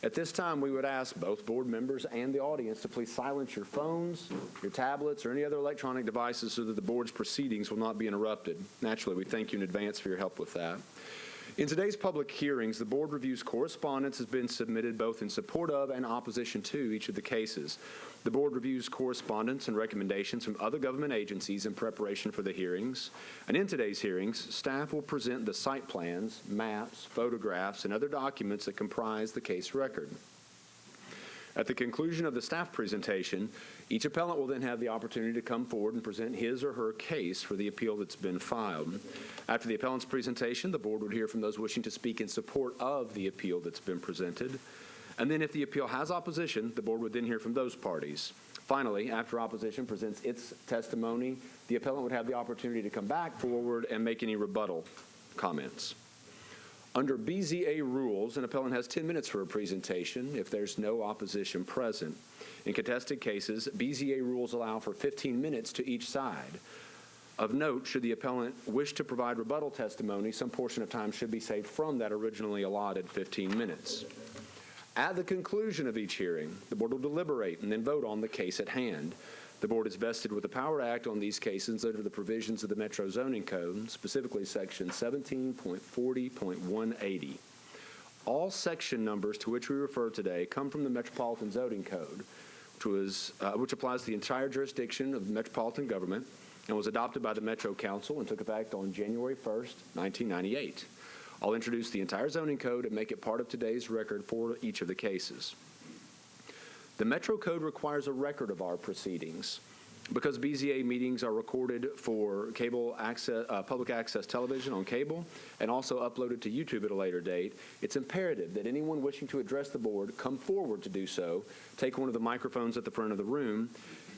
At this time, we would ask both board members and the audience to please silence your phones, your tablets, or any other electronic devices so that the board's proceedings will not be interrupted. Naturally, we thank you in advance for your help with that. In today's public hearings, the board reviews correspondence has been submitted both in support of and opposition to each of the cases. The board reviews correspondence and recommendations from other government agencies in preparation for the hearings. And in today's hearings, staff will present the site plans, maps, photographs, and other documents that comprise the case record. At the conclusion of the staff presentation, each appellant will then have the opportunity to come forward and present his or her case for the appeal that's been filed. After the appellant's presentation, the board would hear from those wishing to speak in support of the appeal that's been presented. And then if the appeal has opposition, the board would then hear from those parties. Finally, after opposition presents its testimony, the appellant would have the opportunity to come back forward and make any rebuttal comments. Under BZA rules, an appellant has 10 minutes for a presentation if there's no opposition present. In contested cases, BZA rules allow for 15 minutes to each side. Of note, should the appellant wish to provide rebuttal testimony, some portion of time should be saved from that originally allotted 15 minutes. At the conclusion of each hearing, the board will deliberate and then vote on the case at hand. The board is vested with the power to act on these cases under the provisions of the Metro Zoning Code, specifically Section 17.40.180. All section numbers to which we refer today come from the Metropolitan Zoning Code, which applies to the entire jurisdiction of the metropolitan government and was adopted by the Metro Council and took effect on January 1st, 1998. I'll introduce the entire zoning code and make it part of today's record for each of the cases. The Metro Code requires a record of our proceedings. Because BZA meetings are recorded for cable access, public access television on cable and also uploaded to YouTube at a later date, it's imperative that anyone wishing to address the board come forward to do so, take one of the microphones at the front of the room,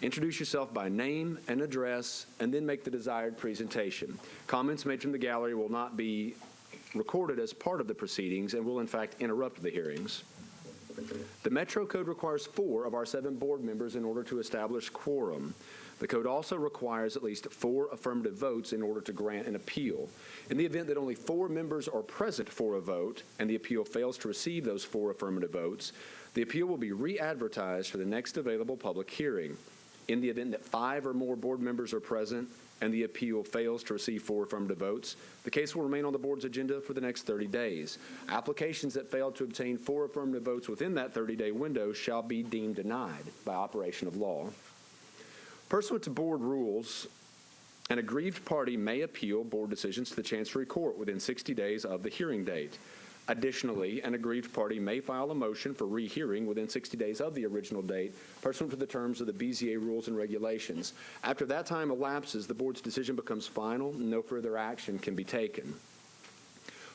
introduce yourself by name and address, and then make the desired presentation. Comments made from the gallery will not be recorded as part of the proceedings and will in fact interrupt the hearings. The Metro Code requires 4 of our 7 board members in order to establish quorum. The code also requires at least 4 affirmative votes in order to grant an appeal. In the event that only 4 members are present for a vote and the appeal fails to receive those 4 affirmative votes, the appeal will be re-advertised for the next available public hearing. In the event that 5 or more board members are present and the appeal fails to receive 4 affirmative votes, the case will remain on the board's agenda for the next 30 days. Applications that fail to obtain 4 affirmative votes within that 30-day window shall be deemed denied by operation of law. Pursuant to board rules, an aggrieved party may appeal board decisions to the Chancery Court within 60 days of the hearing date. Additionally, an aggrieved party may file a motion for rehearing within 60 days of the original date, pursuant to the terms of the BZA rules and regulations. After that time elapses, the board's decision becomes final and no further action can be taken.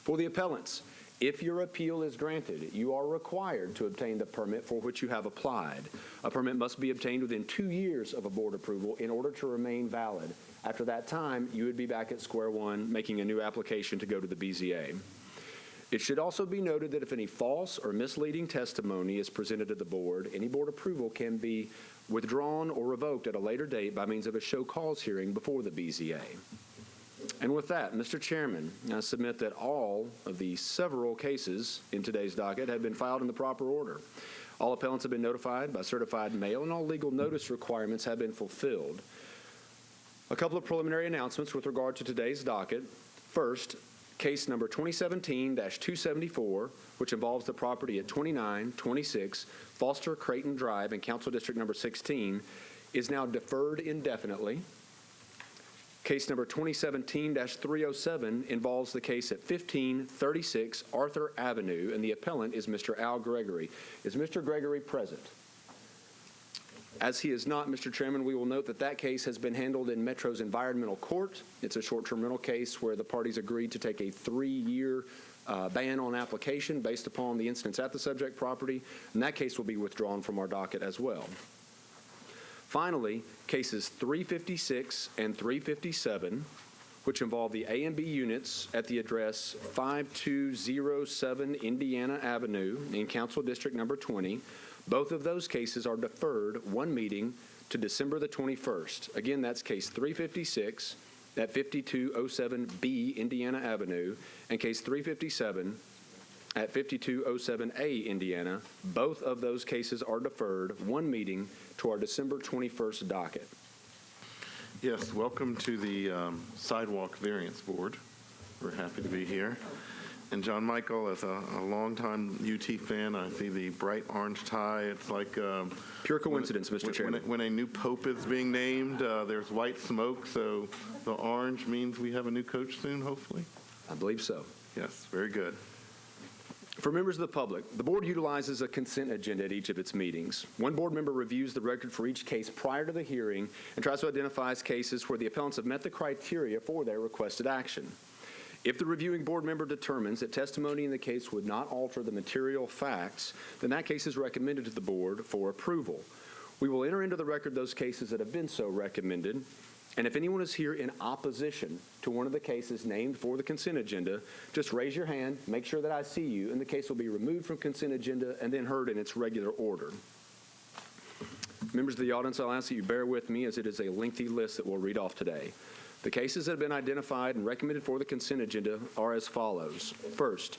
For the appellants, if your appeal is granted, you are required to obtain the permit for which you have applied. A permit must be obtained within 2 years of a board approval in order to remain valid. After that time, you would be back at square one, making a new application to go to the BZA. It should also be noted that if any false or misleading testimony is presented to the board, any board approval can be withdrawn or revoked at a later date by means of a show cause hearing before the BZA. And with that, Mr. Chairman, I submit that all of the several cases in today's docket have been filed in the proper order. All appellants have been notified by certified mail, and all legal notice requirements have been fulfilled. A couple of preliminary announcements with regard to today's docket. First, case number 2017-274, which involves the property at 2926 Foster Creighton Drive in Council District number 16, is now deferred indefinitely. Case number 2017-307 involves the case at 1536 Arthur Avenue, and the appellant is Mr. Al Gregory. Is Mr. Gregory present? As he is not, Mr. Chairman, we will note that that case has been handled in Metro's environmental court. It's a short-term rental case where the parties agreed to take a 3-year ban on application based upon the incidents at the subject property, and that case will be withdrawn from our docket as well. Finally, cases 356 and 357, which involve the A and B units at the address 5207 Indiana Avenue in Council District number 20. Both of those cases are deferred 1 meeting to December the 21st. Again, that's case 356 at 5207B Indiana Avenue and case 357 at 5207A Indiana. Both of those cases are deferred one meeting to our December 21st docket. Yes, welcome to the Sidewalk Variance Board. We're happy to be here. And John Michael, as a longtime UT fan, I see the bright orange tie. It's like Pure coincidence, Mr. Chairman. When a new pope is being named, there's white smoke, so the orange means we have a new coach soon, hopefully? I believe so. Yes, very good. For members of the public, the board utilizes a consent agenda at each of its meetings. One board member reviews the record for each case prior to the hearing and tries to identify cases where the appellants have met the criteria for their requested action. If the reviewing board member determines that testimony in the case would not alter the material facts, then that case is recommended to the board for approval. We will enter into the record those cases that have been so recommended, and if anyone is here in opposition to one of the cases named for the consent agenda, just raise your hand, make sure that I see you, and the case will be removed from consent agenda and then heard in its regular order. Members of the audience, I'll ask that you bear with me as it is a lengthy list that we'll read off today. The cases that have been identified and recommended for the consent agenda are as follows. First,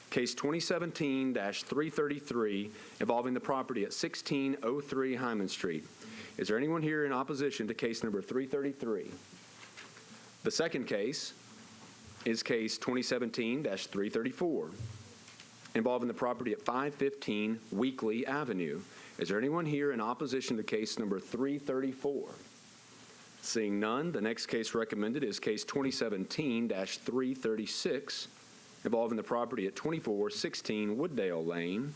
case 2017-333 involving the property at 1603 Hyman Street. Is there anyone here in opposition to case number 333? The second case is case 2017-334 involving the property at 515 Weekly Avenue. Is there anyone here in opposition to case number 334? Seeing none, the next case recommended is case 2017-336 involving the property at 2416 Wooddale Lane.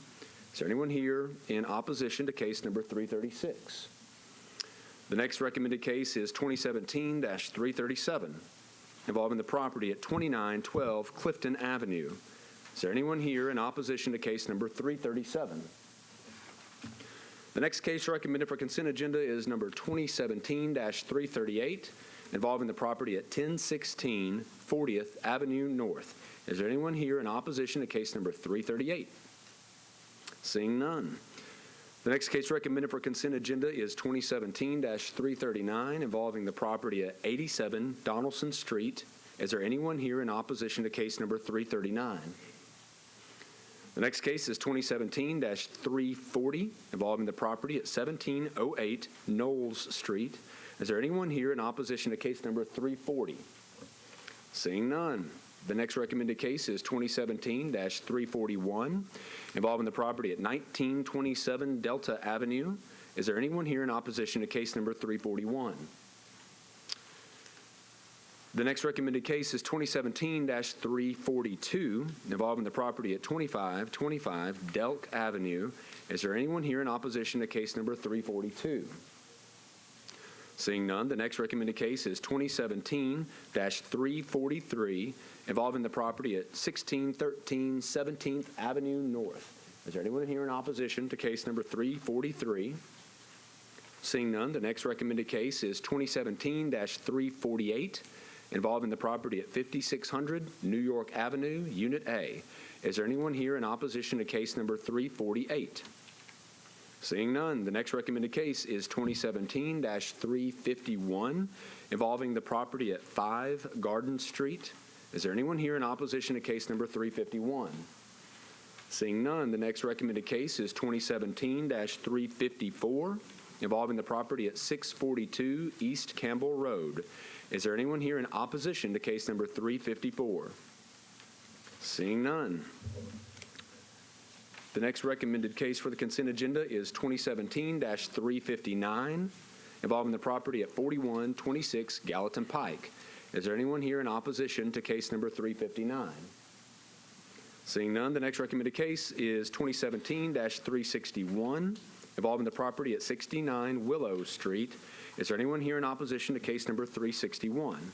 Is there anyone here in opposition to case number 336? The next recommended case is 2017-337 involving the property at 2912 Clifton Avenue. Is there anyone here in opposition to case number 337? The next case recommended for consent agenda is number 2017-338 involving the property at 1016 40th Avenue North. Is there anyone here in opposition to case number 338? Seeing none. The next case recommended for consent agenda is 2017-339 involving the property at 87 Donaldson Street. Is there anyone here in opposition to case number 339? The next case is 2017-340 involving the property at 1708 Knowles Street. Is there anyone here in opposition to case number 340? Seeing none. The next recommended case is 2017-341 involving the property at 1927 Delta Avenue. Is there anyone here in opposition to case number 341? The next recommended case is 2017-342 involving the property at 2525 Delk Avenue. Is there anyone here in opposition to case number 342? Seeing none, the next recommended case is 2017-343 involving the property at 1613 17th Avenue North. Is there anyone here in opposition to case number 343? Seeing none, the next recommended case is 2017-348 involving the property at 5600 New York Avenue, Unit A. Is there anyone here in opposition to case number 348? Seeing none, the next recommended case is 2017-351 involving the property at 5 Garden Street. Is there anyone here in opposition to case number 351? Seeing none, the next recommended case is 2017-354 involving the property at 642 East Campbell Road. Is there anyone here in opposition to case number 354? Seeing none. The next recommended case for the consent agenda is 2017-359 involving the property at 4126 Gallatin Pike. Is there anyone here in opposition to case number 359? Seeing none, the next recommended case is 2017-361 involving the property at 69 Willow Street. Is there anyone here in opposition to case number 361?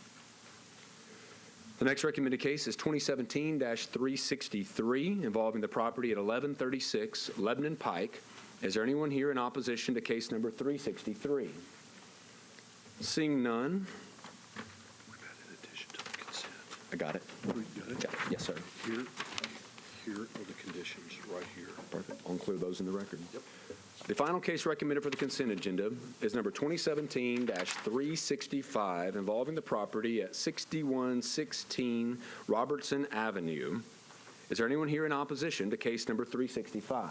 The next recommended case is 2017-363 involving the property at 1136 Lebanon Pike. Is there anyone here in opposition to case number 363? Seeing none. We've got an addition to the consent. I got it. You got it? Yes, sir. Here are the conditions, right here. Perfect. I'll include those in the record. Yep. The final case recommended for the consent agenda is number 2017-365 involving the property at 6116 Robertson Avenue. Is there anyone here in opposition to case number 365?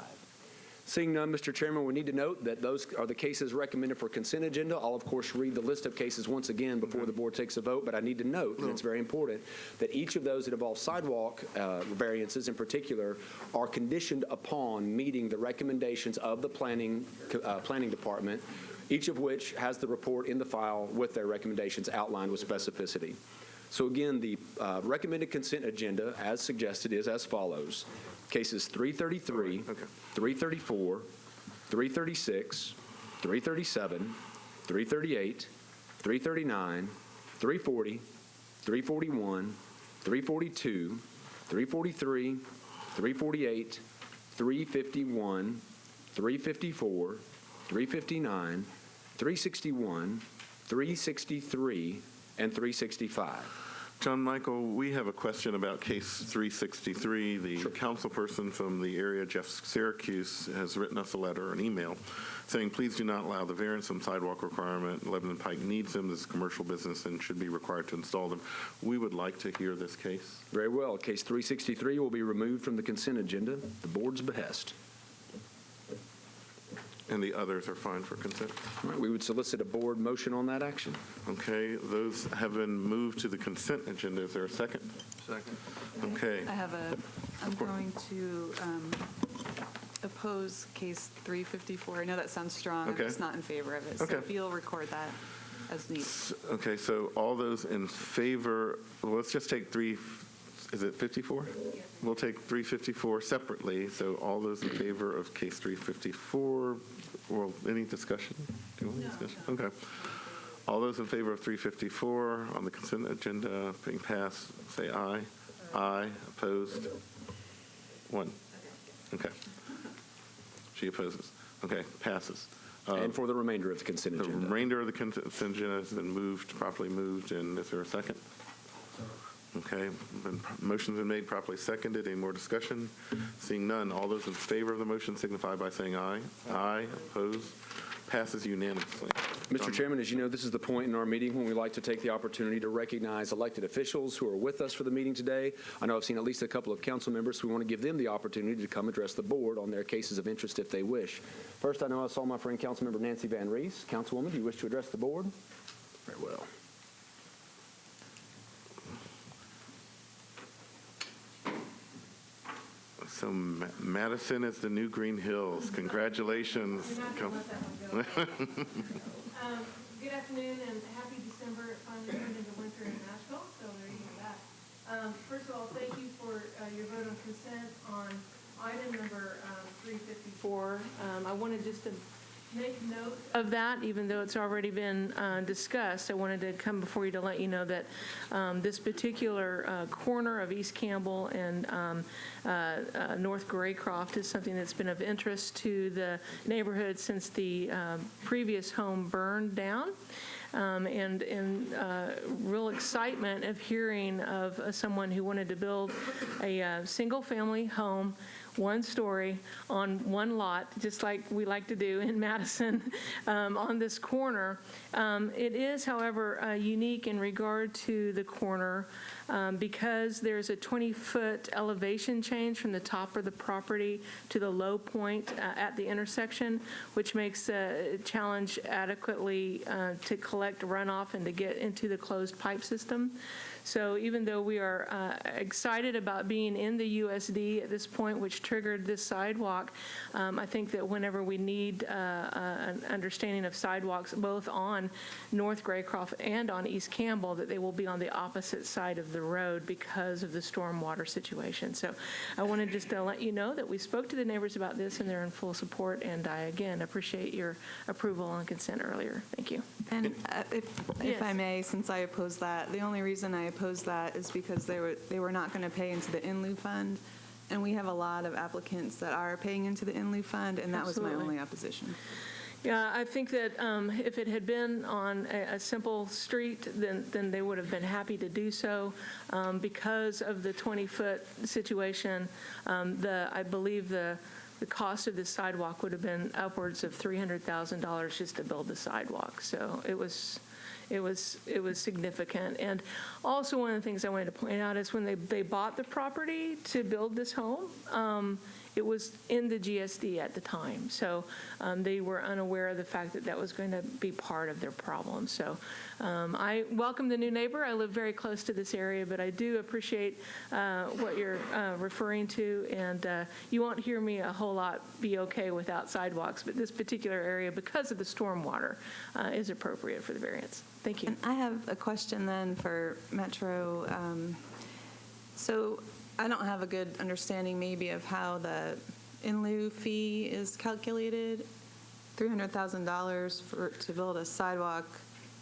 Seeing none, Mr. Chairman, we need to note that those are the cases recommended for consent agenda. I'll, of course, read the list of cases once again before the board takes a vote, but I need to note, and it's very important, that each of those that involve sidewalk variances in particular are conditioned upon meeting the recommendations of the planning department, each of which has the report in the file with their recommendations outlined with specificity. So again, the recommended consent agenda, as suggested, is as follows. Cases 333, 334, 336, 337, 338, 339, 340, 341, 342, 343, 348, 351, 354, 359, 361, 363, and 365. John Michael, we have a question about case 363. The councilperson from the area, Jeff Syracuse, has written us a letter, an email, saying, please do not allow the variance on sidewalk requirement. Lebanon Pike needs them. This is a commercial business and should be required to install them. We would like to hear this case. Very well. Case 363 will be removed from the consent agenda, the board's behest. And the others are fine for consent? All right, we would solicit a board motion on that action. Okay, those have been moved to the consent agenda. Is there a second? Second. Okay. I'm going to oppose case 354. I know that sounds strong. Okay. I'm just not in favor of it. Okay. So if you'll record that as neat. Okay, so all those in favor, well, let's just take is it 54? Yes. We'll take 354 separately. So all those in favor of case 354, well, any discussion? Do you want any discussion? No. Okay. All those in favor of 354 on the consent agenda being passed, say aye. Aye. Opposed? One. Okay. She opposes. Okay, passes. And for the remainder of the consent agenda. The remainder of the consent agenda has been properly moved, and is there a second? Okay, motion's been made, properly seconded. Any more discussion? Seeing none, all those in favor of the motion signify by saying aye. Aye. Opposed? Passes unanimously. Mr. Chairman, as you know, this is the point in our meeting when we like to take the opportunity to recognize elected officials who are with us for the meeting today. I know I've seen at least a couple of council members, so we want to give them the opportunity to come address the board on their cases of interest if they wish. First, I know I saw my friend Councilmember Nancy Van Rees. Councilwoman, do you wish to address the board? Very well. So Madison is the new Green Hills. Congratulations. Good afternoon and happy December. It finally turned into winter in Nashville, so there you go that. First of all, thank you for your vote on consent on item number 354. I wanted just to make note of that, even though it's already been discussed. I wanted to come before you to let you know that this particular corner of East Campbell and North Graycroft is something that's been of interest to the neighborhood since the previous home burned down. And in real excitement of hearing of someone who wanted to build a single-family home, one story on one lot, just like we like to do in Madison on this corner. It is, however, unique in regard to the corner because there's a 20-foot elevation change from the top of the property to the low point at the intersection, which makes a challenge adequately to collect runoff and to get into the closed pipe system. So even though we are excited about being in the USD at this point, which triggered this sidewalk, I think that whenever we need an understanding of sidewalks, both on North Graycroft and on East Campbell, that they will be on the opposite side of the road because of the stormwater situation. So I wanted just to let you know that we spoke to the neighbors about this and they're in full support, and I, again, appreciate your approval on consent earlier. Thank you. And if I may, since I oppose that, the only reason I oppose that is because they were not going to pay into the in lieu fund, and we have a lot of applicants that are paying into the in lieu fund, and that Absolutely. was my only opposition. Yeah, I think that if it had been on a simple street, then they would have been happy to do so. Because of the 20-foot situation, I believe the cost of this sidewalk would have been upwards of $300,000 just to build the sidewalk. So it It was significant. And also one of the things I wanted to point out is when they bought the property to build this home, it was in the GSD at the time. So they were unaware of the fact that that was going to be part of their problem. So I welcome the new neighbor. I live very close to this area, but I do appreciate what you're referring to. And you won't hear me a whole lot be okay without sidewalks, but this particular area, because of the stormwater, is appropriate for the variance. Thank you. And I have a question then for Metro. So I don't have a good understanding maybe of how the in lieu fee is calculated. $300,000 to build a sidewalk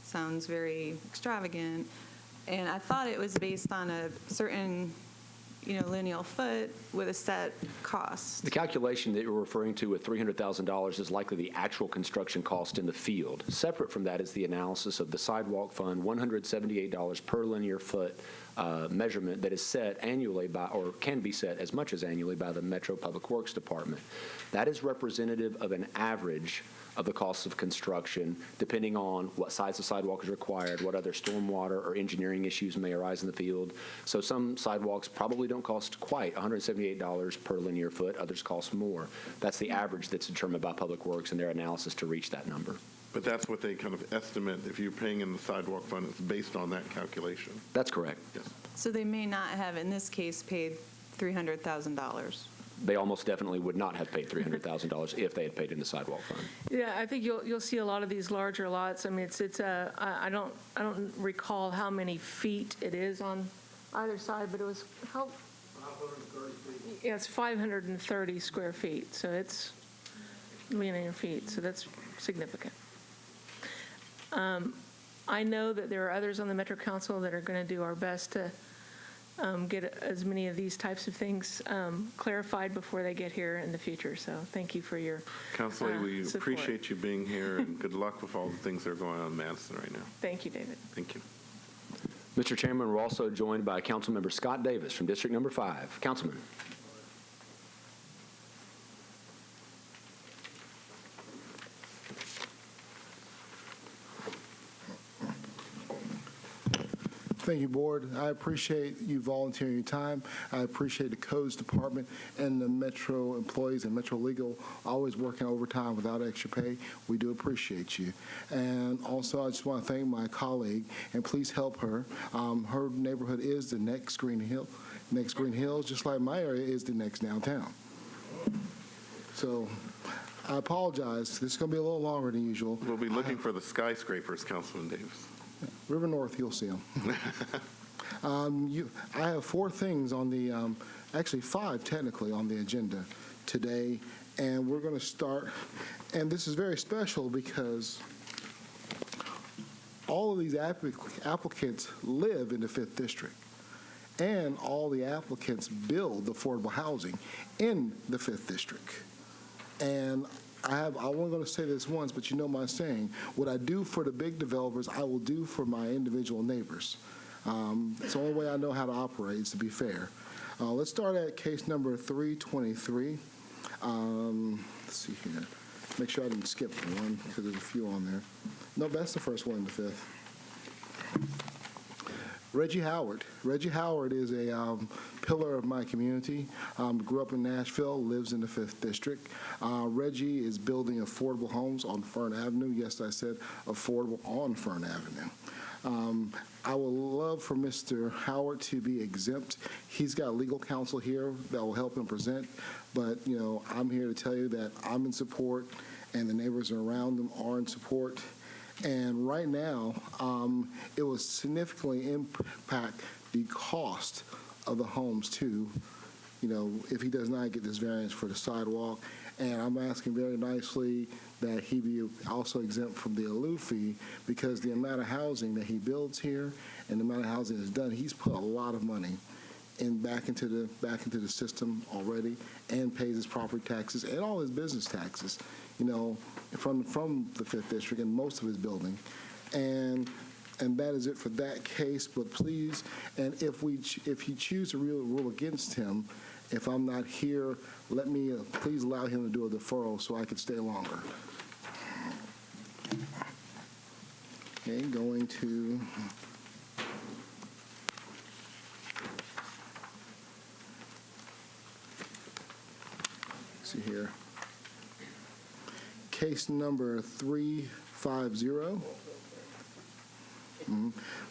sounds very extravagant. And I thought it was based on a certain, lineal foot with a set cost. The calculation that you're referring to with $300,000 is likely the actual construction cost in the field. Separate from that is the analysis of the sidewalk fund, $178 per linear foot measurement that is set annually by, or can be set as much as annually by the Metro Public Works Department. That is representative of an average of the costs of construction, depending on what size of sidewalk is required, what other stormwater or engineering issues may arise in the field. So some sidewalks probably don't cost quite $178 per linear foot. Others cost more. That's the average that's determined by Public Works in their analysis to reach that number. But that's what they kind of estimate. If you're paying in the sidewalk fund, it's based on that calculation. That's correct. Yes. So they may not have, in this case, paid $300,000. They almost definitely would not have paid $300,000 if they had paid in the sidewalk fund. Yeah, I think you'll see a lot of these larger lots. I mean, I don't recall how many feet it is on either side, but it was how. 530 feet. Yeah, it's 530 square feet, so it's linear feet, so that's significant. I know that there are others on the Metro Council that are going to do our best to get as many of these types of things clarified before they get here in the future. So thank you for your Councilor, we support. appreciate you being here, and good luck with all the things that are going on in Madison right now. Thank you, David. Thank you. Mr. Chairman, we're also joined by Councilmember Scott Davis from District Number 5. Councilman. Thank you, Board. I appreciate you volunteering your time. I appreciate the Codes Department and the Metro employees and Metro Legal always working overtime without extra pay. We do appreciate you. And also, I just want to thank my colleague, and please help her. Her neighborhood is the next Green Hill. Next Green Hills, just like my area is the next downtown. So I apologize. This is going to be a little longer than usual. We'll be looking for the skyscrapers, Councilman Davis. River North, you'll see them. I have 4 things on the, actually 5 technically on the agenda today, and we're going to start, and this is very special because all of these applicants live in the 5th District, and all the applicants build affordable housing in the 5th District. And I'm only going to say this once, but you know my saying. What I do for the big developers, I will do for my individual neighbors. It's the only way I know how to operate, is to be fair. Let's start at case number 323. Let's see here. Make sure I didn't skip one because there's a few on there. No, that's the first one in the 5th. Reggie Howard. Reggie Howard is a pillar of my community. Grew up in Nashville, lives in the 5th District. Reggie is building affordable homes on Fern Avenue. Yes, I said affordable on Fern Avenue. I would love for Mr. Howard to be exempt. He's got legal counsel here that will help him present, but I'm here to tell you that I'm in support, and the neighbors around him are in support. And right now, it will significantly impact the cost of the homes too, if he does not get this variance for the sidewalk. And I'm asking very nicely that he be also exempt from the in lieu fee, because the amount of housing that he builds here and the amount of housing that's done, he's put a lot of money back into the system already, and pays his property taxes and all his business taxes, from the 5th District and most of his building. And that is it for that case. But please, and if you choose to rule against him, if I'm not here, let me please allow him to do a deferral so I can stay longer. Okay, going to see here. Case number 350.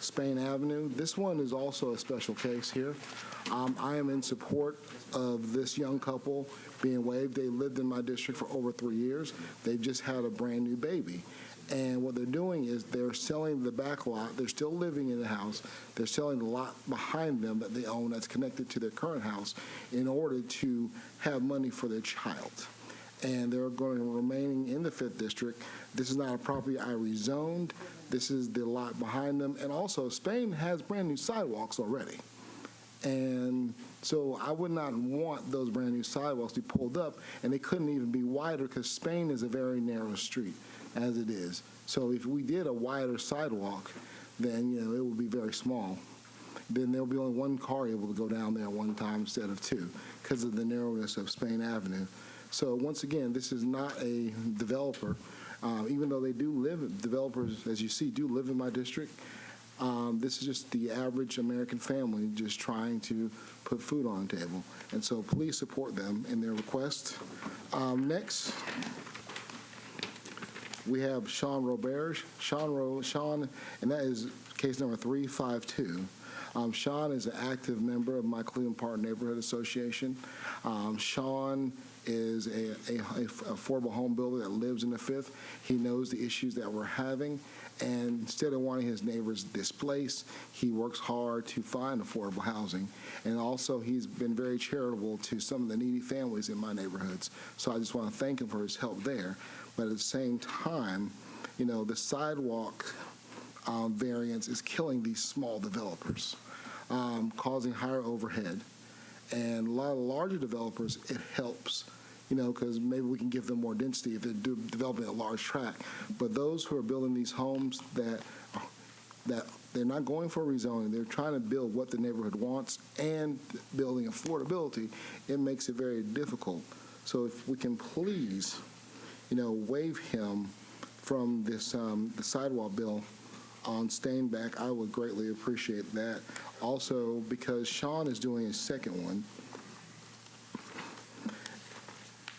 Spain Avenue. This one is also a special case here. I am in support of this young couple being waived. They lived in my district for over 3 years. They've just had a brand new baby. And what they're doing is they're selling the back lot. They're still living in the house. They're selling the lot behind them that they own that's connected to their current house in order to have money for their child. And they're going to remain in the 5th District. This is not a property I rezoned. This is the lot behind them. And also, Spain has brand new sidewalks already. And so I would not want those brand new sidewalks to be pulled up, and they couldn't even be wider because Spain is a very narrow street as it is. So if we did a wider sidewalk, then, you know, it would be very small. Then there'll be only one car able to go down there at one time instead of two because of the narrowness of Spain Avenue. So once again, this is not a developer. Even though they do live, developers, as you see, do live in my district. This is just the average American family just trying to put food on the table. And so please support them in their request. Next, we have Sean Robert. Sean, and that is case number 352. Sean is an active member of my Cleveland Park Neighborhood Association. Sean is a affordable home builder that lives in the 5th. He knows the issues that we're having, and instead of wanting his neighbors displaced, he works hard to find affordable housing. And also, he's been very charitable to some of the needy families in my neighborhoods. So I just want to thank him for his help there. But at the same time, you know, the sidewalk variance is killing these small developers, causing higher overhead. And a lot of larger developers, it helps, you know, because maybe we can give them more density if they're developing a large tract. But those who are building these homes that they're not going for rezoning, they're trying to build what the neighborhood wants and building affordability, it makes it very difficult. So if we can please, you know, waive him from this the sidewalk bill on Steinbeck, I would greatly appreciate that. Also, because Sean is doing his second one,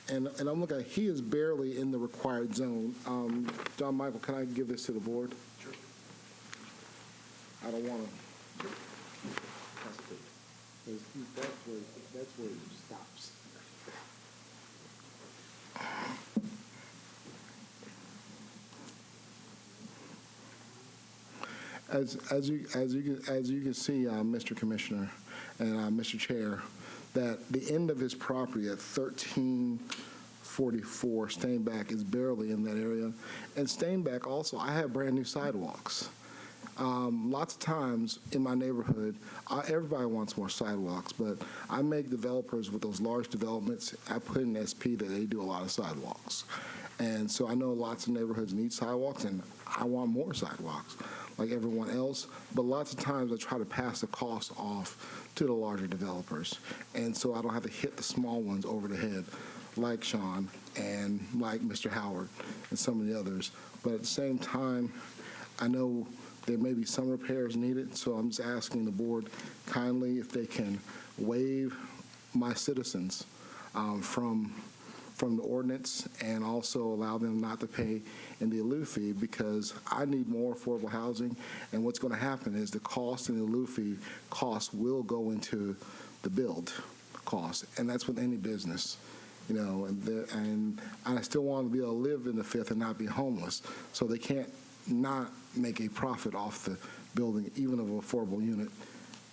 and I'm looking at, he is barely in the required zone. John Michael, can I give this to the board? Sure. I don't want to. That's where it stops. As you can see, Mr. Commissioner and Mr. Chair, that the end of his property at 1344 Steinbeck is barely in that area. And Steinbeck also, I have brand new sidewalks. Lots of times in my neighborhood, everybody wants more sidewalks, but I make developers with those large developments, I put in SP that they do a lot of sidewalks. And so I know lots of neighborhoods need sidewalks, and I want more sidewalks like everyone else. But lots of times I try to pass the cost off to the larger developers. And so I don't have to hit the small ones over the head like Sean and like Mr. Howard and some of the others. But at the same time, I know there may be some repairs needed, so I'm just asking the board kindly if they can waive my citizens from the ordinance and also allow them not to pay in the lieu fee, because I need more affordable housing, and what's going to happen is the cost and the lieu fee cost will go into the build cost, and that's with any business. You know, and I still want to be able to live in the 5th and not be homeless, so they can't not make a profit off the building, even of an affordable unit.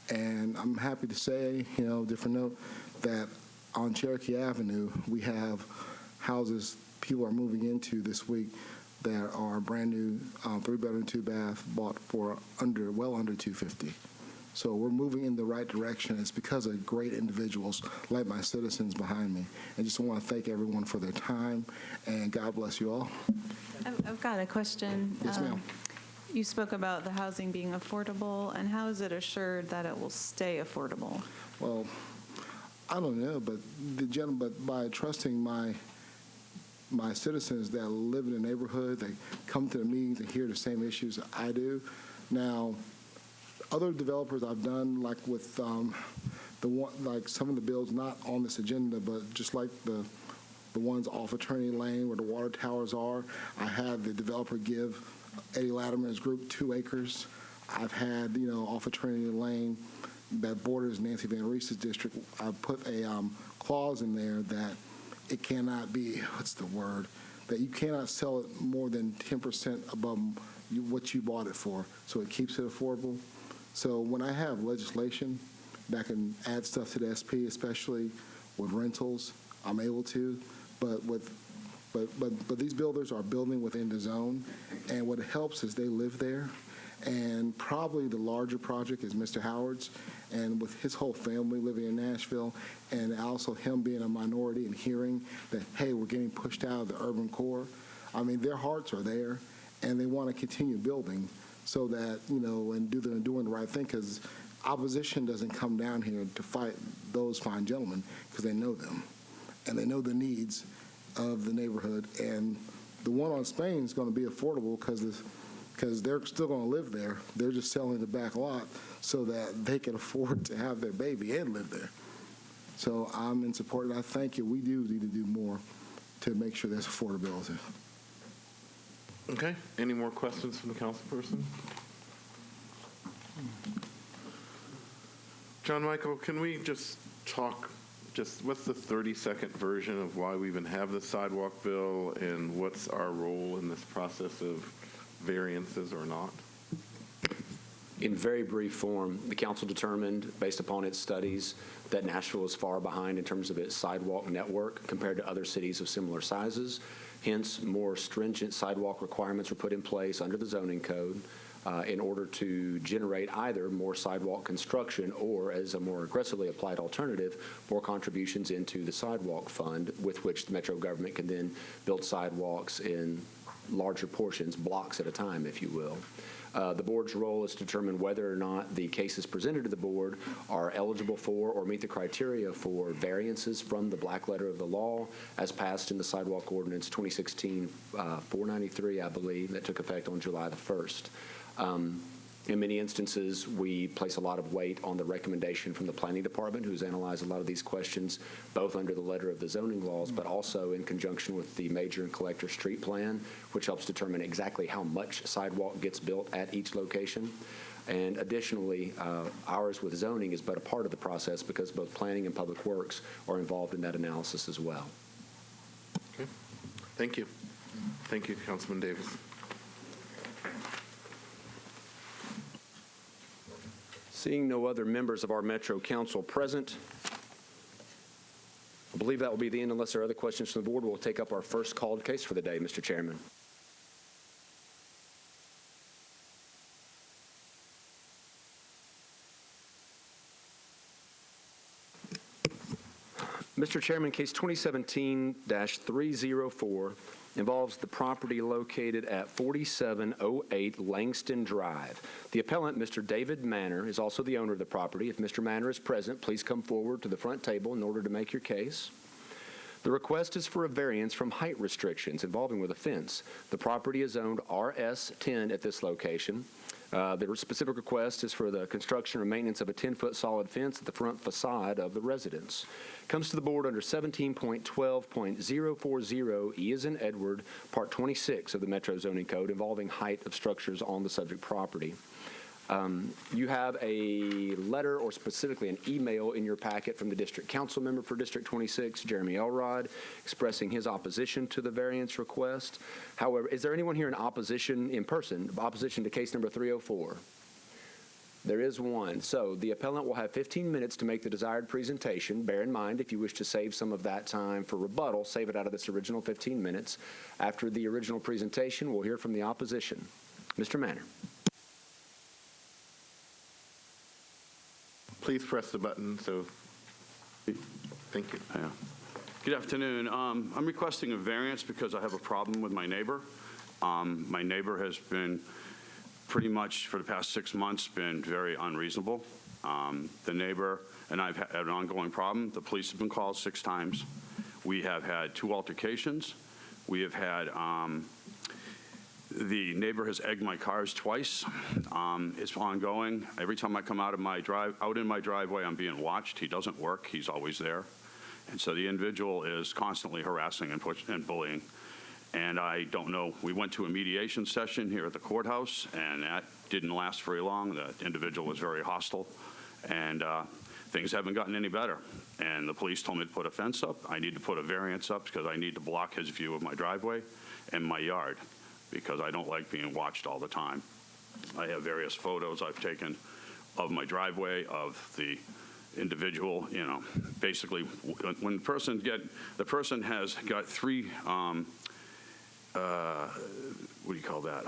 And I'm happy to say, you know, different note, that on Cherokee Avenue, we have houses people are moving into this week that are brand new, 3-bedroom, 2-bath, bought for well under $250. So we're moving in the right direction. It's because of great individuals like my citizens behind me. I just want to thank everyone for their time, and God bless you all. I've got a question. Yes, ma'am. You spoke about the housing being affordable, and how is it assured that it will stay affordable? Well, I don't know, but by trusting my my citizens that live in the neighborhood, they come to the meetings and hear the same issues I do. Now, other developers I've done, like with like some of the bills not on this agenda, but just like the ones off Attorney Lane where the water towers are, I had the developer give Eddie Latimer's group 2 acres. I've had, off Attorney Lane that borders Nancy Van Reese's district, I put a clause in there that it cannot be, that you cannot sell it more than 10% above what you bought it for, so it keeps it affordable. So when I have legislation that can add stuff to the SP, especially with rentals, I'm able to. But these builders are building within the zone, and what helps is they live there. And probably the larger project is Mr. Howard's, and with his whole family living in Nashville, and also him being a minority and hearing that, hey, we're getting pushed out of the urban core. I mean, their hearts are there, and they want to continue building so that, and doing the right thing, because opposition doesn't come down here to fight those fine gentlemen, because they know them, and they know the needs of the neighborhood. And the one on Spain is going to be affordable because they're still going to live there. They're just selling the back lot so that they can afford to have their baby and live there. So I'm in support, and I thank you. We do need to do more to make sure there's affordability. Okay. Any more questions from the council person? John Michael, can we just talk, what's the 30-second version of why we even have the sidewalk bill, and what's our role in this process of variances or not? In very brief form, the council determined, based upon its studies, that Nashville is far behind in terms of its sidewalk network compared to other cities of similar sizes. Hence, more stringent sidewalk requirements were put in place under the zoning code in order to generate either more sidewalk construction or, as a more aggressively applied alternative, more contributions into the sidewalk fund, with which the metro government can then build sidewalks in larger portions, blocks at a time, if you will. The board's role is to determine whether or not the cases presented to the board are eligible for or meet the criteria for variances from the black letter of the law as passed in the sidewalk ordinance 2016-493, I believe, that took effect on July the 1st. In many instances, we place a lot of weight on the recommendation from the planning department, who's analyzed a lot of these questions, both under the letter of the zoning laws, but also in conjunction with the major and collector street plan, which helps determine exactly how much sidewalk gets built at each location. And additionally, ours with zoning is but a part of the process because both planning and public works are involved in that analysis as well. Okay. Thank you. Thank you, Councilman Davis. Seeing no other members of our Metro Council present, I believe that will be the end unless there are other questions from the board. We'll take up our first called case for the day, Mr. Chairman. Mr. Chairman, case 2017-304 involves the property located at 4708 Langston Drive. The appellant, Mr. David Manor, is also the owner of the property. If Mr. Manor is present, please come forward to the front table in order to make your case. The request is for a variance from height restrictions involving with a fence. The property is zoned RS10 at this location. The specific request is for the construction or maintenance of a 10-foot solid fence at the front facade of the residence. Comes to the board under 17.12.040 E as in Edward, Part 26 of the Metro Zoning Code involving height of structures on the subject property. You have a letter, or specifically an email, in your packet from the district council member for District 26, Jeremy Elrod, expressing his opposition to the variance request. However, is there anyone here in opposition, in person, opposition to case number 304? There is one. So the appellant will have 15 minutes to make the desired presentation. Bear in mind, if you wish to save some of that time for rebuttal, save it out of this original 15 minutes. After the original presentation, we'll hear from the opposition. Mr. Manor. Please press the button. Thank you. Yeah. Good afternoon. I'm requesting a variance because I have a problem with my neighbor. My neighbor has been pretty much for the past 6 months been very unreasonable. The neighbor and I've had an ongoing problem. The police have been called 6 times. We have had 2 altercations. We have had, the neighbor has egged my cars twice. It's ongoing. Every time I come out in my driveway, I'm being watched. He doesn't work. He's always there. And so the individual is constantly harassing and bullying. And I don't know, we went to a mediation session here at the courthouse, and that didn't last very long. The individual was very hostile, and things haven't gotten any better. And the police told me to put a fence up. I need to put a variance up because I need to block his view of my driveway and my yard, because I don't like being watched all the time. I have various photos I've taken of my driveway, of the individual, you know, basically when the person has got three, what do you call that?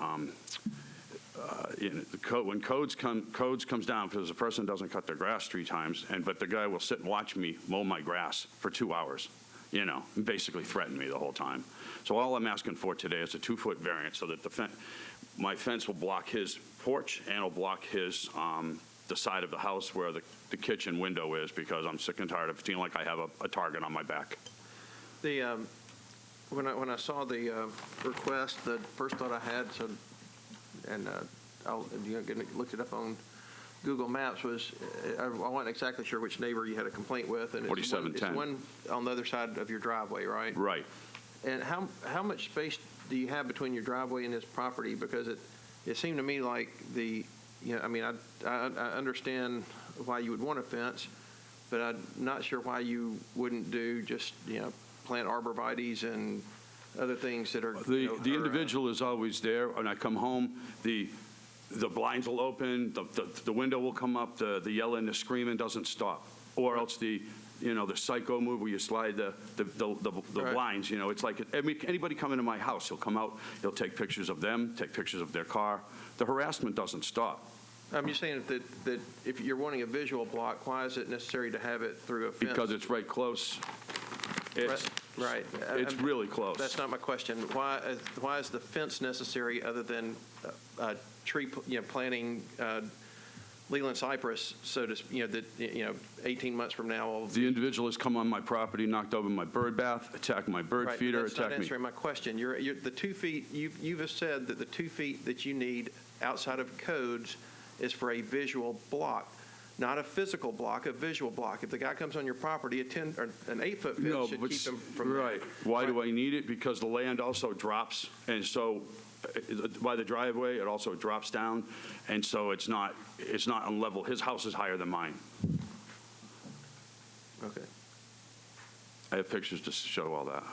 When codes comes down because the person doesn't cut their grass 3 times, but the guy will sit and watch me mow my grass for 2 hours, you know, and basically threaten me the whole time. So all I'm asking for today is a 2-foot variance so that my fence will block his porch and will block his the side of the house where the kitchen window is, because I'm sick and tired of feeling like I have a target on my back. When I saw the request, the first thought I had, I looked it up on Google Maps, was I wasn't exactly sure which neighbor you had a complaint with, and it's 4710. one on the other side of your driveway, right? Right. And how much space do you have between your driveway and his property? Because it seemed to me like I understand why you would want a fence, but I'm not sure why you wouldn't do just, plant arborvitaes and other things that are. The individual is always there. When I come home, the blinds will open, the window will come up, the yelling, the screaming doesn't stop, or else the psycho move where you slide the Right. blinds. It's like anybody come into my house, he'll come out, he'll take pictures of them, take pictures of their car. The harassment doesn't stop. I'm just saying that if you're wanting a visual block, why is it necessary to have it through a fence? Because it's right close. Right. It's really close. That's not my question. Why is the fence necessary other than tree, planting Leland cypress, so to, 18 months from now. The individual has come on my property, knocked over my bird bath, attacked my bird feeder, That's not attacked me. answering my question. The 2 feet, you've said that the 2 feet that you need outside of codes is for a visual block, not a physical block, a visual block. If the guy comes on your property, an 8-foot fence should keep him from that. Right. Why do I need it? Because the land also drops, and so by the driveway, it also drops down, and so it's not on level. His house is higher than mine. Okay. I have pictures to show all that.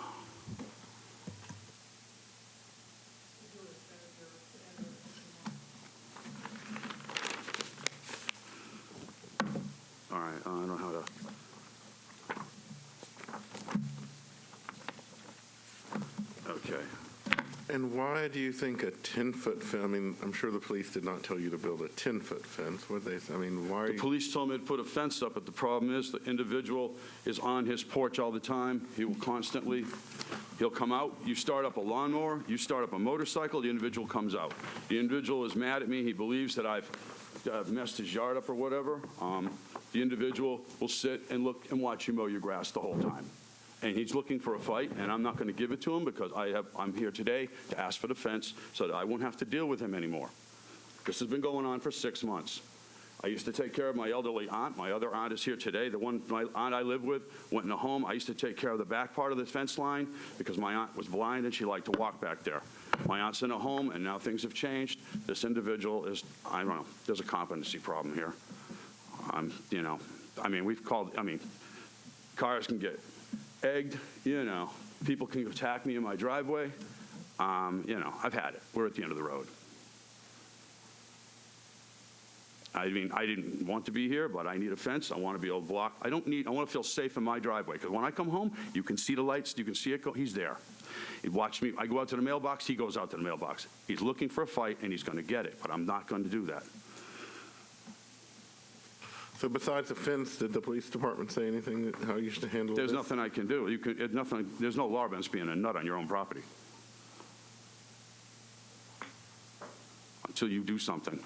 All right, I don't know how to. Okay. And why do you think a 10-foot fence? I mean, I'm sure the police did not tell you to build a 10-foot fence. What they? I mean, why? The police told me to put a fence up, but the problem is the individual is on his porch all the time. He'll come out. You start up a lawnmower, you start up a motorcycle, the individual comes out. The individual is mad at me. He believes that I've messed his yard up or whatever. The individual will sit and look and watch you mow your grass the whole time. And he's looking for a fight, and I'm not going to give it to him because I'm here today to ask for the fence so that I won't have to deal with him anymore. This has been going on for 6 months. I used to take care of my elderly aunt. My other aunt is here today. My aunt I live with went in a home. I used to take care of the back part of the fence line because my aunt was blind and she liked to walk back there. My aunt's in a home, and now things have changed. This individual is, I don't know, there's a competency problem here. Cars can get egged, people can attack me in my driveway. I've had it. We're at the end of the road. I didn't want to be here, but I need a fence. I want to be able to block. I want to feel safe in my driveway, because when I come home, you can see the lights, you can see it go, he's there. He watched me. I go out to the mailbox, he goes out to the mailbox. He's looking for a fight, and he's going to get it, but I'm not going to do that. So besides the fence, did the police department say anything how you should handle There's this? nothing I can do. There's no law against being a nut on your own property until you do something.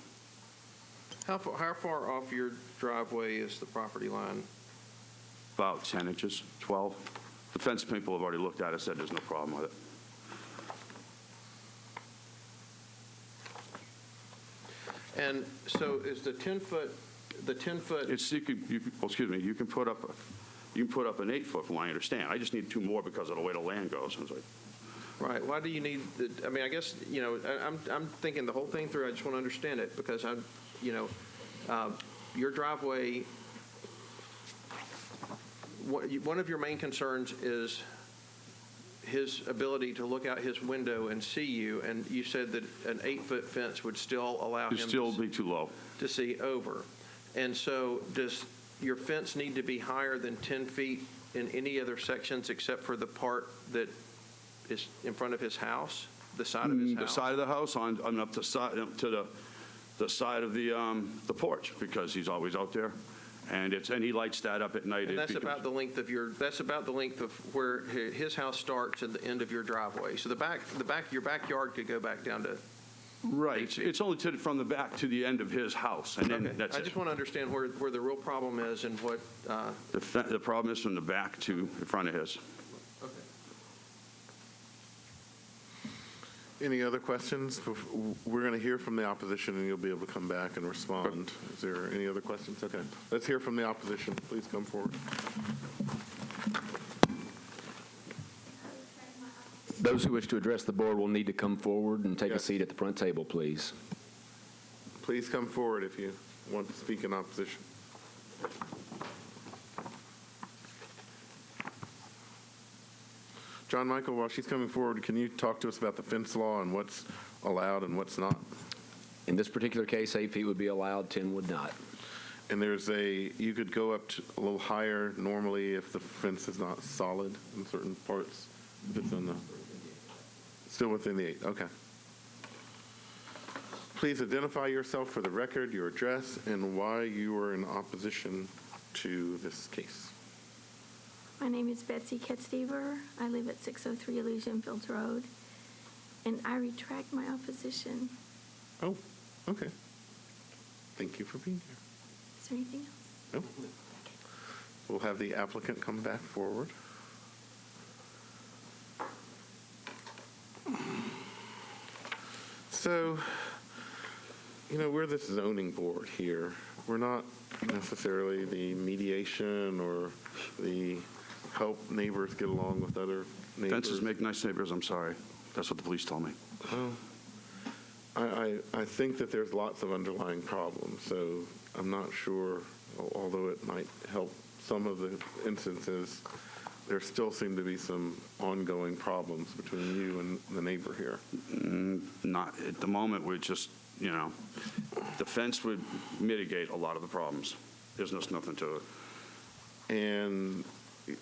How far off your driveway is the property line? About 10 inches, 12. The fence people have already looked at it, said there's no problem with it. And so is the 10-foot, It's, you can put up an 8-foot from what I understand. I just need 2 more because of the way the land goes. And it's like, right, why do you need, I mean, I guess, I'm thinking the whole thing through, I just want to understand it, because your driveway, one of your main concerns is his ability to look out his window and see you, and you said that an 8-foot fence would still allow him it'd still be too low. to see over. And so does your fence need to be higher than 10 feet in any other sections except for the part that is in front of his house, the side of his house? The side of the house on up the side, up to the side of the porch, because he's always out there. And he lights that up at night. And that's about the length of where his house starts and the end of your driveway. So your backyard could go back down to. Right. It's only from the back to the end of his house, and then that's it. I just want to understand where the real problem is and what. The problem is from the back to the front of his. Okay. Any other questions? We're going to hear from the opposition, and you'll be able to come back and respond. Is there any other questions? Okay. Let's hear from the opposition. Please come forward. Those who wish to address the board will need to come forward and take a seat at the front table, please. Please come forward if you want to speak in opposition. John Michael, while she's coming forward, can you talk to us about the fence law and what's allowed and what's not? In this particular case, 8 feet would be allowed, 10 would not. And you could go up to a little higher normally if the fence is not solid in certain parts. If it's still within the 8, okay. Please identify yourself for the record, your address, and why you are in opposition to this case. My name is Betsy Ketstever. I live at 603 Elysian Fields Road, and I retract my opposition. Oh, okay. Thank you for being here. Is there anything else? No. We'll have the applicant come back forward. So, we're this zoning board here. We're not necessarily the mediation or the help neighbors get along with other neighbors. Fences make nice neighbors, I'm sorry. That's what the police told me. I think that there's lots of underlying problems, so I'm not sure, although it might help some of the instances, there still seem to be some ongoing problems between you and the neighbor here. Not at the moment. We're just, the fence would mitigate a lot of the problems. There's just nothing to it. And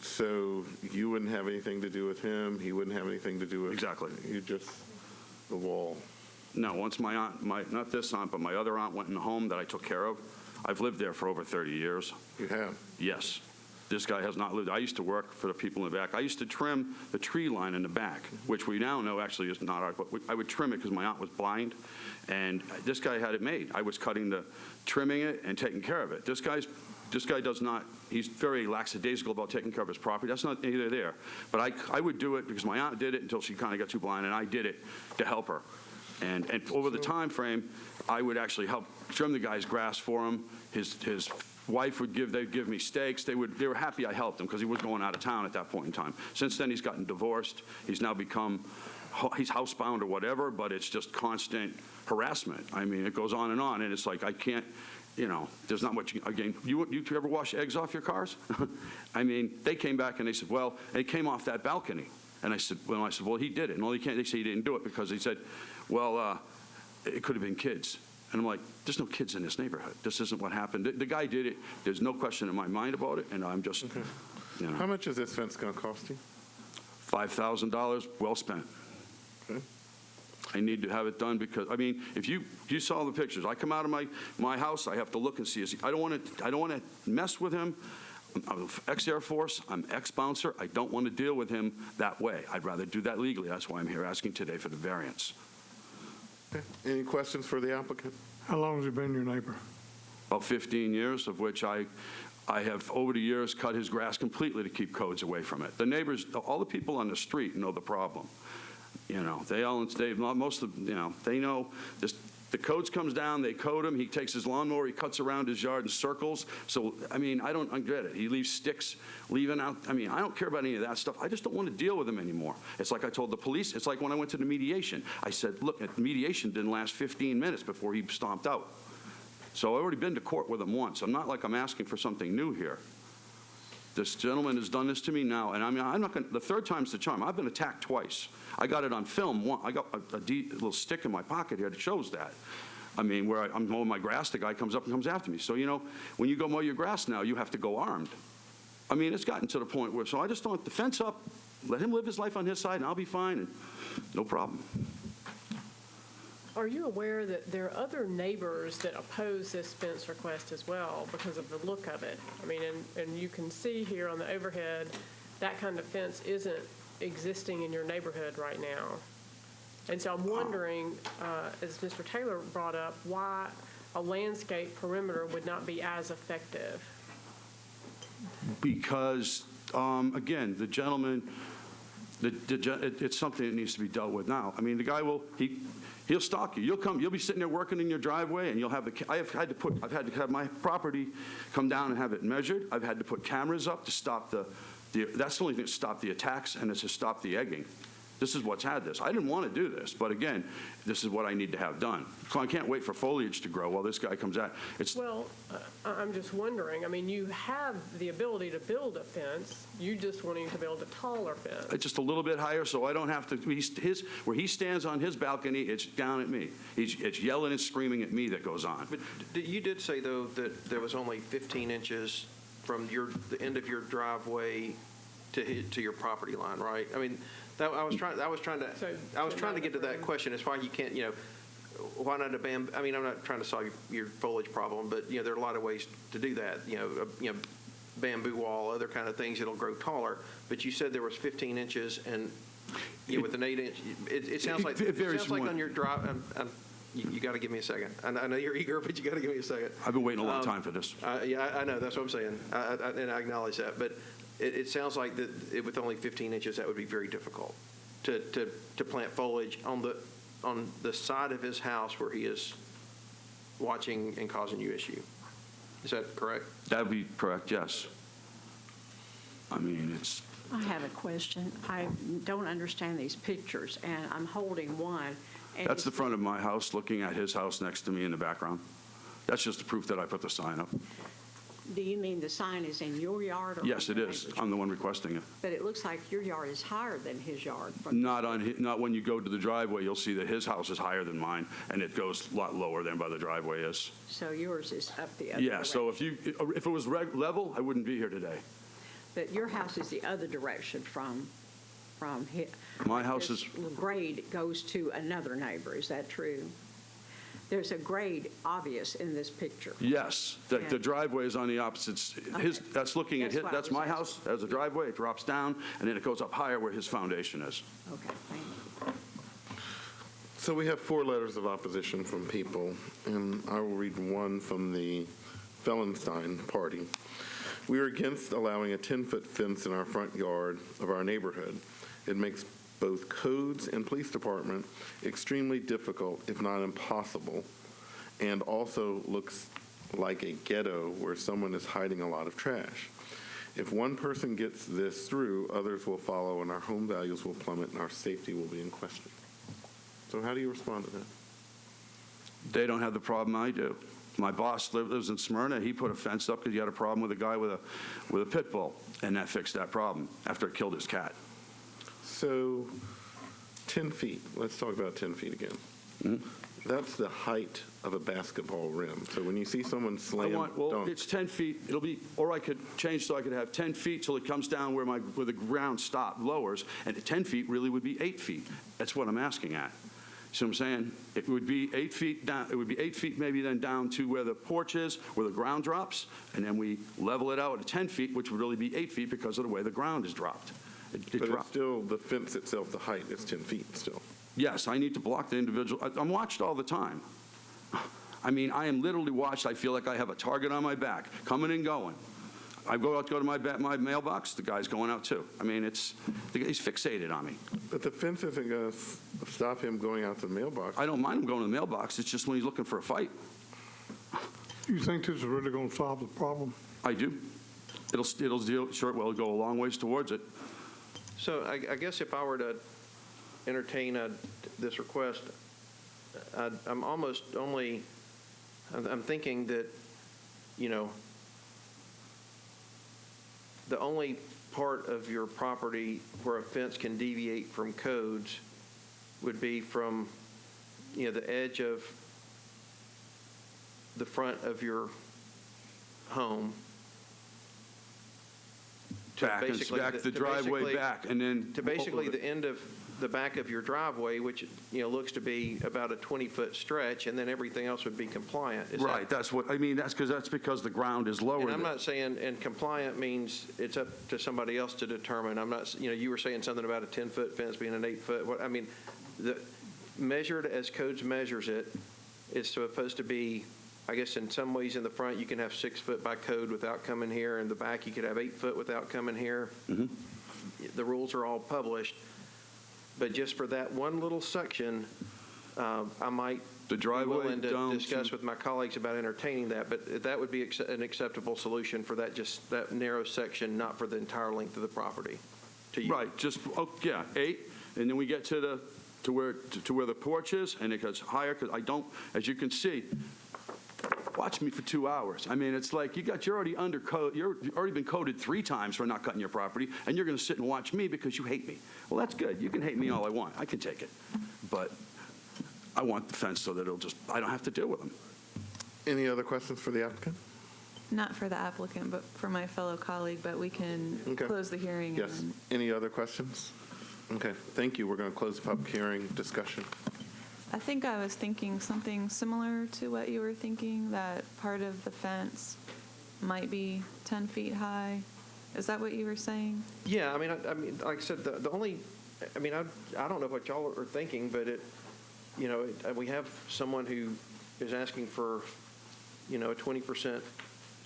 so you wouldn't have anything to do with him, he wouldn't have anything to do with... Exactly. You just, the wall. No, once my aunt, not this aunt, but my other aunt went in the home that I took care of, I've lived there for over 30 years. You have? Yes. This guy has not lived. I used to work for the people in the back. I used to trim the tree line in the back, which we now know actually is not ours, but I would trim it because my aunt was blind, and this guy had it made. I was trimming it and taking care of it. This guy does not, he's very lackadaisical about taking care of his property. That's not either there. But I would do it because my aunt did it until she kind of got too blind, and I did it to help her. And over the time frame, I would actually help trim the guy's grass for him. His wife they'd give me steaks. They were happy I helped him because he was going out of town at that point in time. Since then, he's gotten divorced. He's now he's housebound or whatever, but it's just constant harassment. I mean, it goes on, and it's like I can't, there's not much, again, you ever wash eggs off your cars? I mean, they came back and they said, well, it came off that balcony. And I said, well, he did it. And they say he didn't do it because he said, well, it could have been kids. And I'm like, there's no kids in this neighborhood. This isn't what happened. The guy did it. There's no question in my mind about it, and I'm just, okay. How much is this fence going to cost you? $5,000, well spent. Okay. I need to have it done because, I mean, if you saw the pictures, I come out of my house, I have to look and see. I don't want to mess with him. I'm ex-Air Force. I'm ex-bouncer. I don't want to deal with him that way. I'd rather do that legally. That's why I'm here asking today for the variance. Okay. Any questions for the applicant? How long has he been your neighbor? About 15 years, of which I have, over the years, cut his grass completely to keep codes away from it. The neighbors, all the people on the street know the problem. They know this. The codes comes down, they code him, he takes his lawnmower, he cuts around his yard in circles. So, I mean, I don't get it. He leaves sticks leaving out. I mean, I don't care about any of that stuff. I just don't want to deal with him anymore. It's like I told the police. It's like when I went to the mediation. I said, look, the mediation didn't last 15 minutes before he stomped out. So I've already been to court with him once. I'm not like I'm asking for something new here. This gentleman has done this to me now, and I mean, I'm not going to, the third time's the charm. I've been attacked twice. I got it on film. I got a little stick in my pocket here that shows that. I mean, where I'm mowing my grass, the guy comes up and comes after me. So, you know, when you go mow your grass now, you have to go armed. I mean, it's gotten to the point where, so I just don't, the fence up, let him live his life on his side, and I'll be fine, and no problem. Are you aware that there are other neighbors that oppose this fence request as well because of the look of it? I mean, and you can see here on the overhead, that kind of fence isn't existing in your neighborhood right now. And so I'm wondering, as Mr. Taylor brought up, why a landscape perimeter would not be as effective. Because, again, the gentleman, it's something that needs to be dealt with now. I mean, the guy he'll stalk you. You'll be sitting there working in your driveway, and you'll have I've had to have my property come down and have it measured. I've had to put cameras up to stop that's the only thing to stop the attacks, and it's to stop the egging. This is what's had this. I didn't want to do this, but again, this is what I need to have done. So I can't wait for foliage to grow while this guy comes out. Well, I'm just wondering, I mean, you have the ability to build a fence. You just wanting to build a taller fence. It's just a little bit higher, so I don't have to, where he stands on his balcony, it's down at me. It's yelling and screaming at me that goes on. But you did say, though, that there was only 15 inches from the end of your driveway to your property line, right? I mean, I was trying to get to that question. As why you can't, why not a bamboo? I mean, I'm not trying to solve your foliage problem, but there are a lot of ways to do that. Bamboo wall, other kind of things that'll grow taller. But you said there was 15 inches, and with an 8-inch, it sounds like on your drive. You got to give me a second. I know you're eager, but you got to give me a second. I've been waiting a long time for this. Yeah, I know. That's what I'm saying, and I acknowledge that. But it sounds like that with only 15 inches, that would be very difficult to plant foliage on the side of his house where he is watching and causing you issue. Is that correct? That would be correct, yes. I mean, it's... I have a question. I don't understand these pictures, and I'm holding one. That's the front of my house, looking at his house next to me in the background. That's just the proof that I put the sign up. Do you mean the sign is in your yard? Or Yes, it is. I'm the one requesting it. But it looks like your yard is higher than his yard. Not when you go to the driveway. You'll see that his house is higher than mine, and it goes a lot lower than by the driveway is. So yours is up the other Yeah, direction. so if it was level, I wouldn't be here today. But your house is the other direction from his. My house is... The grade goes to another neighbor. Is that true? There's a grade obvious in this picture. Yes, the driveway is on the opposite. That's looking at his. That's my house. There's a driveway. It drops down, and then it goes up higher where his foundation is. Okay, thank you. So we have 4 letters of opposition from people, and I will read one from the Fellenstein party. We are against allowing a 10-foot fence in our front yard of our neighborhood. It makes both codes and police department extremely difficult, if not impossible, and also looks like a ghetto where someone is hiding a lot of trash. If one person gets this through, others will follow, and our home values will plummet, and our safety will be in question. So how do you respond to that? They don't have the problem I do. My boss lives in Smyrna. He put a fence up because he had a problem with a guy with a pit bull, and that fixed that problem after it killed his cat. So 10 feet. Let's talk about 10 feet again. Mm-hmm. That's the height of a basketball rim. So when you see someone slam dunk. It's 10 feet. It'll be, or I could change so I could have 10 feet till it comes down where the ground lowers, and 10 feet really would be 8 feet. That's what I'm asking at. See what I'm saying? It would be 8 feet down. It would be 8 feet maybe then down to where the porch is, where the ground drops, and then we level it out at 10 feet, which would really be 8 feet because of the way the ground is dropped. But it's still, the fence itself, the height is 10 feet still. Yes, I need to block the individual. I'm watched all the time. I mean, I am literally watched. I feel like I have a target on my back, coming and going. I go to my mailbox, the guy's going out too. I mean, he's fixated on me. But the fence isn't going to stop him going out to the mailbox. I don't mind him going to the mailbox. It's just when he's looking for a fight. You think this is really going to solve the problem? I do. It'll deal, sure, well, go a long ways towards it. So I guess if I were to entertain this request, I'm almost only, I'm thinking that, you know, the only part of your property where a fence can deviate from codes would be from, you know, the edge of the front of your home to Back the driveway back, and then to basically the end of the back of your driveway, which, you know, looks to be about a 20-foot stretch, and then everything else would be compliant. Right, that's what, I mean, that's because the ground is lower. And I'm not saying, and compliant means it's up to somebody else to determine. I'm not, you know, you were saying something about a 10-foot fence being an 8-foot. What I mean, measured as codes measures it, it's supposed to be, I guess in some ways in the front you can have 6 foot by code without coming here. In the back you could have 8 foot without coming here. Mm-hmm. The rules are all published. But just for that one little section, I might The driveway be willing to down discuss to- with my colleagues about entertaining that. But that would be an acceptable solution for that, just that narrow section, not for the entire length of the property. To you. Right, just, oh, yeah, 8, and then we get to where the porch is, and it gets higher, because I don't, as you can see, watch me for 2 hours. I mean, it's like you're already under code. You've already been coded 3 times for not cutting your property, and you're going to sit and watch me because you hate me. Well, that's good. You can hate me all I want. I can take it, but I want the fence so that I don't have to deal with them. Any other questions for the applicant? Not for the applicant, but for my fellow colleague, but we can Okay. close the hearing. Yes. And then Any other questions? Okay, thank you. We're going to close the public hearing discussion. I think I was thinking something similar to what you were thinking, that part of the fence might be 10 feet high. Is that what you were saying? Yeah, I mean, like I said, the only, I mean, I don't know what y'all are thinking, but we have someone who is asking for, you know, a 20%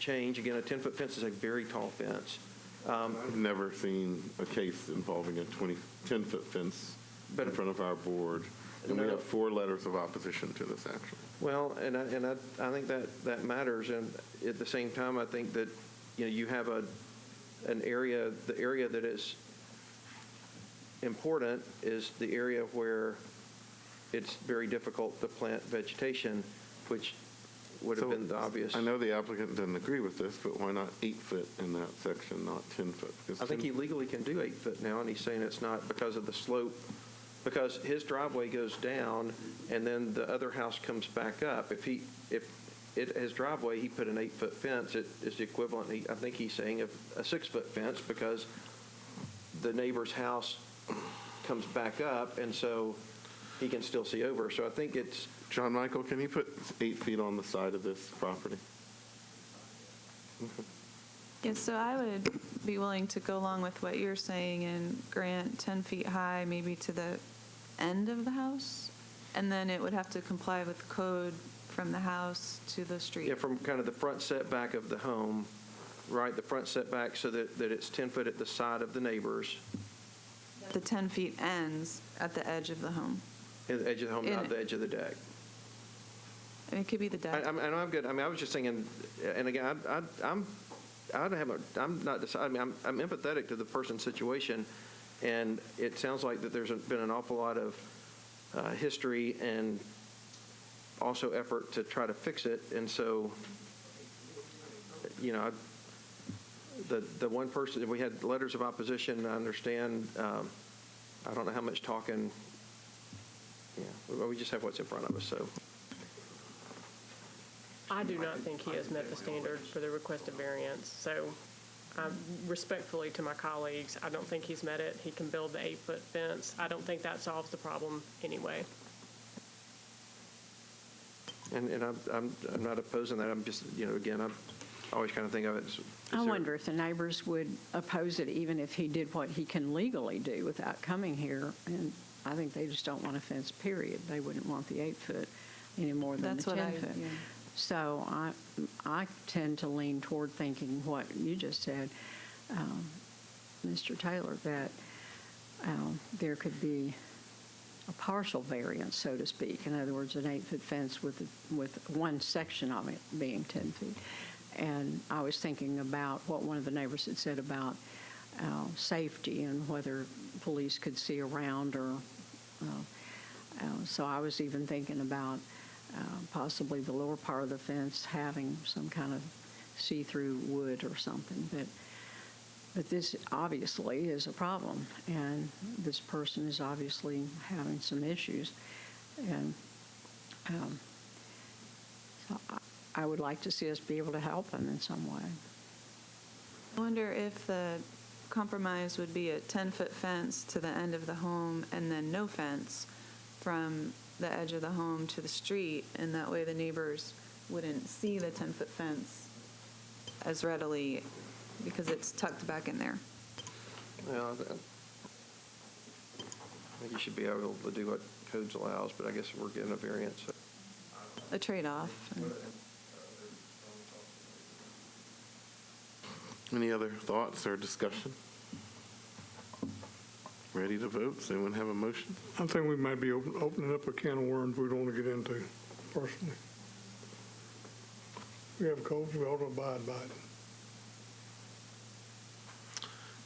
change. Again, a 10-foot fence is a very tall fence. I've never seen a case involving a 10-foot fence in front of our board, and we No. have 4 letters of opposition to this, actually. Well, and I think that matters, and at the same time, I think that, you know, you have an area, the area that is important is the area where it's very difficult to plant vegetation, which would have been the obvious. I know the applicant doesn't agree with this, but why not 8 foot in that section, not 10 foot? I think he legally can do 8 foot now, and he's saying it's not because of the slope, because his driveway goes down, and then the other house comes back up. If his driveway, he put an 8-foot fence, it is the equivalent, I think he's saying, of a 6-foot fence, because the neighbor's house comes back up, and so he can still see over. So I think it's, John Michael, can you put 8 feet on the side of this property? Yes, so I would be willing to go along with what you're saying and grant 10 feet high, maybe to the end of the house, and then it would have to comply with code from the house to the street. yeah, from kind of the front setback of the home, right, the front setback, so that it's 10 foot at the side of the neighbors, The 10 feet ends at the edge of the home. at the edge of the home, not the edge of the deck. And it could be the deck. I'm good. I mean, I was just thinking, and again, I'm not deciding. I'm empathetic to the person's situation, and it sounds like that there's been an awful lot of history and also effort to try to fix it. And so, you know, the one person, we had letters of opposition. I understand. I don't know how much talking. Yeah, we just have what's in front of us. So. I do not think he has met the standard for the requested variance. So respectfully to my colleagues, I don't think he's met it. He can build the 8-foot fence. I don't think that solves the problem anyway. And I'm not opposing that. I'm just, you know, again, I'm always kind of think of it as. I wonder if the neighbors would oppose it even if he did what he can legally do without coming here. And I think they just don't want a fence, period. They wouldn't want the 8-foot any more than That's the what 10-foot. yeah. So I tend to lean toward thinking what you just said, Mr. Taylor, that there could be partial variance, so to speak. In other words, an 8-foot fence with one section of it being 10 feet. And I was thinking about what one of the neighbors had said about safety and whether police could see around, or so I was even thinking about possibly the lower part of the fence having some kind of see-through wood or something. But this obviously is a problem, and this person is obviously having some issues. And so I would like to see us be able to help them in some way. I wonder if the compromise would be a 10-foot fence to the end of the home and then no fence from the edge of the home to the street, and that way the neighbors wouldn't see the 10-foot fence as readily because it's tucked back in there. Well, I think you should be able to do what codes allows, but I guess we're getting a variance. A trade-off. Any other thoughts or discussion? Ready to vote? Does anyone have a motion? I think we might be opening up a can of worms we don't want to get into, personally. We have codes, we ought to abide by it.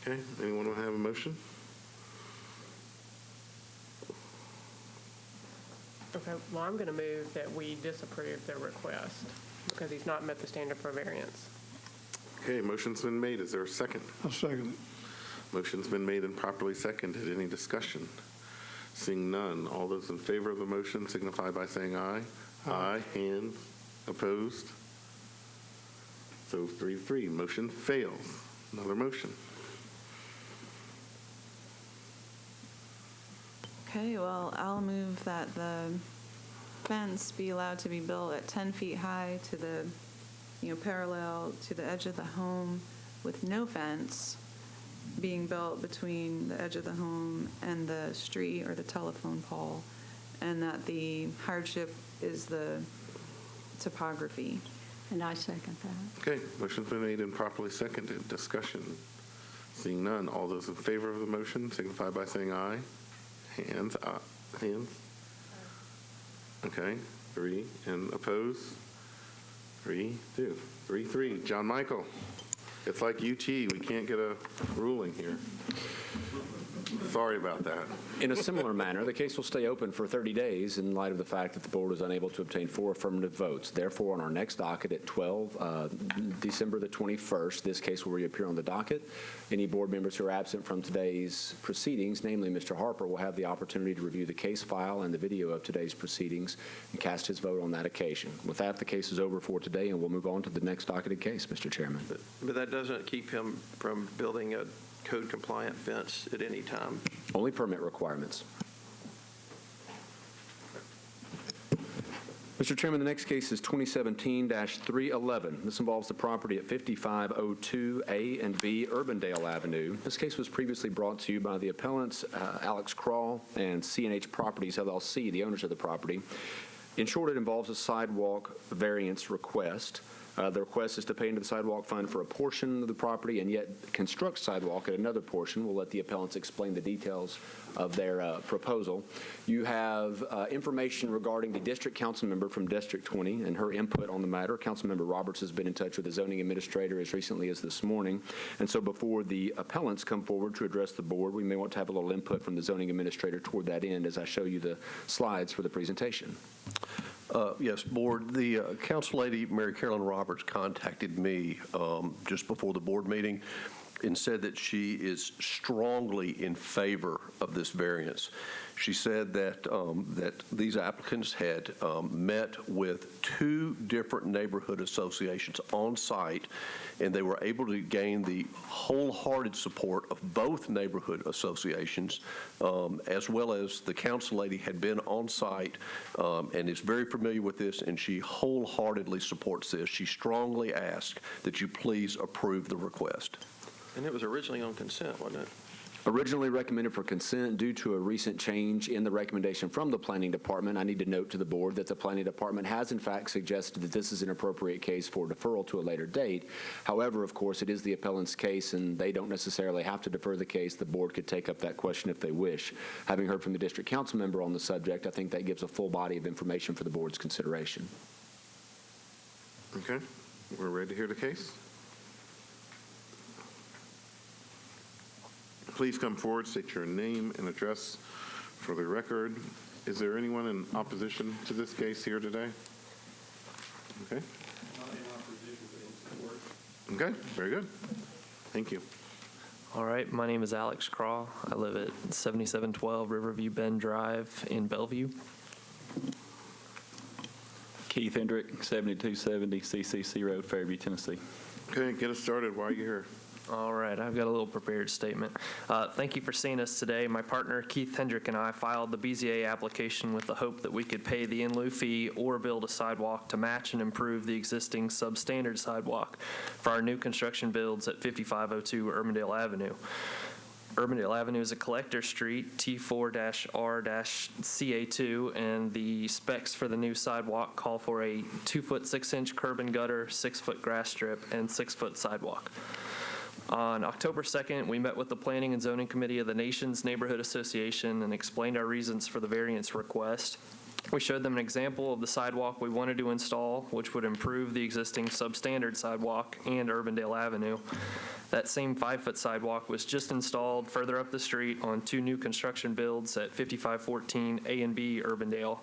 Okay, anyone want to have a motion? Okay, well, I'm going to move that we disapprove the request because he's not met the standard for variance. Okay, motion's been made. Is there a second? I'll second it. Motion's been made and properly seconded. Any discussion? Seeing none, all those in favor of the motion signify by saying aye. Aye. Hands opposed? So 3-3. Motion fails. Another motion. Okay, well, I'll move that the fence be allowed to be built at 10 feet high to the, parallel to the edge of the home, with no fence being built between the edge of the home and the street or the telephone pole, and that the hardship is the topography. And I second that. Okay, motion's been made and properly seconded. Discussion. Seeing none, all those in favor of the motion signify by saying aye. Hands. Hands. Okay, 3. And opposed? 3-2. 3-3. John Michael. It's like UT. We can't get a ruling here. Sorry about that. In a similar manner, the case will stay open for 30 days in light of the fact that the board was unable to obtain 4 affirmative votes. Therefore, on our next docket at December the 21st, this case will reappear on the docket. Any board members who are absent from today's proceedings, namely Mr. Harper, will have the opportunity to review the case file and the video of today's proceedings and cast his vote on that occasion. With that, the case is over for today, and we'll move on to the next docketed case, Mr. Chairman. But that doesn't keep him from building a code-compliant fence at any time. Only permit requirements. Mr. Chairman, the next case is 2017-311. This involves the property at 5502 A and B Urbandale Avenue. This case was previously brought to you by the appellants Alex Crawl and C&H Properties, LLC, the owners of the property. In short, it involves a sidewalk variance request. The request is to pay into the sidewalk fund for a portion of the property and yet construct sidewalk at another portion. We'll let the appellants explain the details of their proposal. You have information regarding the district council member from District 20 and her input on the matter. Councilmember Roberts has been in touch with the zoning administrator as recently as this morning. And so before the appellants come forward to address the board, we may want to have a little input from the zoning administrator toward that end as I show you the slides for the presentation. Yes, Board. The Council Lady, Mary Carolyn Roberts, contacted me just before the board meeting and said that she is strongly in favor of this variance. She said that that these applicants had met with 2 different neighborhood associations on site, and they were able to gain the wholehearted support of both neighborhood associations, as well as the council lady had been on site and is very familiar with this, and she wholeheartedly supports this. She strongly asked that you please approve the request. And it was originally on consent, wasn't it? Originally recommended for consent due to a recent change in the recommendation from the Planning Department. I need to note to the board that the Planning Department has in fact suggested that this is an appropriate case for deferral to a later date. However, of course, it is the appellant's case and they don't necessarily have to defer the case. The board could take up that question if they wish. Having heard from the district council member on the subject, I think that gives a full body of information for the board's consideration. Okay, we're ready to hear the case. Please come forward, state your name and address for the record. Is there anyone in opposition to this case here today? Okay. Not in opposition, but in support. Okay, very good. Thank you. All right, my name is Alex Craw. I live at 7712 Riverview Bend Drive in Bellevue. Keith Hendrick, 7270 CCC Road, Fairview, Tennessee. Okay, get us started. Why are you here? All right, I've got a little prepared statement. Thank you for seeing us today. My partner, Keith Hendrick, and I filed the BZA application with the hope that we could pay the in-lieu fee or build a sidewalk to match and improve the existing substandard sidewalk for our new construction builds at 5502 Urbandale Avenue. Urbandale Avenue is a collector street, T4-R-CA2, and the specs for the new sidewalk call for a 2-foot 6-inch curb and gutter, 6-foot grass strip, and 6-foot sidewalk. On October 2nd, we met with the Planning and Zoning Committee of the Nation's Neighborhood Association and explained our reasons for the variance request. We showed them an example of the sidewalk we wanted to install, which would improve the existing substandard sidewalk and Urbandale Avenue. That same 5-foot sidewalk was just installed further up the street on 2 new construction builds at 5514 A and B Urbandale.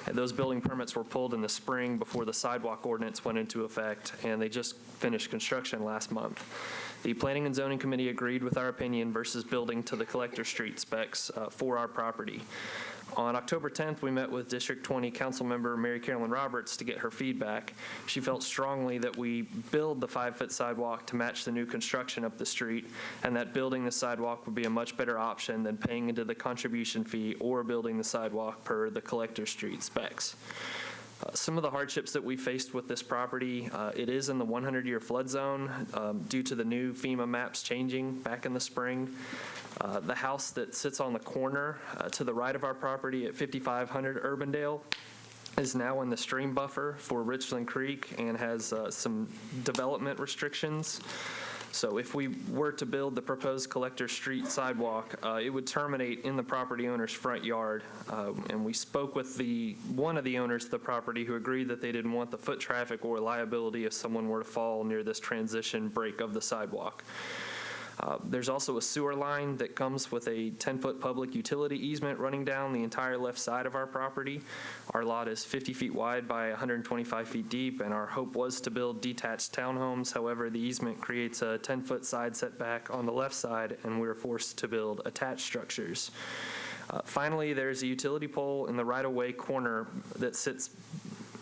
And those building permits were pulled in the spring before the sidewalk ordinance went into effect, and they just finished construction last month. The Planning and Zoning Committee agreed with our opinion versus building to the collector street specs for our property. On October 10th, we met with District 20 Councilmember Mary Carolyn Roberts to get her feedback. She felt strongly that we build the 5-foot sidewalk to match the new construction up the street, and that building the sidewalk would be a much better option than paying into the contribution fee or building the sidewalk per the collector street specs. Some of the hardships that we faced with this property, it is in the 100-year flood zone due to the new FEMA maps changing back in the spring. The house that sits on the corner to the right of our property at 5500 Urbandale is now in the stream buffer for Richland Creek and has some development restrictions. So if we were to build the proposed collector street sidewalk, it would terminate in the property owner's front yard. And we spoke with one of the owners of the property who agreed that they didn't want the foot traffic or liability if someone were to fall near this transition break of the sidewalk. There's also a sewer line that comes with a 10-foot public utility easement running down the entire left side of our property. Our lot is 50 feet wide by 125 feet deep, and our hope was to build detached townhomes. However, the easement creates a 10-foot side setback on the left side, and we were forced to build attached structures. Finally, there's a utility pole in the right-of-way corner that sits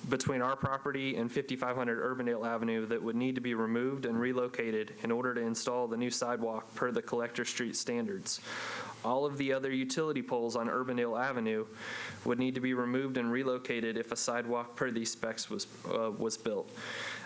between our property and 5500 Urbandale Avenue that would need to be removed and relocated in order to install the new sidewalk per the collector street standards. All of the other utility poles on Urbandale Avenue would need to be removed and relocated if a sidewalk per these specs was built.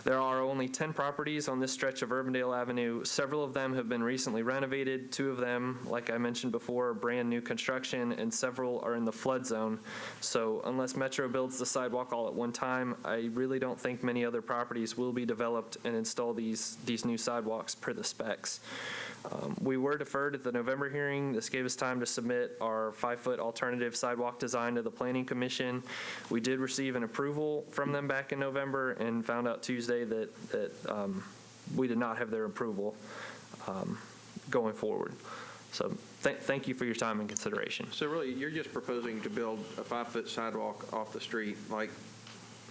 There are only 10 properties on this stretch of Urbandale Avenue. Several of them have been recently renovated. 2 of them, like I mentioned before, are brand new construction, and several are in the flood zone. So unless Metro builds the sidewalk all at one time, I really don't think many other properties will be developed and install these new sidewalks per the specs. We were deferred at the November hearing. This gave us time to submit our 5-foot alternative sidewalk design to the Planning Commission. We did receive an approval from them back in November and found out Tuesday that we did not have their approval going forward. So thank you for your time and consideration. So really, you're just proposing to build a 5-foot sidewalk off the street like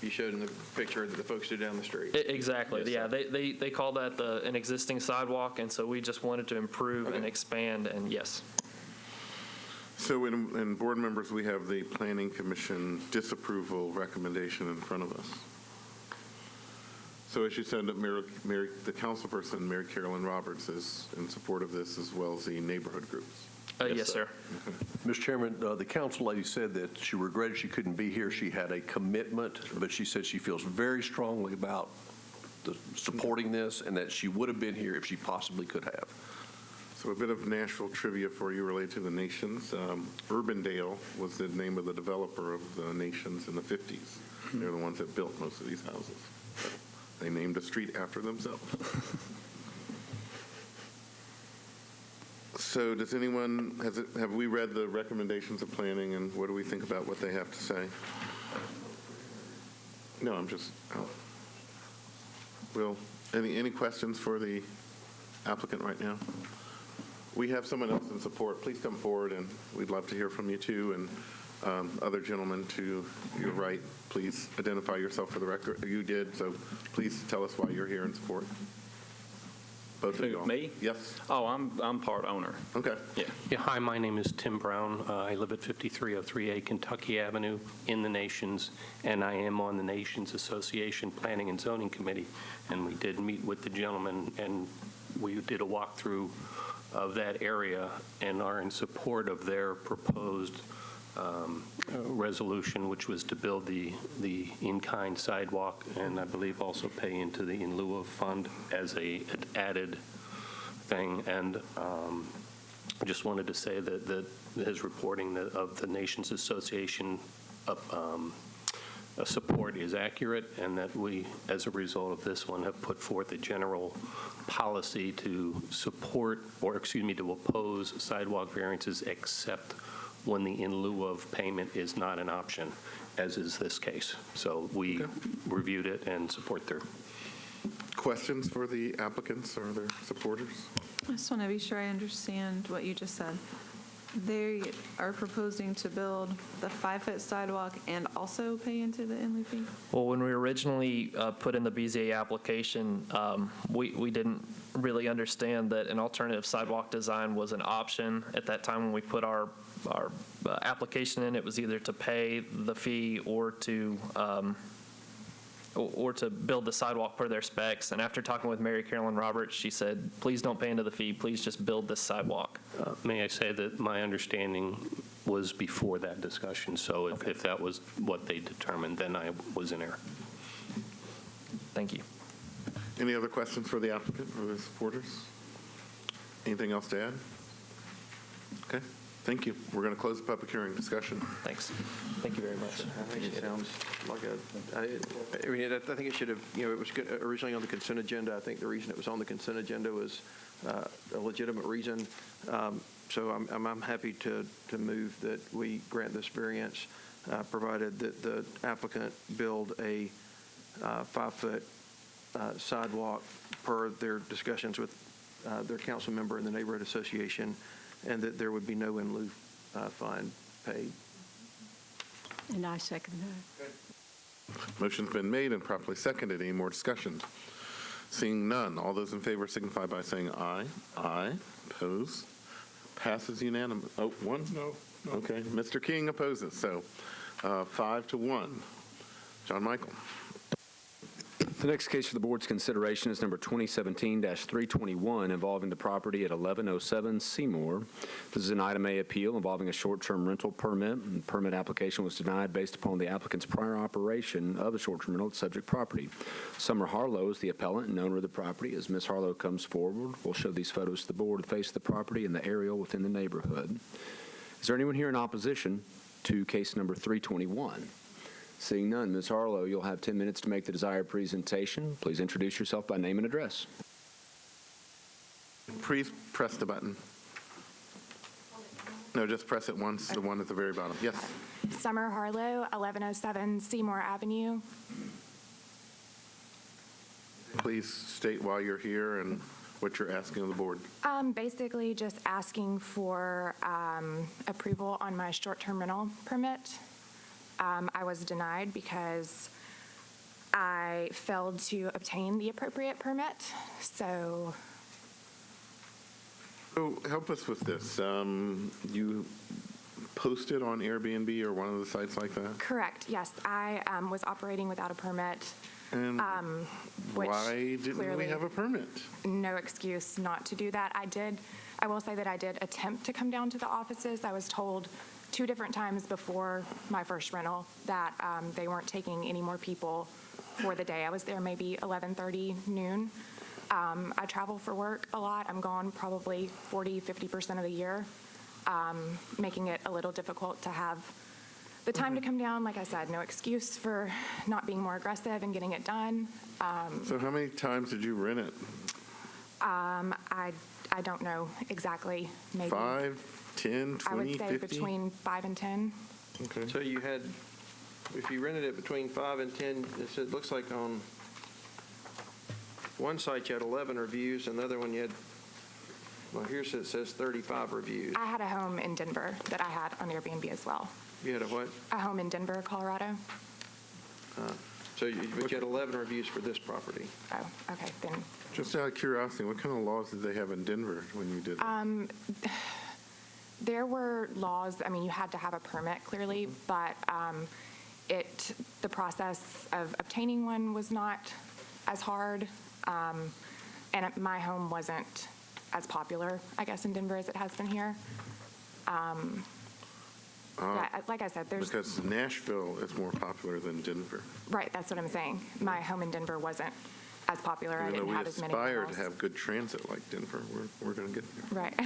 you showed in the picture that the folks do down the street. Exactly. Yes, yeah, they call that an existing sidewalk, and so we just wanted to improve and expand, and yes. So in board members, we have the Planning Commission disapproval recommendation in front of us. So as you said, the councilperson, Mary Carolyn Roberts, is in support of this, as well as the neighborhood groups. Yes, sir. Okay. Mr. Chairman, the council lady said that she regretted she couldn't be here. She had a commitment, but she said she feels very strongly about supporting this and that she would have been here if she possibly could have. So a bit of Nashville trivia for you related to the Nations. Urbandale was the name of the developer of the Nations in the 50s. They're the ones that built most of these houses. They named a street after themselves. So does anyone, have we read the recommendations of planning, and what do we think about what they have to say? No, I'm just, any questions for the applicant right now? We have someone else in support. Please come forward, and we'd love to hear from you too. And other gentlemen to your right, please identify yourself for the record. You did, so please tell us why you're here in support. Both of you. Me? Yes. Oh, I'm part owner. Okay. Yeah, hi, my name is Tim Brown. I live at 5303A Kentucky Avenue in the Nations, and I am on the Nations Association Planning and Zoning Committee. And we did meet with the gentleman, and we did a walkthrough of that area and are in support of their proposed resolution, which was to build the in-kind sidewalk, and I believe also pay into the in lieu of fund as an added thing. And I just wanted to say that his reporting of the Nations Association support is accurate, and that we, as a result of this one, have put forth a general policy to support, or excuse me, to oppose sidewalk variances except when the in lieu of payment is not an option, as is this case. So we reviewed it and support their. Questions for the applicants or their supporters? I just want to be sure I understand what you just said. They are proposing to build the 5-foot sidewalk and also pay into the in lieu fee? Well, when we originally put in the BZA application, we didn't really understand that an alternative sidewalk design was an option. At that time when we put our application in, it was either to pay the fee or to build the sidewalk per their specs. And after talking with Mary Carolyn Roberts, she said, please don't pay into the fee, please just build this sidewalk. May I say that my understanding was before that discussion, so if that was what they determined, then I was in error. Thank you. Any other questions for the applicant or the supporters? Anything else to add? Okay, thank you. We're going to close the public hearing. Discussion. Thank you very much. I think it sounds like I think it should have, it was good originally on the consent agenda. I think the reason it was on the consent agenda was a legitimate reason. So I'm happy to move that we grant this variance, provided that the applicant build a 5-foot sidewalk per their discussions with their council member and the neighborhood association, and that there would be no in lieu fine paid. And I second that. Motion's been made and properly seconded. Any more discussion? Seeing none, all those in favor signify by saying aye. Aye. Oppose. Passes unanimous. Oh, one? No. Okay. Mr. King opposes. So 5-1. John Michael. The next case for the board's consideration is number 2017-321 involving the property at 1107 Seymour. This is an item A appeal involving a short-term rental permit. And the permit application was denied based upon the applicant's prior operation of the short-term rental at subject property. Summer Harlow is the appellant and owner of the property. As Ms. Harlow comes forward, we'll show these photos to the board of the face of the property and the aerial within the neighborhood. Is there anyone here in opposition to case number 321? Seeing none, Ms. Harlow, you'll have 10 minutes to make the desired presentation. Please introduce yourself by name and address. Please press the button. No, just press it once, the one at the very bottom. Yes. Summer Harlow, 1107 Seymour Avenue. Please state why you're here and what you're asking of the board. Basically just asking for approval on my short-term rental permit. I was denied because I failed to obtain the appropriate permit. So help us with this. You posted on Airbnb or one of the sites like that? Correct, yes. I was operating without a permit. And Which why didn't we have a permit? No excuse not to do that. I will say that I did attempt to come down to the offices. I was told 2 different times before my first rental that they weren't taking any more people for the day. I was there maybe 11:30 noon. I travel for work a lot. I'm gone probably 40-50% of the year, making it a little difficult to have the time to come down. Like I said, no excuse for not being more aggressive and getting it done. So how many times did you rent it? I don't know exactly. Maybe 5, 10, 20, I would say 50? between 5 and 10. Okay. So you had, if you rented it between 5 and 10, it looks like on one site you had 11 reviews, another one you had, well, here's it says 35 reviews. I had a home in Denver that I had on Airbnb as well. You had a what? A home in Denver, Colorado. But you had 11 reviews for this property. Oh, okay, then. Just out of curiosity, what kind of laws did they have in Denver when you did it? There were laws. I mean, you had to have a permit clearly, but the process of obtaining one was not as hard, and my home wasn't as popular, I guess, in Denver as it has been here. Yeah, like I said, there's Because Nashville is more popular than Denver. right. That's what I'm saying. My home in Denver wasn't as popular. I Even though didn't we have as many aspire calls. to have good transit like Denver, we're going to get there. Right.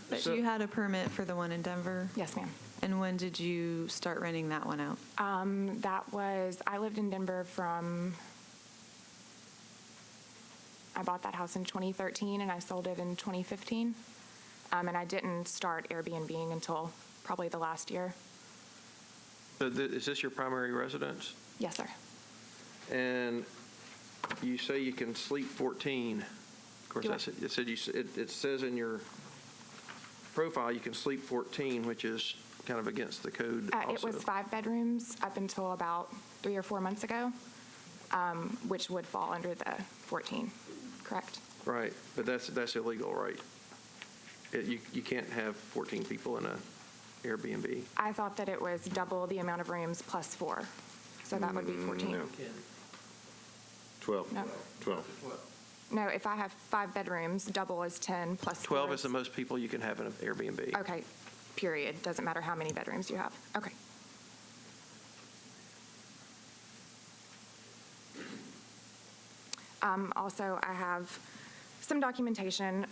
But you had a permit for the one in Denver? Yes, ma'am. And when did you start renting that one out? I lived in Denver I bought that house in 2013 and I sold it in 2015. And I didn't start Airbnb until probably the last year. Is this your primary residence? Yes, sir. And you say you can sleep 14. Of course, it says in your profile you can sleep 14, which is kind of against the code also. It was 5 bedrooms up until about 3 or 4 months ago, which would fall under the 14, correct? Right, but that's illegal, right? You can't have 14 people in a Airbnb. I thought that it was double the amount of rooms plus 4, so that would be 14. No. 12. No. 12. No, if I have 5 bedrooms, double is 10 plus 12 4 is the most people you can have in an Airbnb. Okay, period. Doesn't matter how many bedrooms you have. Okay. Also, I have some documentation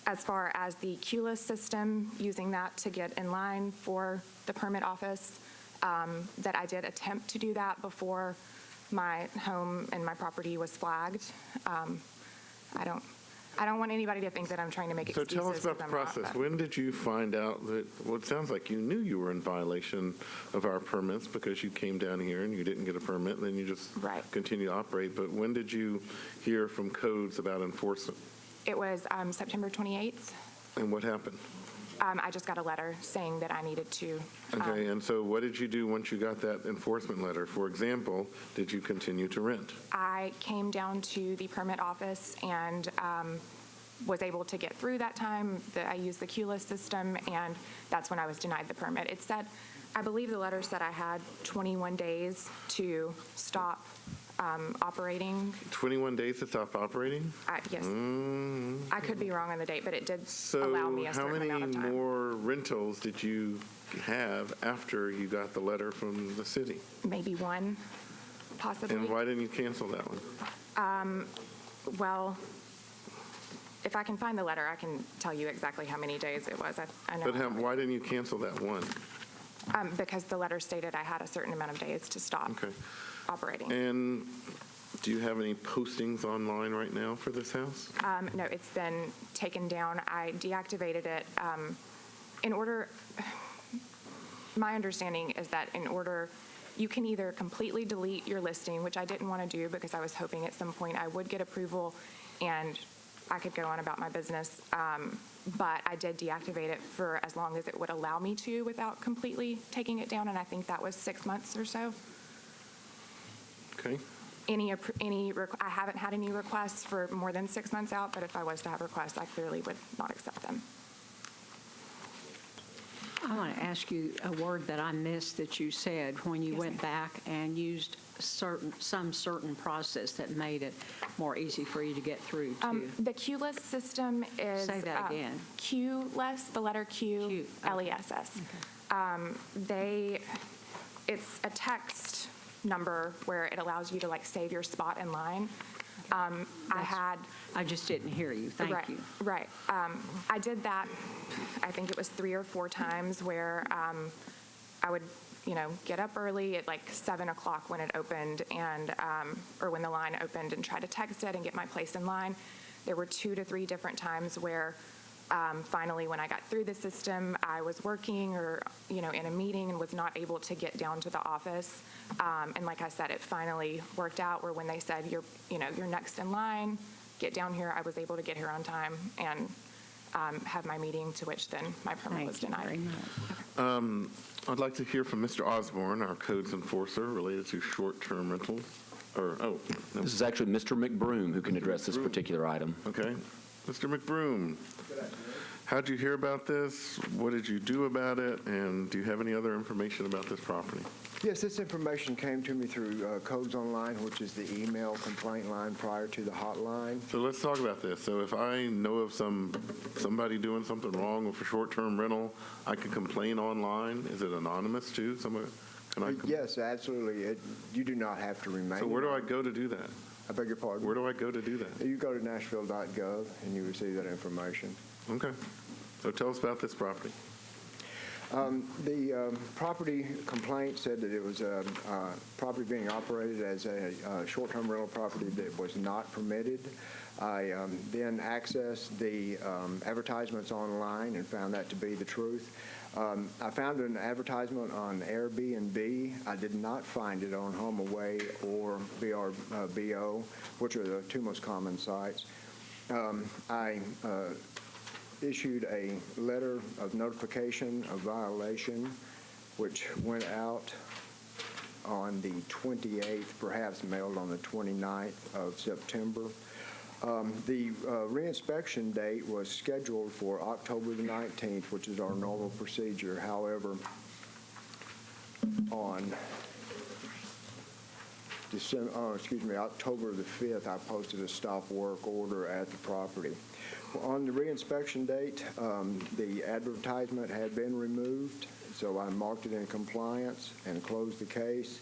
as far as the QLIS system, using that to get in line for the permit office, that I did attempt to do that before my home and my property was flagged. I don't want anybody to think that I'm trying to make So excuses. tell us about the 'cause I'm not, process. but- When did you find out that, well, it sounds like you knew you were in violation of our permits because you came down here and you didn't get a permit, and then you just continue to operate. But when did you hear from codes about enforcement? It was September 28th. And what happened? I just got a letter saying that I needed to. Okay, and so what did you do once you got that enforcement letter? For example, did you continue to rent? I came down to the permit office and was able to get through that time. I used the QLIS system, and that's when I was denied the permit. It said, I believe the letter said I had 21 days to stop operating. 21 days to stop operating? Yes. I could be wrong on the date, but it did allow me a So how certain many amount of time. more rentals did you have after you got the letter from the city? Maybe one, possibly. And why didn't you cancel that one? Well, if I can find the letter, I can tell you exactly how many days it was. I know. But why didn't you cancel that one? Because the letter stated I had a certain amount of days to stop operating. And do you have any postings online right now for this house? No, it's been taken down. I deactivated it my understanding is that you can either completely delete your listing, which I didn't want to do because I was hoping at some point I would get approval and I could go on about my business. But I did deactivate it for as long as it would allow me to without completely taking it down, and I think that was 6 months or so. Okay. I haven't had any requests for more than 6 months out, but if I was to have requests, I clearly would not accept them. I want to ask you a word that I missed that you said when you went back and used some certain process that made it more easy for you to get through to. The QLIS system is Say that again. QLIS, the letter Q, LESS. It's a text number where it allows you to like save your spot in line. I just didn't hear you. Thank Right, you. Right. I did that, I think it was 3 or 4 times where I would, get up early at like 7 o'clock when it opened and, or when the line opened and try to text it and get my place in line. There were 2 to 3 different times where finally when I got through the system, I was working or, in a meeting and was not able to get down to the office. And like I said, it finally worked out where when they said, you're next in line, get down here, I was able to get here on time and have my meeting, to which then my permit was denied. I'd like to hear from Mr. Osborne, our codes enforcer, related to short-term rentals. No. This is actually Mr. McBroom who can address this particular item. Okay. Mr. McBroom, how did you hear about this? What did you do about it? And do you have any other information about this property? Yes, this information came to me through Codes Online, which is the email complaint line prior to the hotline. So let's talk about this. So if I know of somebody doing something wrong with a short-term rental, I can complain online? Is it anonymous too? Yes, absolutely. You do not have to remain. So where do I go to do that? I beg your pardon? Where do I go to do that? You go to nashville.gov and you receive that information. Okay. So tell us about this property. The property complaint said that it was a property being operated as a short-term rental property that was not permitted. I then accessed the advertisements online and found that to be the truth. I found an advertisement on Airbnb. I did not find it on HomeAway or VRBO, which are the 2 most common sites. I issued a letter of notification of violation, which went out on the 28th, perhaps mailed on the 29th of September. The reinspection date was scheduled for October the 19th, which is our normal procedure. However, on October the 5th, I posted a stop work order at the property. On the reinspection date, the advertisement had been removed, so I marked it in compliance and closed the case.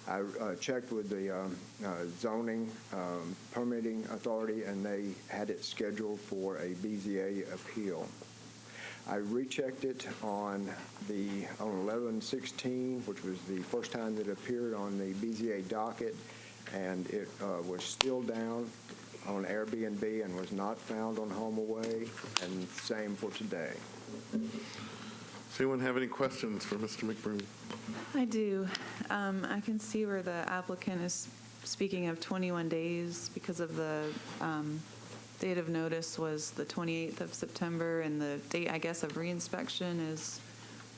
I checked with the zoning permitting authority, and they had it scheduled for a BZA appeal. I rechecked it on 11/16, which was the first time that it appeared on the BZA docket, and it was still down on Airbnb and was not found on HomeAway, and same for today. Does anyone have any questions for Mr. McBroom? I do. I can see where the applicant is speaking of 21 days because of the date of notice was the 28th of September, and the date, I guess, of reinspection is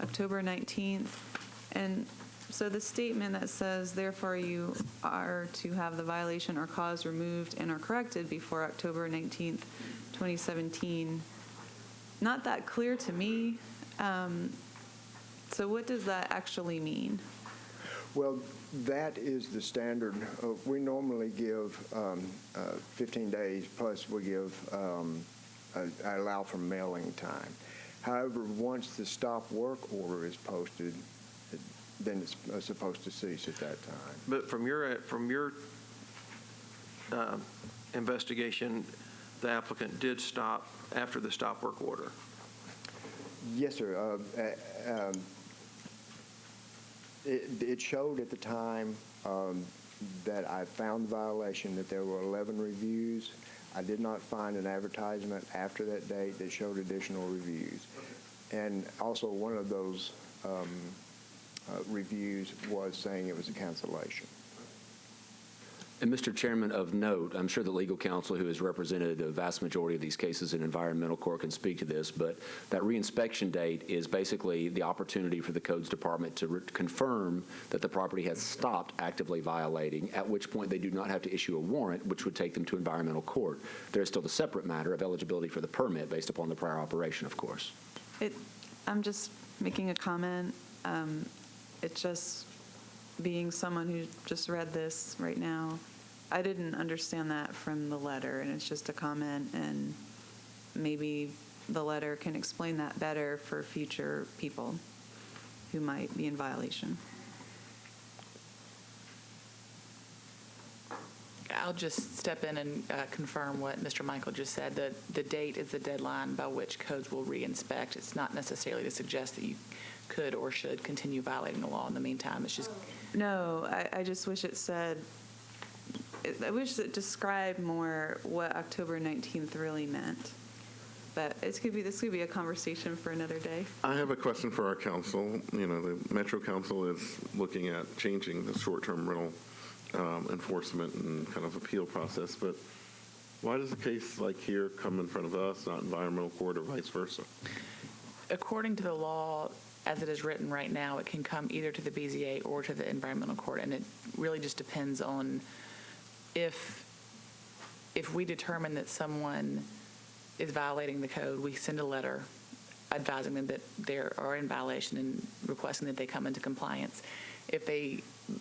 October 19th. And so the statement that says, therefore, you are to have the violation or cause removed and or corrected before October 19th, 2017, not that clear to me. So what does that actually mean? Well, that is the standard. We normally give 15 days, plus we give, I allow for mailing time. However, once the stop work order is posted, then it's supposed to cease at that time. But from your investigation, the applicant did stop after the stop work order. Yes, sir. It showed at the time that I found the violation that there were 11 reviews. I did not find an advertisement after that date that showed additional reviews. And also one of those reviews was saying it was a cancellation. And Mr. Chairman, of note, I'm sure the legal counsel who has represented the vast majority of these cases in environmental court can speak to this, but that reinspection date is basically the opportunity for the Codes Department to confirm that the property has stopped actively violating, at which point they do not have to issue a warrant, which would take them to environmental court. There is still the separate matter of eligibility for the permit based upon the prior operation, of course. I'm just making a comment. It's just being someone who just read this right now, I didn't understand that from the letter, and it's just a comment, and maybe the letter can explain that better for future people who might be in violation. I'll just step in and confirm what Mr. Michael just said. The date is the deadline by which codes will re-inspect. It's not necessarily to suggest that you could or should continue violating the law in the meantime. It's just... No, I just wish it said, I wish it described more what October 19th really meant. But this could be a conversation for another day. I have a question for our council. You know, the Metro Council is looking at changing the short-term rental enforcement and kind of appeal process, but why does a case like here come in front of us, not environmental court or vice versa? According to the law, as it is written right now, it can come either to the BZA or to the environmental court, and it really just depends on if we determine that someone is violating the code, we send a letter advising them that they are in violation and requesting that they come into compliance.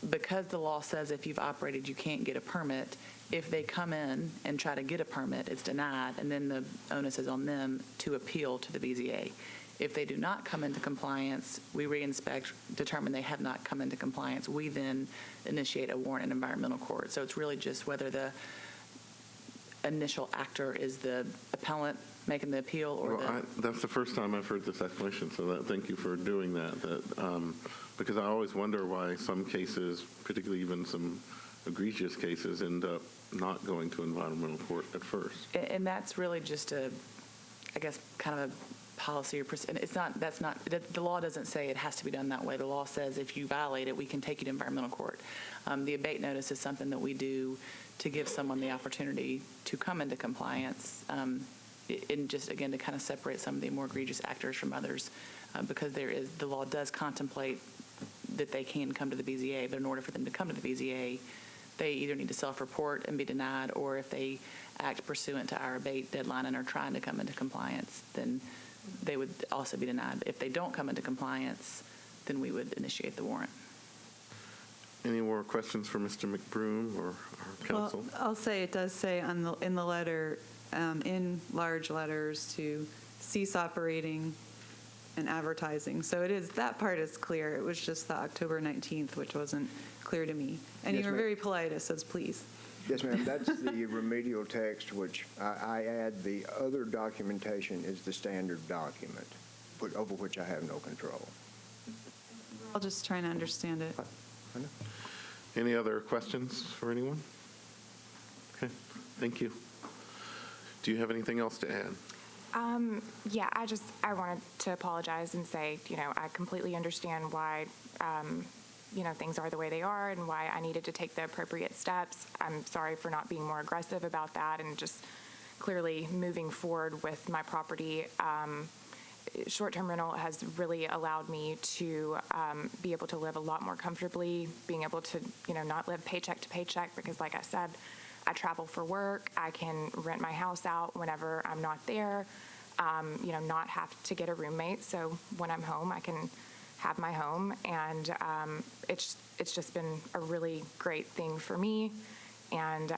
Because the law says if you've operated, you can't get a permit, if they come in and try to get a permit, it's denied, and then the onus is on them to appeal to the BZA. If they do not come into compliance, we re-inspect, determine they have not come into compliance. We then initiate a warrant in environmental court. So it's really just whether the initial actor is the appellant making the appeal or that's the first time I've heard this explanation, so thank you for doing that. Because I always wonder why some cases, particularly even some egregious cases, end up not going to environmental court at first. And that's really just I guess, kind of a policy or and the law doesn't say it has to be done that way. The law says if you violate it, we can take you to environmental court. The abate notice is something that we do to give someone the opportunity to come into compliance, and just, again, to kind of separate some of the more egregious actors from others, because the law does contemplate that they can come to the BZA, but in order for them to come to the BZA, they either need to self-report and be denied, or if they act pursuant to our abate deadline and are trying to come into compliance, then they would also be denied. If they don't come into compliance, then we would initiate the warrant. Any more questions for Mr. McBroom or our council? Well, I'll say it does say in the letter, in large letters, to cease operating and advertising. So it is, that part is clear. It was just the October 19th, which wasn't clear to me. And Yes, you were ma'am. very polite. It says please. Yes, ma'am. That's the remedial text, which I add. The other documentation is the standard document, over which I have no control. I'll just trying to understand it. Any other questions for anyone? Okay, thank you. Do you have anything else to add? Yeah, I wanted to apologize and say, I completely understand why, things are the way they are and why I needed to take the appropriate steps. I'm sorry for not being more aggressive about that and just clearly moving forward with my property. Short-term rental has really allowed me to be able to live a lot more comfortably, being able to, not live paycheck to paycheck, because like I said, I travel for work. I can rent my house out whenever I'm not there, not have to get a roommate. So when I'm home, I can have my home, and it's just been a really great thing for me, and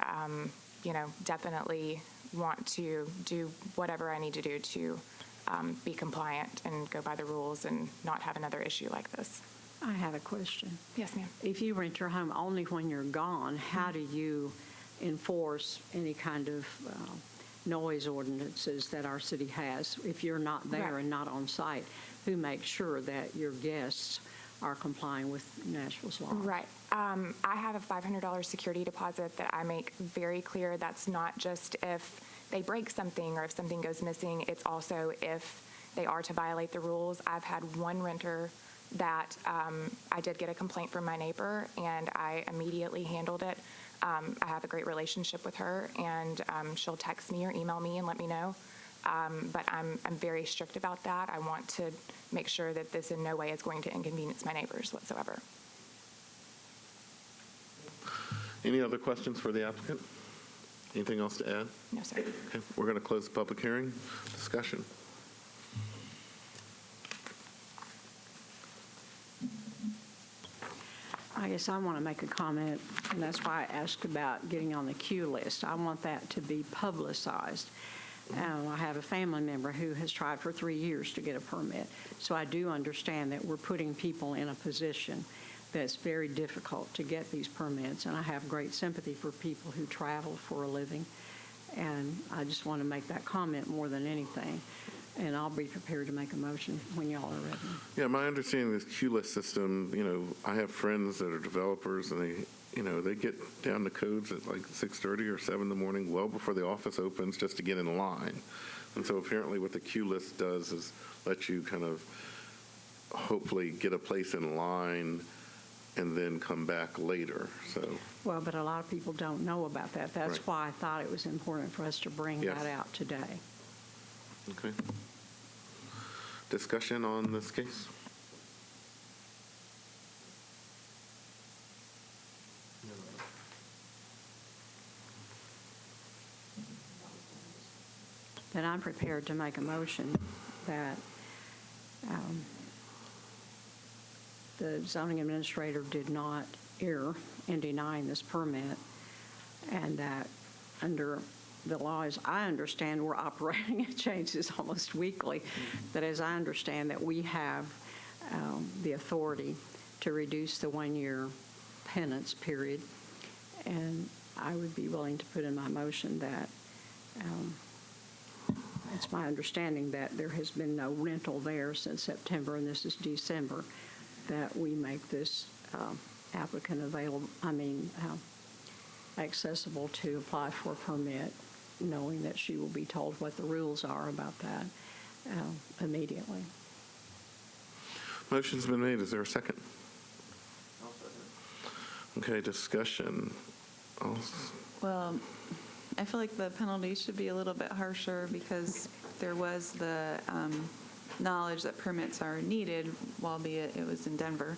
definitely want to do whatever I need to do to be compliant and go by the rules and not have another issue like this. I have a question. Yes, ma'am. If you rent your home only when you're gone, how do you enforce any kind of noise ordinances that our city has? If you're not there and not on site, who makes sure that your guests are complying with Nashville's law? Right. I have a $500 security deposit that I make very clear. That's not just if they break something or if something goes missing. It's also if they are to violate the rules. I've had one renter that I did get a complaint from my neighbor, and I immediately handled it. I have a great relationship with her, and she'll text me or email me and let me know. But I'm very strict about that. I want to make sure that this in no way is going to inconvenience my neighbors whatsoever. Any other questions for the applicant? Anything else to add? No, sir. Okay, we're going to close the public hearing. Discussion. I guess I want to make a comment, and that's why I asked about getting on the queue list. I want that to be publicized. I have a family member who has tried for 3 years to get a permit, so I do understand that we're putting people in a position that it's very difficult to get these permits, and I have great sympathy for people who travel for a living, and I just want to make that comment more than anything, and I'll be prepared to make a motion when y'all are ready. Yeah, my understanding of this queue list system, I have friends that are developers, and they get down to codes at like 6:30 or 7 in the morning, well before the office opens, just to get in line. And so apparently what the queue list does is let you kind of hopefully get a place in line and then come back later. So, Well, but a lot of people don't know about that. That's Right. why I thought it was important for us to bring Yes. that out today. okay. Discussion on this case? Then I'm prepared to make a motion that the zoning administrator did not err in denying this permit, and that under the law, as I understand, we're operating, it changes almost weekly, that as I understand that we have the authority to reduce the one-year penance period, and I would be willing to put in my motion that it's my understanding that there has been no rental there since September, and this is December, that we make this applicant accessible to apply for a permit, knowing that she will be told what the rules are about that immediately. Motion's been made. Is there a second? Okay, discussion. Well, I feel like the penalty should be a little bit harsher because there was the knowledge that permits are needed, albeit it was in Denver.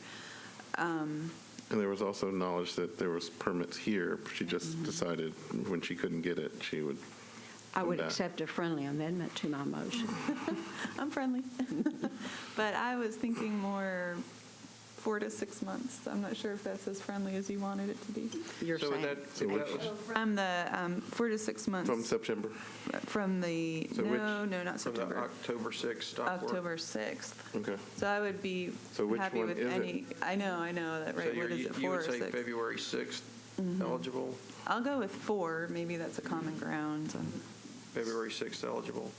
And there was also knowledge that there was permits here. She just decided when she couldn't get it, she would I would back. accept a friendly amendment to my motion. I'm friendly. But I was thinking more 4 to 6 months. I'm not sure if that's as friendly as you wanted it to be. You're So saying. From the 4 to 6 months. From September? From the, So no, not From the September. October 6th stop work. October 6th. Okay. So I would be So which happy one with is it? any, I know that, right, So what is it, you 4 would or say 6? February 6th eligible, I'll go with 4, maybe that's a common ground. February 6th eligible.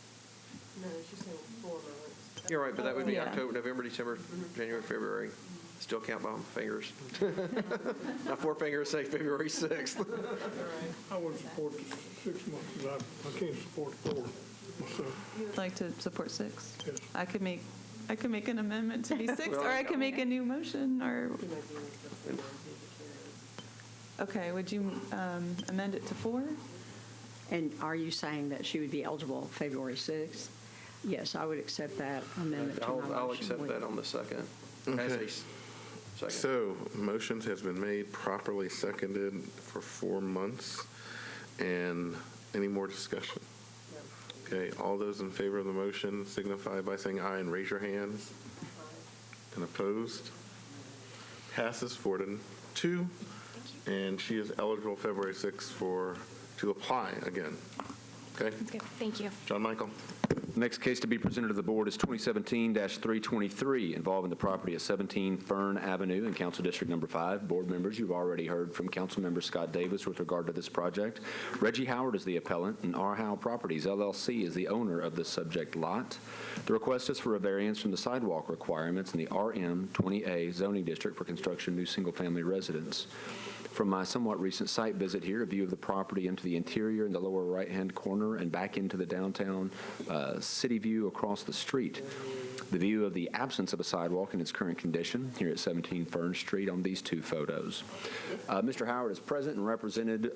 No, she's saying 4 months. You're right, but that would be Yeah. October, November, December, January, February. Still count by my fingers. My 4 fingers say February 6th. I would support the 6 months, I can't support 4 myself. You'd like to support 6? Yes. I could make an amendment to be 6, Well, or I could make a new motion, or, okay, would you amend it to 4? And are you saying that she would be eligible February 6th? Yes, I would accept that amendment to my motion. I'll accept that on the second. As a Okay. second. So, motions has been made, properly seconded for 4 months. And any more discussion? Okay, all those in favor of the motion signify by saying aye and raise your hands. And opposed? Passes 4-2. And she is eligible February 6th to apply again. Okay? That's good. Thank you. John Michael. Next case to be presented to the board is 2017-323 involving the property at 17 Fern Avenue in Council District Number 5. Board members, you've already heard from Councilmember Scott Davis with regard to this project. Reggie Howard is the appellant, and R. Howe Properties, LLC, is the owner of the subject lot. The request is for a variance from the sidewalk requirements in the RM 20A zoning district for construction of new single-family residence. From my somewhat recent site visit here, a view of the property into the interior in the lower right-hand corner and back into the downtown city view across the street. The view of the absence of a sidewalk in its current condition here at 17 Fern Street on these 2 photos. Mr. Howard is present and represented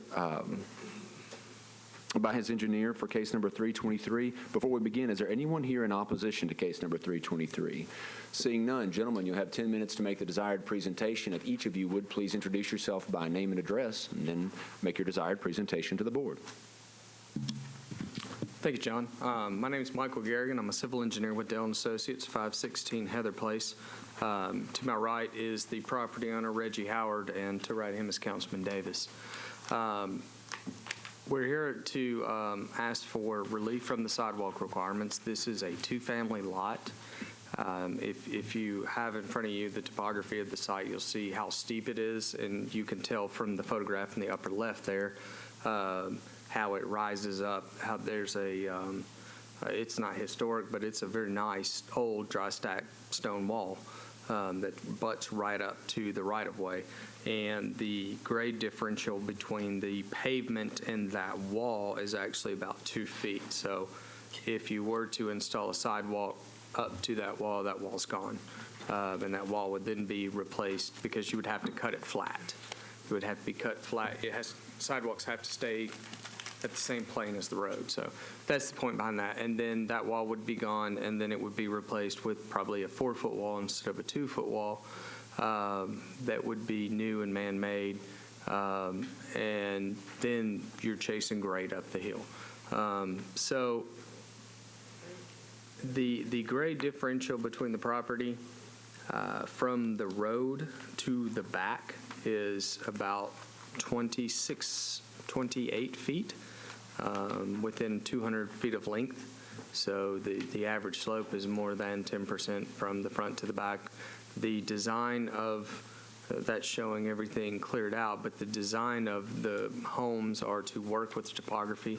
by his engineer for case number 323. Before we begin, is there anyone here in opposition to case number 323? Seeing none, gentlemen, you'll have 10 minutes to make the desired presentation. If each of you would please introduce yourself by name and address, and then make your desired presentation to the board. Thank you, John. My name is Michael Garrigan. I'm a civil engineer with Dell & Associates, 516 Heather Place. To my right is the property owner, Reggie Howard, and to right of him is Councilman Davis. We're here to ask for relief from the sidewalk requirements. This is a 2-family lot If you have in front of you the topography of the site, you'll see how steep it is, and you can tell from the photograph in the upper left there how it rises up, how there's it's not historic, but it's a very nice old dry stack stone wall that butts right up to the right-of-way. And the grade differential between the pavement and that wall is actually about 2 feet. So if you were to install a sidewalk up to that wall's gone. And that wall would then be replaced because you would have to cut it flat. It would have to be cut flat. Sidewalks have to stay at the same plane as the road. So that's the point behind that. And then that wall would be gone, and then it would be replaced with probably a 4-foot wall instead of a 2-foot wall that would be new and man-made. And then you're chasing grade up the hill. So the grade differential between the property from the road to the back is about 28 feet within 200 feet of length. So the average slope is more than 10% from the front to the back. The design of that's showing everything cleared out, but the design of the homes are to work with topography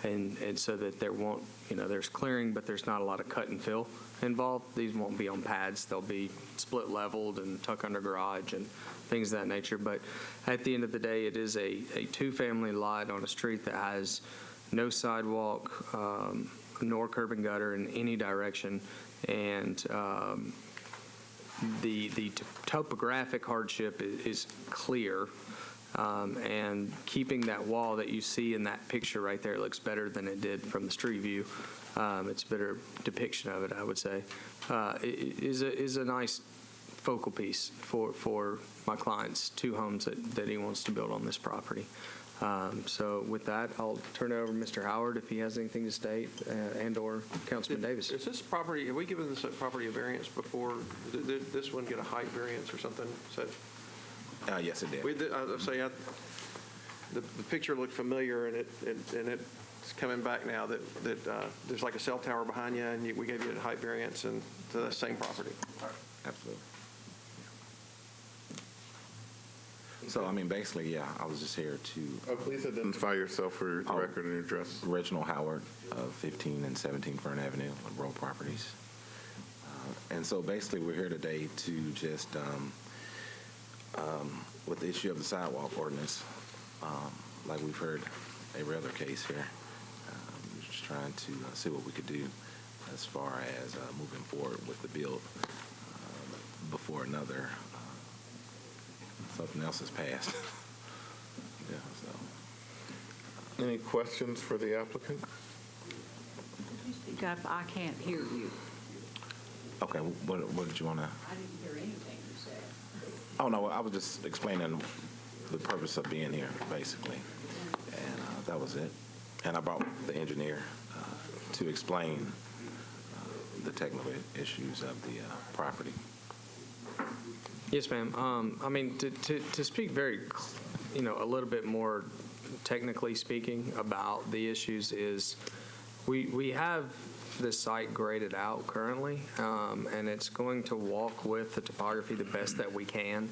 and so that there won't, there's clearing, but there's not a lot of cut and fill involved. These won't be on pads. They'll be split leveled and tuck under garage and things of that nature. But at the end of the day, it is a 2-family lot on a street that has no sidewalk nor curb and gutter in any direction. And the topographic hardship is clear. And keeping that wall that you see in that picture right there looks better than it did from the street view. It's a better depiction of it, I would say. It is a nice focal piece for my client's 2 homes that he wants to build on this property. So with that, I'll turn it over to Mr. Howard if he has anything to state, and/or Councilman Davis. Is this property, have we given this property a variance before? Did this one get a height variance or something? Yes, it did. The picture looked familiar, and it's coming back now that there's like a cell tower behind you, and we gave you a height variance, and to the same property. Absolutely. So, basically, I was just here to... please identify yourself for the record and your address. Reginald Howard of 15 and 17 Fern Avenue, Row Properties. And so, basically, we're here today to just, with the issue of the sidewalk ordinance, like we've heard every other case here, we're just trying to see what we could do as far as moving forward with the build before something else is passed. Any questions for the applicant? Speak up. I can't hear you. Okay, what did you want to? I didn't hear anything you said. Oh, no, I was just explaining the purpose of being here, basically. And that was it. And I brought the engineer to explain the technical issues of the property. Yes, ma'am. To speak very, a little bit more technically speaking about the issues is we have this site graded out currently, and it's going to walk with the topography the best that we can,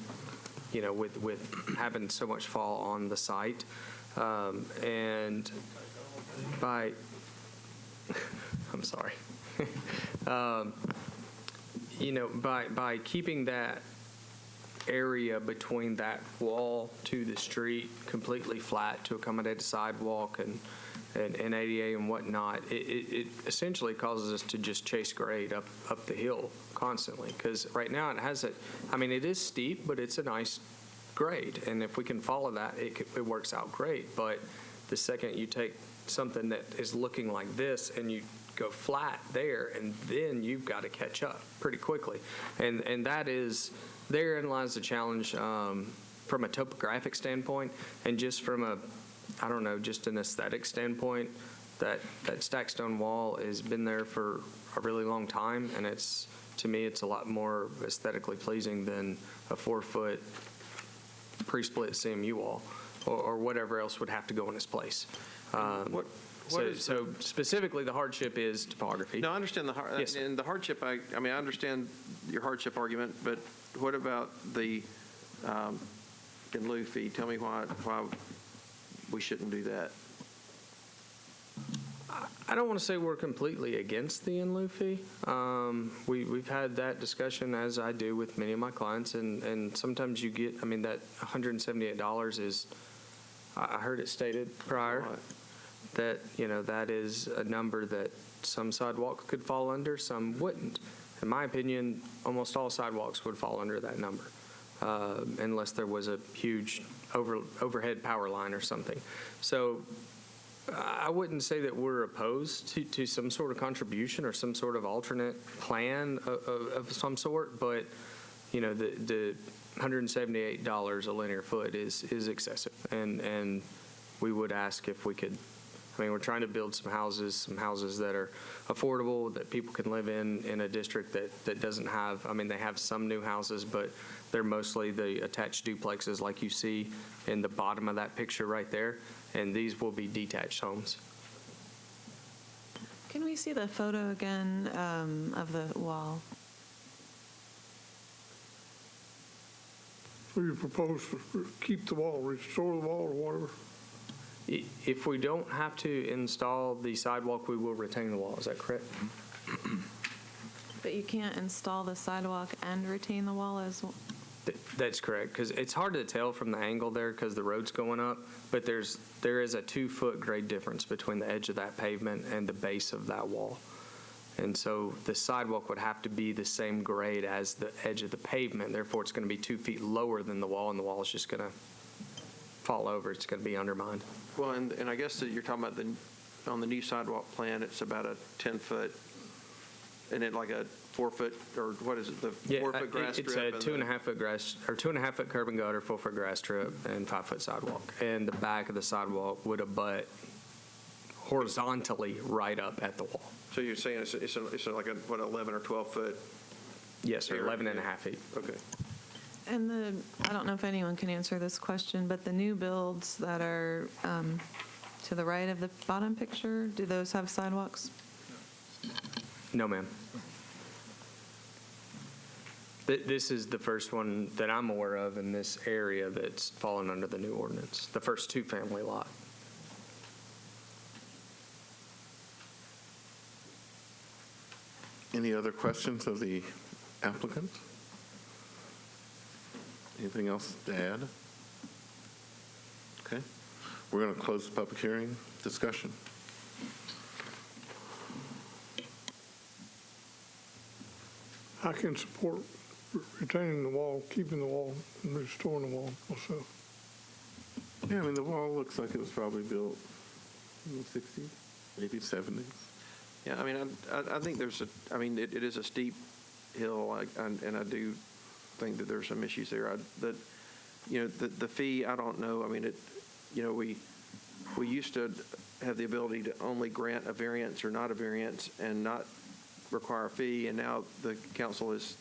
with having so much fall on the site. And by, I'm sorry, by keeping that area between that wall to the street completely flat to accommodate a sidewalk and ADA and whatnot, it essentially causes us to just chase grade up the hill constantly. Because right now it is steep, but it's a nice grade. And if we can follow that, it works out great. But the second you take something that is looking like this and you go flat there, and then you've got to catch up pretty quickly. And that is... Therein lies the challenge from a topographic standpoint, and just from just an aesthetic standpoint. That stacked stone wall has been there for a really long time, and to me it's a lot more aesthetically pleasing than a 4-foot pre-split CMU wall or whatever else would have to go in its place. So specifically, the hardship is topography. No, I understand Yes, sir. and the hardship, I mean, I understand your hardship argument, but what about the in lieu fee? Tell me why we shouldn't do that. I don't want to say we're completely against the in lieu fee. We've had that discussion, as I do with many of my clients, and sometimes you get, I mean, that $178 is, I heard it stated prior, that, that is a number that some sidewalks could fall under, some wouldn't. In my opinion, almost all sidewalks would fall under that number, unless there was a huge overhead power line or something. So I wouldn't say that we're opposed to some sort of contribution or some sort of alternate plan of some sort, but, the $178 a linear foot is excessive, and we would ask if we could. I mean, we're trying to build some houses that are affordable, that people can live in a district that doesn't have, I mean, they have some new houses, but they're mostly the attached duplexes like you see in the bottom of that picture right there, and these will be detached homes. Can we see the photo again of the wall? So you propose to keep the wall, restore the wall or whatever? If we don't have to install the sidewalk, we will retain the wall. Is that correct? But you can't install the sidewalk and retain the wall as well? That's correct, because it's hard to tell from the angle there because the road's going up, but there is a 2-foot grade difference between the edge of that pavement and the base of that wall. And so the sidewalk would have to be the same grade as the edge of the pavement. Therefore, it's going to be 2 feet lower than the wall, and the wall is just going to fall over. It's going to be undermined. Well, and I guess that you're talking about on the new sidewalk plan, it's about a 10-foot, and it like a 4-foot, or what is it, the 4-foot grass strip? It's a 2.5-foot grass, or 2.5-foot curb and gutter, 4-foot grass strip, and 5-foot sidewalk. And the back of the sidewalk would abut horizontally right up at the wall. So you're saying it's like a, what, 11 or 12-foot? Yes, sir, 11 and a half feet. Okay. And I don't know if anyone can answer this question, but the new builds that are to the right of the bottom picture, do those have sidewalks? No, ma'am. This is the first one that I'm aware of in this area that's fallen under the new ordinance, the first 2-family lot. Any other questions of the applicant? Anything else to add? Okay. We're going to close the public hearing. Discussion. I can support retaining the wall, keeping the wall, and restoring the wall myself. Yeah, I mean, the wall looks like it was probably built in the 60s, maybe 70s. Yeah, I mean, I think it is a steep hill, and I do think that there's some issues there. The fee, I don't know. I mean, we used to have the ability to only grant a variance or not a variance and not require a fee, and now the council has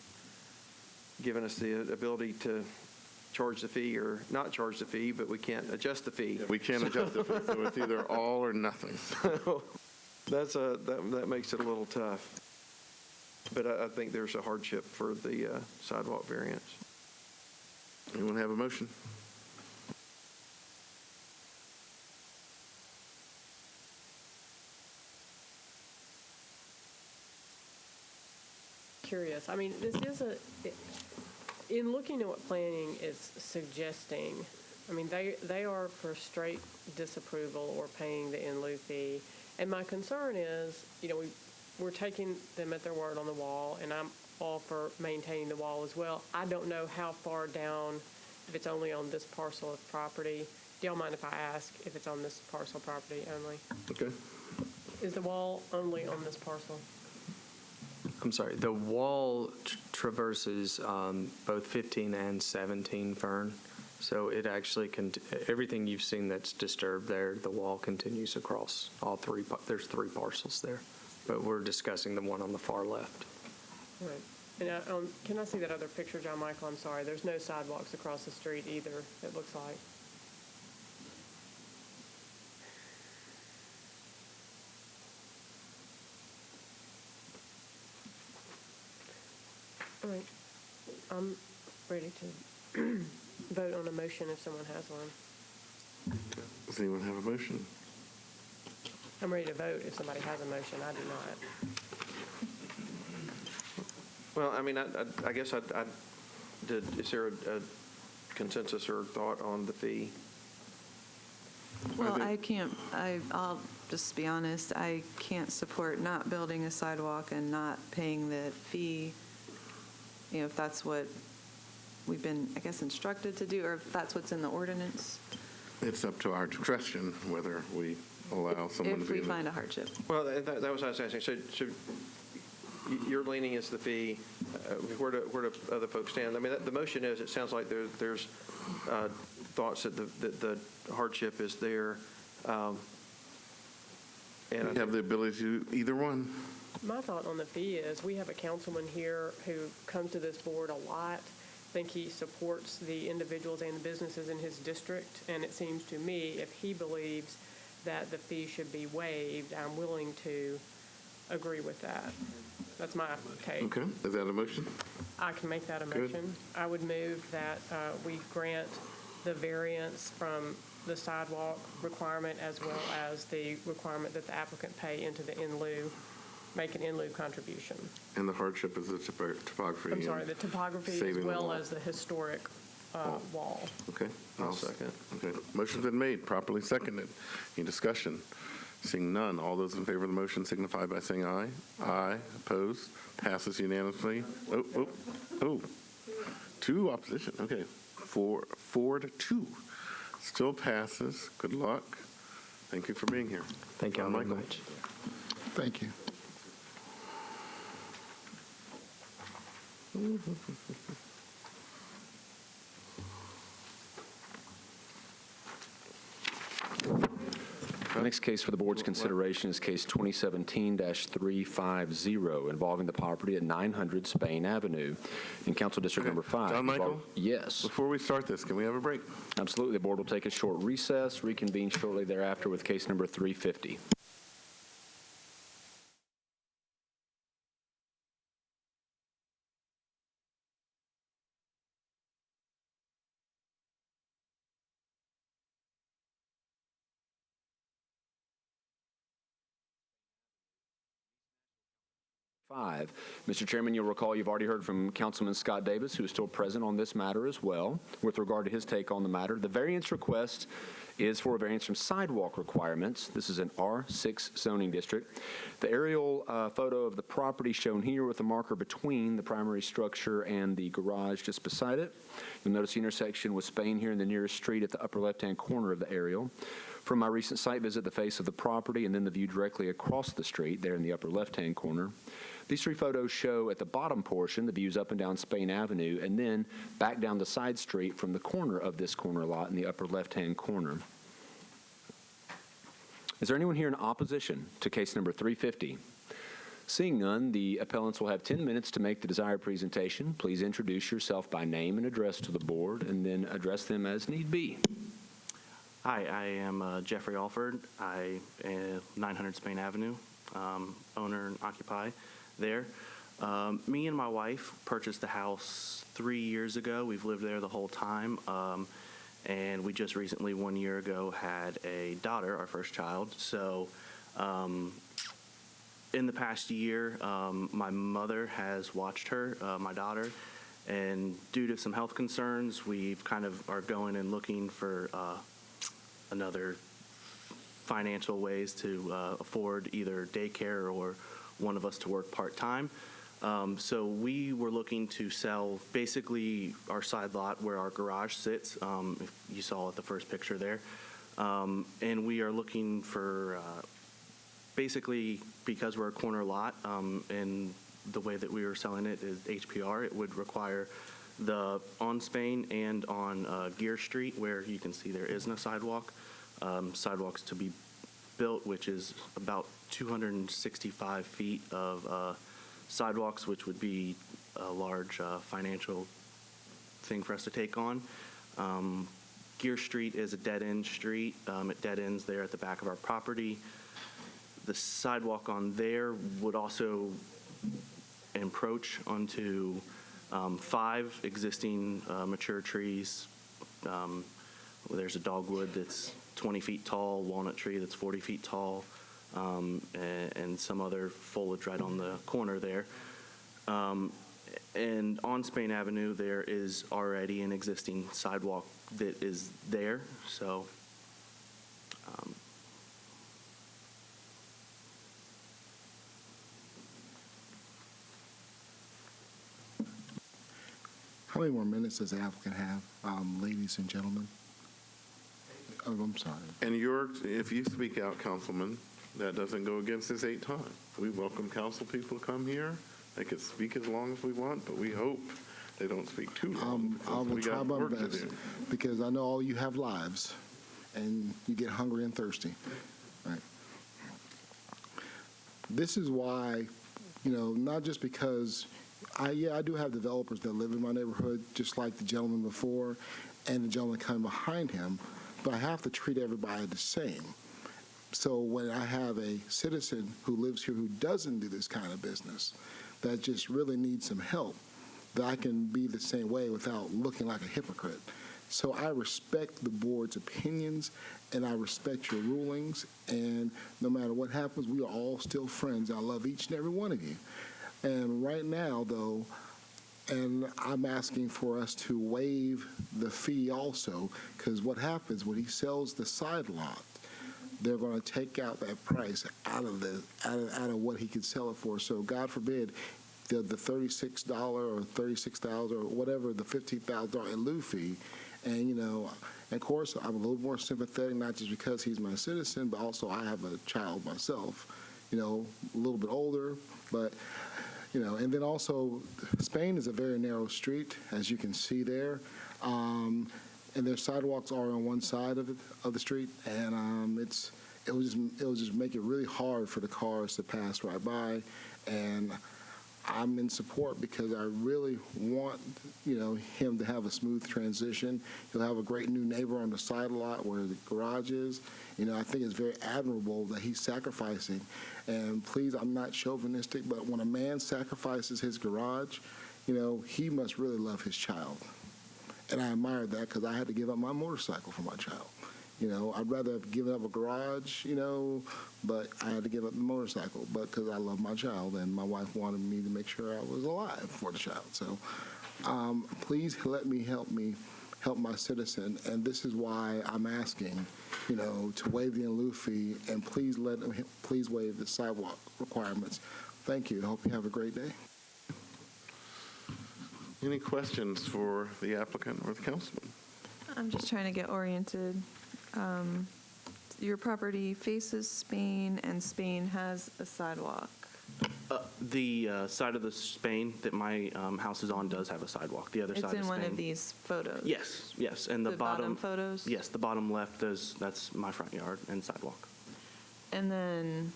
given us the ability to charge the fee or not charge the fee, but we can't adjust the fee. We can't adjust the fee, so it's either all or nothing. That makes it a little tough. But I think there's a hardship for the sidewalk variance. Anyone have a motion? Curious. I mean, this is in looking at what planning is suggesting, I mean, they are for straight disapproval or paying the in lieu fee. And my concern is, we're taking them at their word on the wall, and I'm all for maintaining the wall as well. I don't know how far down, if it's only on this parcel of property. Do y'all mind if I ask if it's on this parcel property only? Okay. Is the wall only on this parcel? I'm sorry, the wall traverses both 15 and 17 Fern. So it actually everything you've seen that's disturbed there, the wall continues across all three. There's 3 parcels there, but we're discussing the one on the far left. Right. And can I see that other picture, John Michael? I'm sorry. There's no sidewalks across the street either, it looks like. All right. I'm ready to vote on a motion if someone has one. Does anyone have a motion? I'm ready to vote if somebody has a motion. I do not. Well, I mean, I guess is there a consensus or thought on the fee? Well, I'll just be honest, I can't support not building a sidewalk and not paying the fee, if that's what we've been, I guess, instructed to do, or if that's what's in the ordinance. It's up to our discretion whether we allow someone to If be we in the- find a hardship. Well, that was what I was asking. So your leaning is the fee. Where do other folks stand? I mean, the motion is, it sounds like there's thoughts that the hardship is there. And we have the ability to do either one. My thought on the fee is we have a councilman here who comes to this board a lot. I think he supports the individuals and the businesses in his district, and it seems to me if he believes that the fee should be waived, I'm willing to agree with that. That's my take. Okay, is that a motion? I can make that a Good. motion. I would move that we grant the variance from the sidewalk requirement as well as the requirement that the applicant pay into the in lieu, make an in lieu contribution. And the hardship is the topography. I'm sorry, and the topography as saving the well wall. as the historic wall. Okay. I'll second. Okay, motion's been made, properly seconded. Any discussion? Seeing none, all those in favor of the motion signify by saying aye. Aye. Opposed? Passes unanimously. Oh. 2 opposition. Okay. 4-2. Still passes. Good luck. Thank you for being here. Thank you all very Michael. much. Thank you. The next case for the board's consideration is case 2017-350 involving the property at 900 Spain Avenue in Council District Number 5. John Michael? Yes. Before we start this, can we have a break? Absolutely. The board will take a short recess, reconvene shortly thereafter with case number 350. Mr. Chairman, you'll recall you've already heard from Councilman Scott Davis, who is still present on this matter as well, with regard to his take on the matter. The variance request is for a variance from sidewalk requirements. This is an R6 zoning district. The aerial photo of the property shown here with the marker between the primary structure and the garage just beside it. You'll notice the intersection with Spain here in the nearest street at the upper left-hand corner of the aerial. From my recent site visit, the face of the property and then the view directly across the street there in the upper left-hand corner. These 3 photos show at the bottom portion the views up and down Spain Avenue and then back down the side street from the corner of this corner lot in the upper left-hand corner. Is there anyone here in opposition to case number 350? Seeing none, the appellants will have 10 minutes to make the desired presentation. Please introduce yourself by name and address to the board and then address them as need be. Hi, I am Jeffrey Alford. I am 900 Spain Avenue, owner and occupy there. Me and my wife purchased the house 3 years ago. We've lived there the whole time. And we just recently, 1 year ago, had a daughter, our first child. So in the past year, my mother has watched her, my daughter, and due to some health concerns, we've kind of are going and looking for another financial ways to afford either daycare or one of us to work part-time. So we were looking to sell basically our side lot where our garage sits, if you saw at the first picture there. And we are looking for basically, because we're a corner lot, and the way that we were selling it is HPR, it would require the on Spain and on Gear Street, where you can see there is no sidewalk, sidewalks to be built, which is about 265 feet of sidewalks, which would be a large financial thing for us to take on. Gear Street is a dead-end street. It dead ends there at the back of our property. The sidewalk on there would also encroach onto 5 existing mature trees. There's a dogwood that's 20 feet tall, walnut tree that's 40 feet tall, and some other foliage right on the corner there. And on Spain Avenue, there is already an existing sidewalk that is there, so How many more minutes does the applicant have, ladies and gentlemen? Oh, I'm sorry. And if you speak out, Councilman, that doesn't go against this 8 time. We welcome council people to come here. They can speak as long as we want, but we hope they don't speak too long. I will we try got my work to best do. because I know all you have lives and you get hungry and thirsty. Right. This is why, not just because I do have developers that live in my neighborhood, just like the gentleman before and the gentleman coming behind him, but I have to treat everybody the same. So when I have a citizen who lives here who doesn't do this kind of business, that just really needs some help, that I can be the same way without looking like a hypocrite. So I respect the board's opinions and I respect your rulings, and no matter what happens, we are all still friends. I love each and every one of you. And right now, though, and I'm asking for us to waive the fee also, because what happens when he sells the side lot, they're going to take out that price out of what he could sell it for. So God forbid the $36 or $36,000 or whatever, the $15,000 in lieu fee. And, of course, I'm a little more sympathetic, not just because he's my citizen, but also I have a child myself, a little bit older. But, and then also Spain is a very narrow street, as you can see there. And their sidewalks are on one side of the street, and it will just make it really hard for the cars to pass right by. And I'm in support because I really want him to have a smooth transition. He'll have a great new neighbor on the side lot where the garage is. I think it's very admirable that he's sacrificing. And please, I'm not chauvinistic, but when a man sacrifices his garage, he must really love his child. And I admired that because I had to give up my motorcycle for my child. I'd rather have given up a garage, but I had to give up the motorcycle. But because I love my child, and my wife wanted me to make sure I was alive for the child. So please let me help my citizen. And this is why I'm asking, to waive the in lieu fee, and please waive the sidewalk requirements. Thank you. I hope you have a great day. Any questions for the applicant or the councilman? I'm just trying to get oriented. Your property faces Spain, and Spain has a sidewalk. The side of the Spain that my house is on does have a sidewalk. The other side of Spain. It's in one of these photos. Yes, and the bottom photos. Yes, the bottom left that's my front yard and sidewalk. And then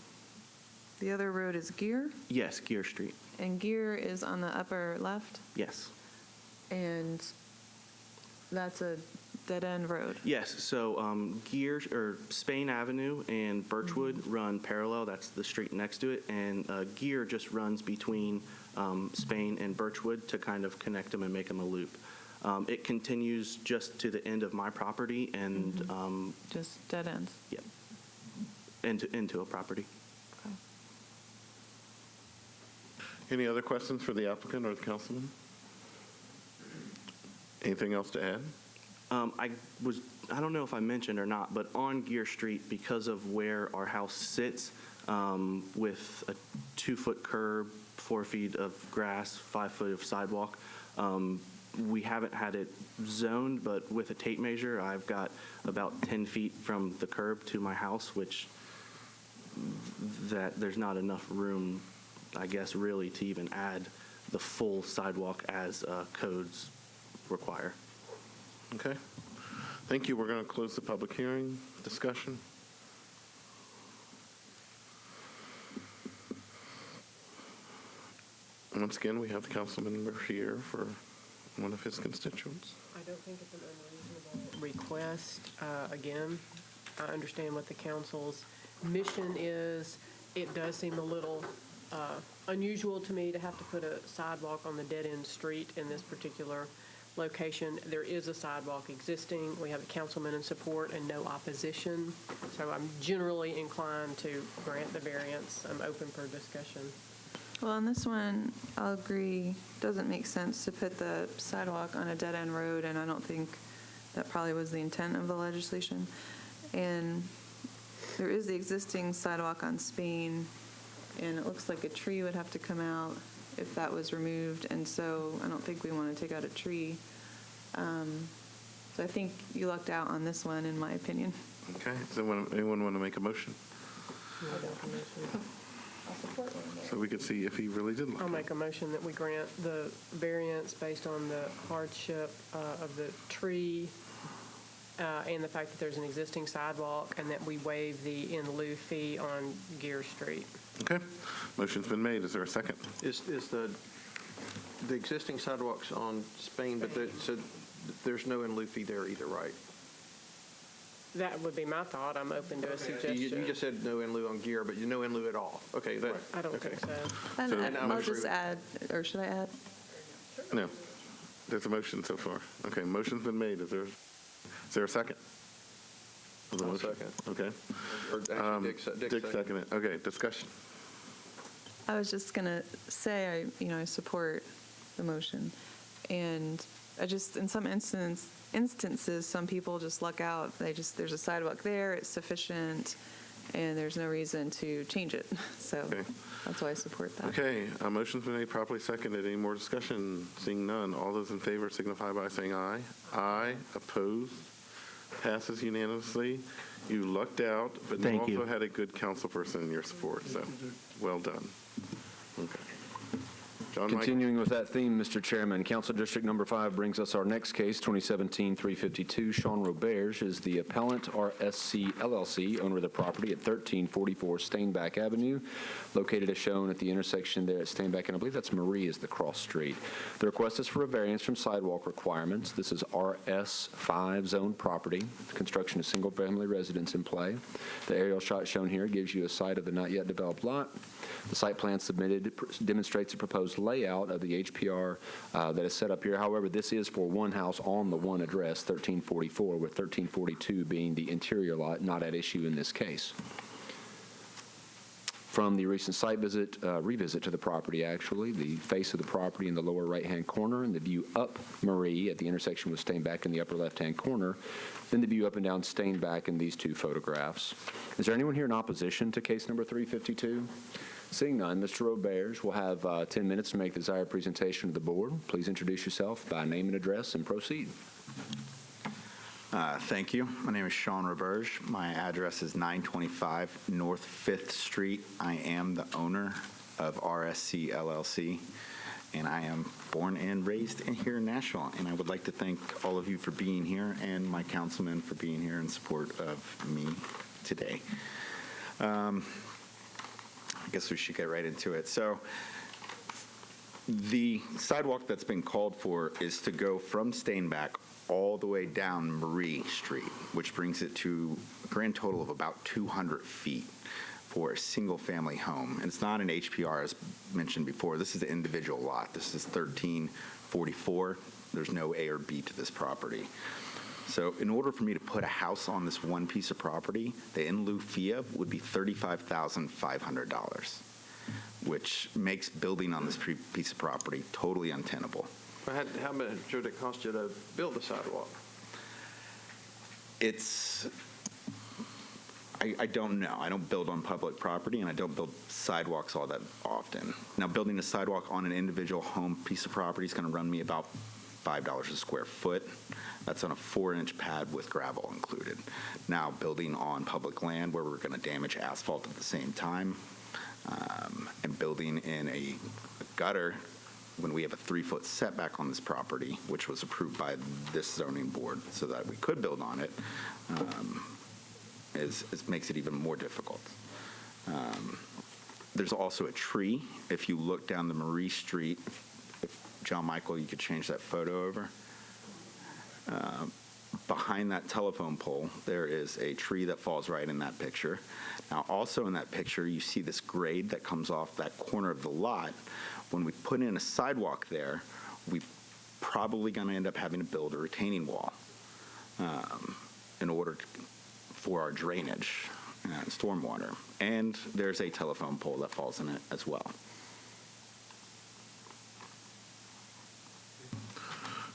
the other road is Gear. Yes, Gear Street. And Gear is on the upper left. Yes. And that's a dead-end road. Yes, so Spain Avenue and Birchwood run parallel. That's the street next to it. And Gear just runs between Spain and Birchwood to kind of connect them and make them a loop. It continues just to the end of my property and... just dead ends? Yep. Into a property. Okay. Any other questions for the applicant or the councilman? Anything else to add? I don't know if I mentioned or not, but on Gear Street, because of where our house sits, with a 2-foot curb, 4 feet of grass, 5 foot of sidewalk, we haven't had it zoned, but with a tape measure, I've got about 10 feet from the curb to my house, which that there's not enough room, I guess, really to even add the full sidewalk as codes require. Okay. Thank you. We're going to close the public hearing discussion. Once again, we have the council member here for one of his constituents. I don't think it's an unreasonable request. Again, I understand what the council's mission is. It does seem a little unusual to me to have to put a sidewalk on the dead-end street in this particular location. There is a sidewalk existing. We have a councilman in support and no opposition. So I'm generally inclined to grant the variance. I'm open for discussion. Well, on this one, I'll agree, doesn't make sense to put the sidewalk on a dead-end road, and I don't think that probably was the intent of the legislation. And there is the existing sidewalk on Spain, and it looks like a tree would have to come out if that was removed, and so I don't think we want to take out a tree. So I think you lucked out on this one, in my opinion. Okay, does anyone want to make a motion? So we could see if he really did look. I'll make a motion that we grant the variance based on the hardship of the tree and the fact that there's an existing sidewalk, and that we waive the in lieu fee on Gear Street. Okay, motion's been made. Is there a second? Is the existing sidewalks on Spain, but so there's no in lieu fee there either, right? That would be my thought. I'm open to a suggestion. You just said no in lieu on Gear, but no in lieu at all. Okay. I don't think so. And I'll just add, or should I add? No, there's a motion so far. Okay, motion's been made. Is there a second? I'll second. Okay. Or actually, Dick seconded. Okay, discussion. I was just going to say, I support the motion. And I just, in some instances, some people just luck out. There's a sidewalk there, it's sufficient, and there's no reason to change it. So that's why I support that. Okay, a motion's been made, properly seconded. Any more discussion? Seeing none. All those in favor signify by saying aye. Aye. Opposed? Passes unanimously. You lucked out, but you also had a good council person in your support, so well done. Okay. John Continuing with that theme, Mr. Chairman, Council District Number 5 brings us our next case, 2017-352. Sean Roberge is the appellant, RSC LLC, owner of the property at 1344 Steinbach Avenue, located as shown at the intersection there at Steinbach, and I believe that's Marie is the cross street. The request is for a variance from sidewalk requirements. This is RS5 zone property. Construction of single-family residence in play. The aerial shot shown here gives you a site of the not yet developed lot. The site plan submitted demonstrates a proposed layout of the HPR that is set up here. However, this is for one house on the one address, 1344, with 1342 being the interior lot, not at issue in this case. From the recent site visit, revisit to the property, actually, the face of the property in the lower right-hand corner, and the view up Marie at the intersection with Steinbach in the upper left-hand corner, then the view up and down Steinbach in these two photographs. Is there anyone here in opposition to case number 352? Seeing none, Mr. Roberge will have 10 minutes to make the desired presentation to the board. Please introduce yourself by name and address and proceed. Thank you. My name is Sean Roberge. My address is 925 North 5th Street. I am the owner of RSC LLC, and I am born and raised here in Nashville. And I would like to thank all of you for being here and my councilman for being here in support of me today. I guess we should get right into it. So the sidewalk that's been called for is to go from Steinbach all the way down Marie Street, which brings it to a grand total of about 200 feet for a single-family home. And it's not an HPR, as mentioned before. This is an individual lot. This is 1344. There's no A or B to this property. So in order for me to put a house on this one piece of property, the in lieu fee would be $35,500, which makes building on this piece of property totally untenable. How much should it cost you to build the sidewalk? I don't know. I don't build on public property, and I don't build sidewalks all that often. Now, building a sidewalk on an individual home piece of property is going to run me about $5 a square foot. That's on a 4-inch pad with gravel included. Now, building on public land where we're going to damage asphalt at the same time, and building in a gutter when we have a 3-foot setback on this property, which was approved by this zoning board so that we could build on it, makes it even more difficult. There's also a tree. If you look down the Marie Street, John Michael, you could change that photo over. behind that telephone pole, there is a tree that falls right in that picture. Now, also in that picture, you see this grade that comes off that corner of the lot. When we put in a sidewalk there, we probably going to end up having to build a retaining wall in order for our drainage and stormwater. And there's a telephone pole that falls in it as well.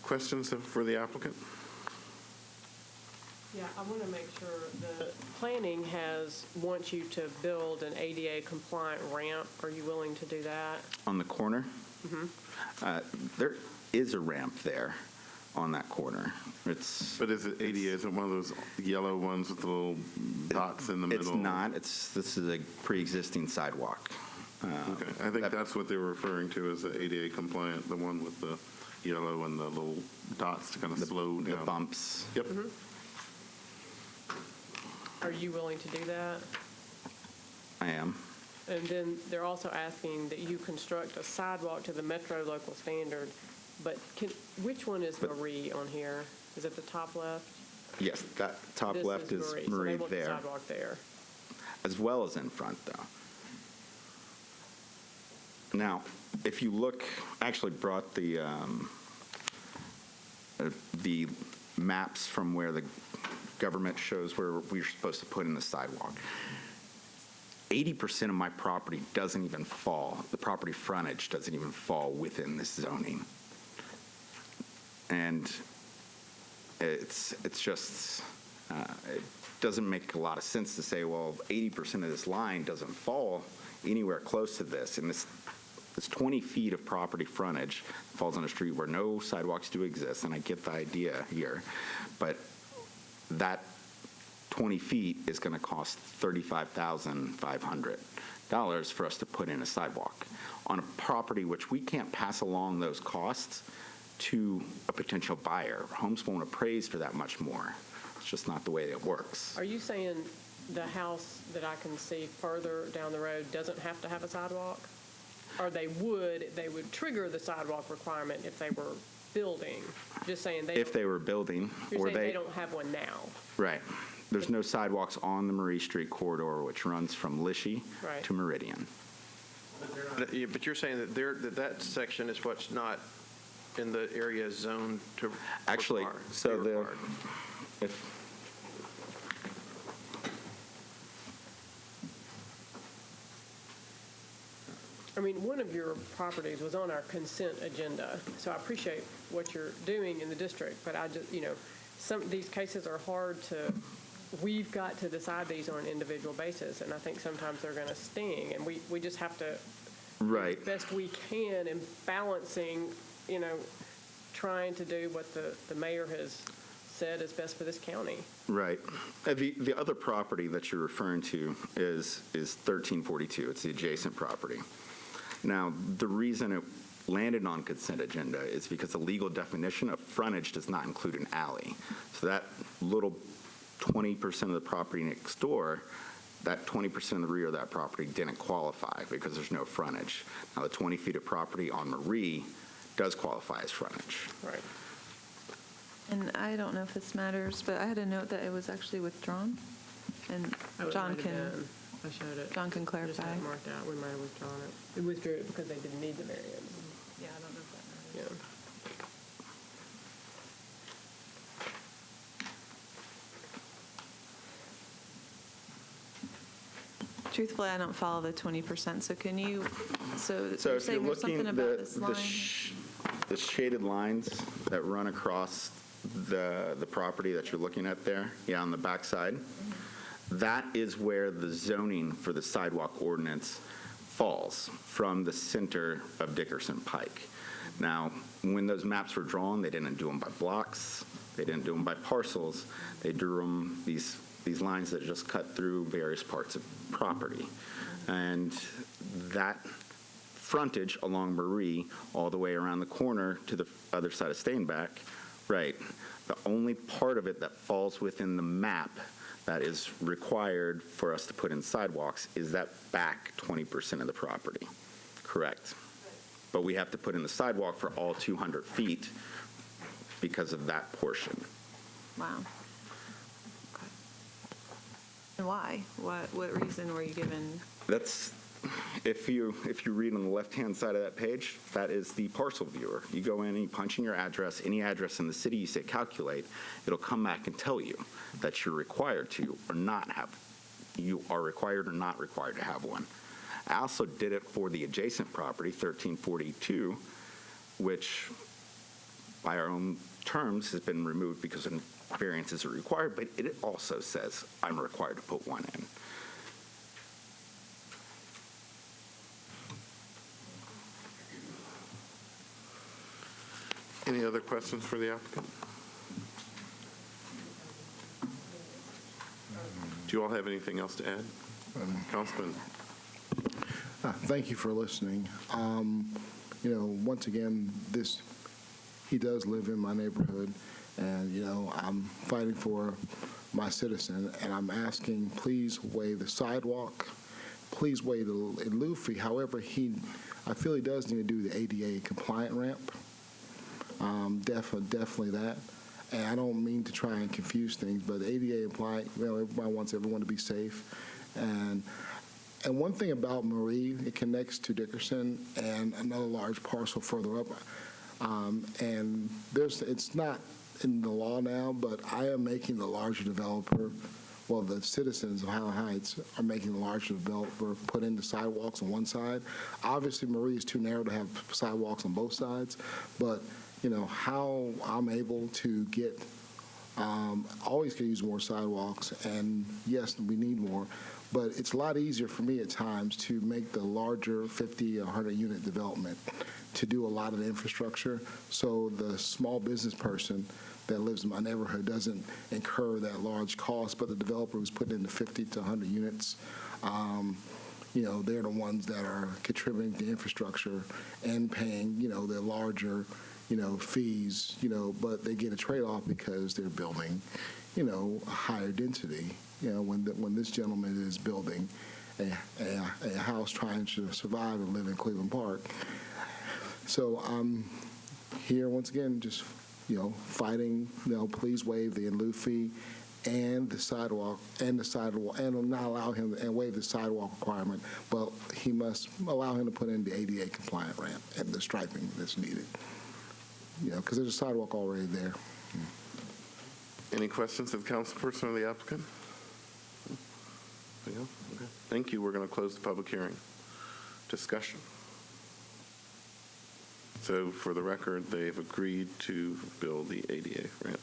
Questions for the applicant? Yeah, I want to make sure the planning wants you to build an ADA compliant ramp. Are you willing to do that? On the corner, there is a ramp there on that corner. But is it ADA? Is it one of those yellow ones with the little dots in the middle? It's not. This is a pre-existing sidewalk. Okay, I think that's what they were referring to as the ADA compliant, the one with the yellow and the little dots to kind of slow down. The bumps. Yep. Are you willing to do that? I am. And then they're also asking that you construct a sidewalk to the Metro local standard. But which one is Marie on here? Is it the top left? Yes, that top This left is Marie. Marie So they want there. the sidewalk there. As well as in front, though. Now, if you look, I actually brought the maps from where the government shows where we're supposed to put in the sidewalk. 80% of my property doesn't even fall. The property frontage doesn't even fall within this zoning. And it's just, it doesn't make a lot of sense to say, well, 80% of this line doesn't fall anywhere close to this. And this 20 feet of property frontage falls on a street where no sidewalks do exist, and I get the idea here, but that 20 feet is going to cost $35,500 for us to put in a sidewalk on a property which we can't pass along those costs to a potential buyer. Homes won't appraise for that much more. It's just not the way it works. Are you saying the house that I can see further down the road doesn't have to have a sidewalk? Or they would trigger the sidewalk requirement if they were building? Just saying If they were building, you're or saying they don't have one now. Right. There's no sidewalks on the Marie Street corridor, which runs from Lishi Right. to Meridian. But you're saying that that section is what's not in the area zoned to Actually, require- so be the, required. if, I mean, one of your properties was on our consent agenda, so I appreciate what you're doing in the district, but I just, some of these cases are hard to, we've got to decide these on an individual basis, and I think sometimes they're going to sting, and we just have to right. do the best we can in balancing, trying to do what the mayor has said is best for this county. Right. The other property that you're referring to is 1342. It's the adjacent property. Now, the reason it landed on consent agenda is because the legal definition of frontage does not include an alley. So that little 20% of the property next door, that 20% in the rear of that property didn't qualify because there's no frontage. Now, the 20 feet of property on Marie does qualify as frontage. Right. And I don't know if this matters, but I had a note that it was actually withdrawn, and John can I showed it. John can Just clarify. had it marked out. We might have withdrawn it. We withdrew it because they didn't need the variance. Yeah, I don't know if that matters. Yeah. Truthfully, I don't follow the 20%. So can you? So So you're if you're saying there's looking something about this line? the shaded lines that run across the property that you're looking at there, on the backside, that is where the zoning for the sidewalk ordinance falls from the center of Dickerson Pike. Now, when those maps were drawn, they didn't do them by blocks, they didn't do them by parcels, they drew them these lines that just cut through various parts of property. And that frontage along Marie all the way around the corner to the other side of Stainback, right, the only part of it that falls within the map that is required for us to put in sidewalks is that back 20% of the property. Correct. But we have to put in the sidewalk for all 200 feet because of that portion. Wow. Okay. And why? What reason were you given? That's, if you read on the left-hand side of that page, that is the parcel viewer. You go in and you punch in your address, any address in the city, you say calculate, it'll come back and tell you that you're required to or not have, you are required or not required to have one. I also did it for the adjacent property, 1342, which by our own terms has been removed because variances are required, but it also says I'm required to put one in. Any other questions for the applicant? Do you all have anything else to add? Councilman? Thank you for listening. Once again, he does live in my neighborhood, and, I'm fighting for my citizen, and I'm asking, please waive the sidewalk, please waive the in lieu fee. However, I feel he does need to do the ADA compliant ramp. Definitely that. And I don't mean to try and confuse things, but ADA compliant, everybody wants everyone to be safe. And one thing about Marie, it connects to Dickerson and another large parcel further up. And it's not in the law now, but I am making the larger developer, well, the citizens of Highland Heights are making the larger developer put in the sidewalks on one side. Obviously, Marie is too narrow to have sidewalks on both sides, but how I'm able to get, always can use more sidewalks, and yes, we need more, but it's a lot easier for me at times to make the larger 50 or 100 unit development to do a lot of the infrastructure, so the small business person that lives in my neighborhood doesn't incur that large cost, but the developer who's putting in the 50 to 100 units, they're the ones that are contributing to infrastructure and paying, the larger fees, but they get a trade-off because they're building, a higher density. When this gentleman is building a house trying to survive and live in Cleveland Park. So I'm here once again, just, fighting, please waive the in lieu fee and the sidewalk, and not allow him, and waive the sidewalk requirement, but he must allow him to put in the ADA compliant ramp and the striping that's needed. Because there's a sidewalk already there. Any questions of the councilperson or the applicant? Okay. Thank you. We're going to close the public hearing. Discussion. So for the record, they've agreed to build the ADA ramp.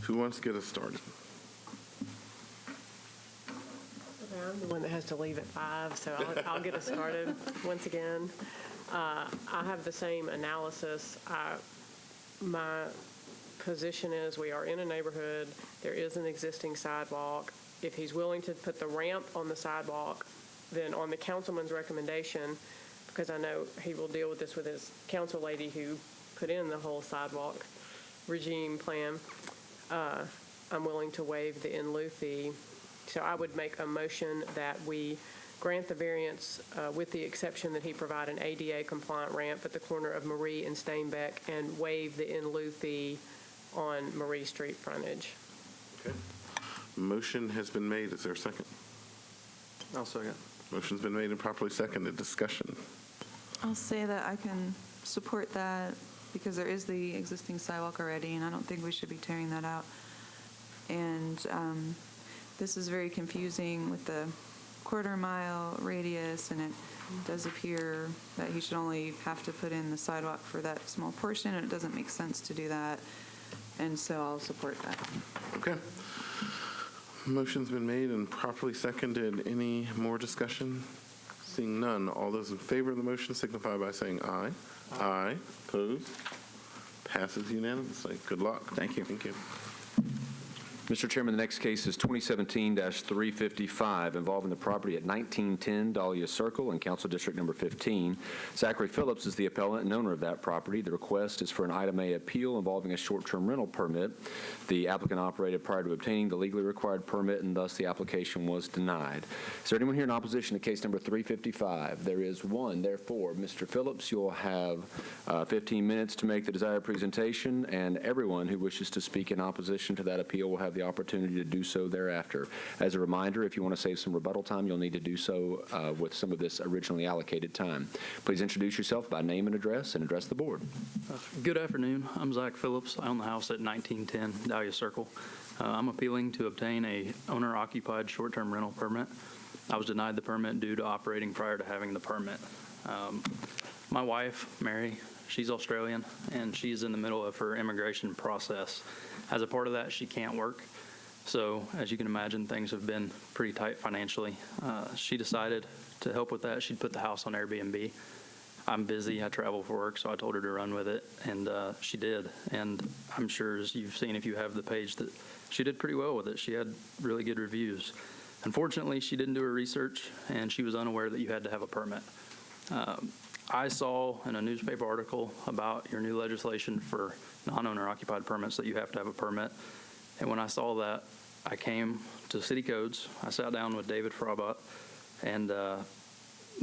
Who wants to get us started? Okay, I'm the one that has to leave at 5, so I'll get us started once again. I have the same analysis. My position is we are in a neighborhood. There is an existing sidewalk. If he's willing to put the ramp on the sidewalk, then on the councilman's recommendation, because I know he will deal with this with his council lady who put in the whole sidewalk regime plan, I'm willing to waive the in lieu fee. So I would make a motion that we grant the variance with the exception that he provide an ADA compliant ramp at the corner of Marie and Steinbeck and waive the in lieu fee on Marie Street frontage. Okay. Motion has been made. Is there a second? I'll second. Motion's been made and properly seconded. Discussion. I'll say that I can support that because there is the existing sidewalk already, and I don't think we should be tearing that out. And this is very confusing with the quarter-mile radius, and it does appear that he should only have to put in the sidewalk for that small portion, and it doesn't make sense to do that. And so I'll support that. Okay. Motion's been made and properly seconded. Any more discussion? Seeing none, all those in favor of the motion signify by saying aye. Aye. Opposed? Passes unanimously. Good luck. Thank you. Thank you. Mr. Chairman, the next case is 2017-355 involving the property at 1910 Dahlia Circle in Council District Number 15. Zachary Phillips is the appellant and owner of that property. The request is for an Item A appeal involving a short-term rental permit. The applicant operated prior to obtaining the legally required permit, and thus the application was denied. Is there anyone here in opposition to case number 355? There is one. Therefore, Mr. Phillips, you'll have 15 minutes to make the desired presentation, and everyone who wishes to speak in opposition to that appeal will have the opportunity to do so thereafter. As a reminder, if you want to save some rebuttal time, you'll need to do so with some of this originally allocated time. Please introduce yourself by name and address the board. Good afternoon. I'm Zach Phillips. I own the house at 1910 Dahlia Circle. I'm appealing to obtain a owner-occupied short-term rental permit. I was denied the permit due to operating prior to having the permit. My wife, Mary, she's Australian, and she's in the middle of her immigration process. As a part of that, she can't work. So as you can imagine, things have been pretty tight financially. She decided to help with that. She'd put the house on Airbnb. I'm busy. I travel for work, so I told her to run with it, and she did. And I'm sure, as you've seen if you have the page, that she did pretty well with it. She had really good reviews. Unfortunately, she didn't do her research, and she was unaware that you had to have a permit. I saw in a newspaper article about your new legislation for non-owner occupied permits that you have to have a permit. And when I saw that, I came to City Codes. I sat down with David Frabot and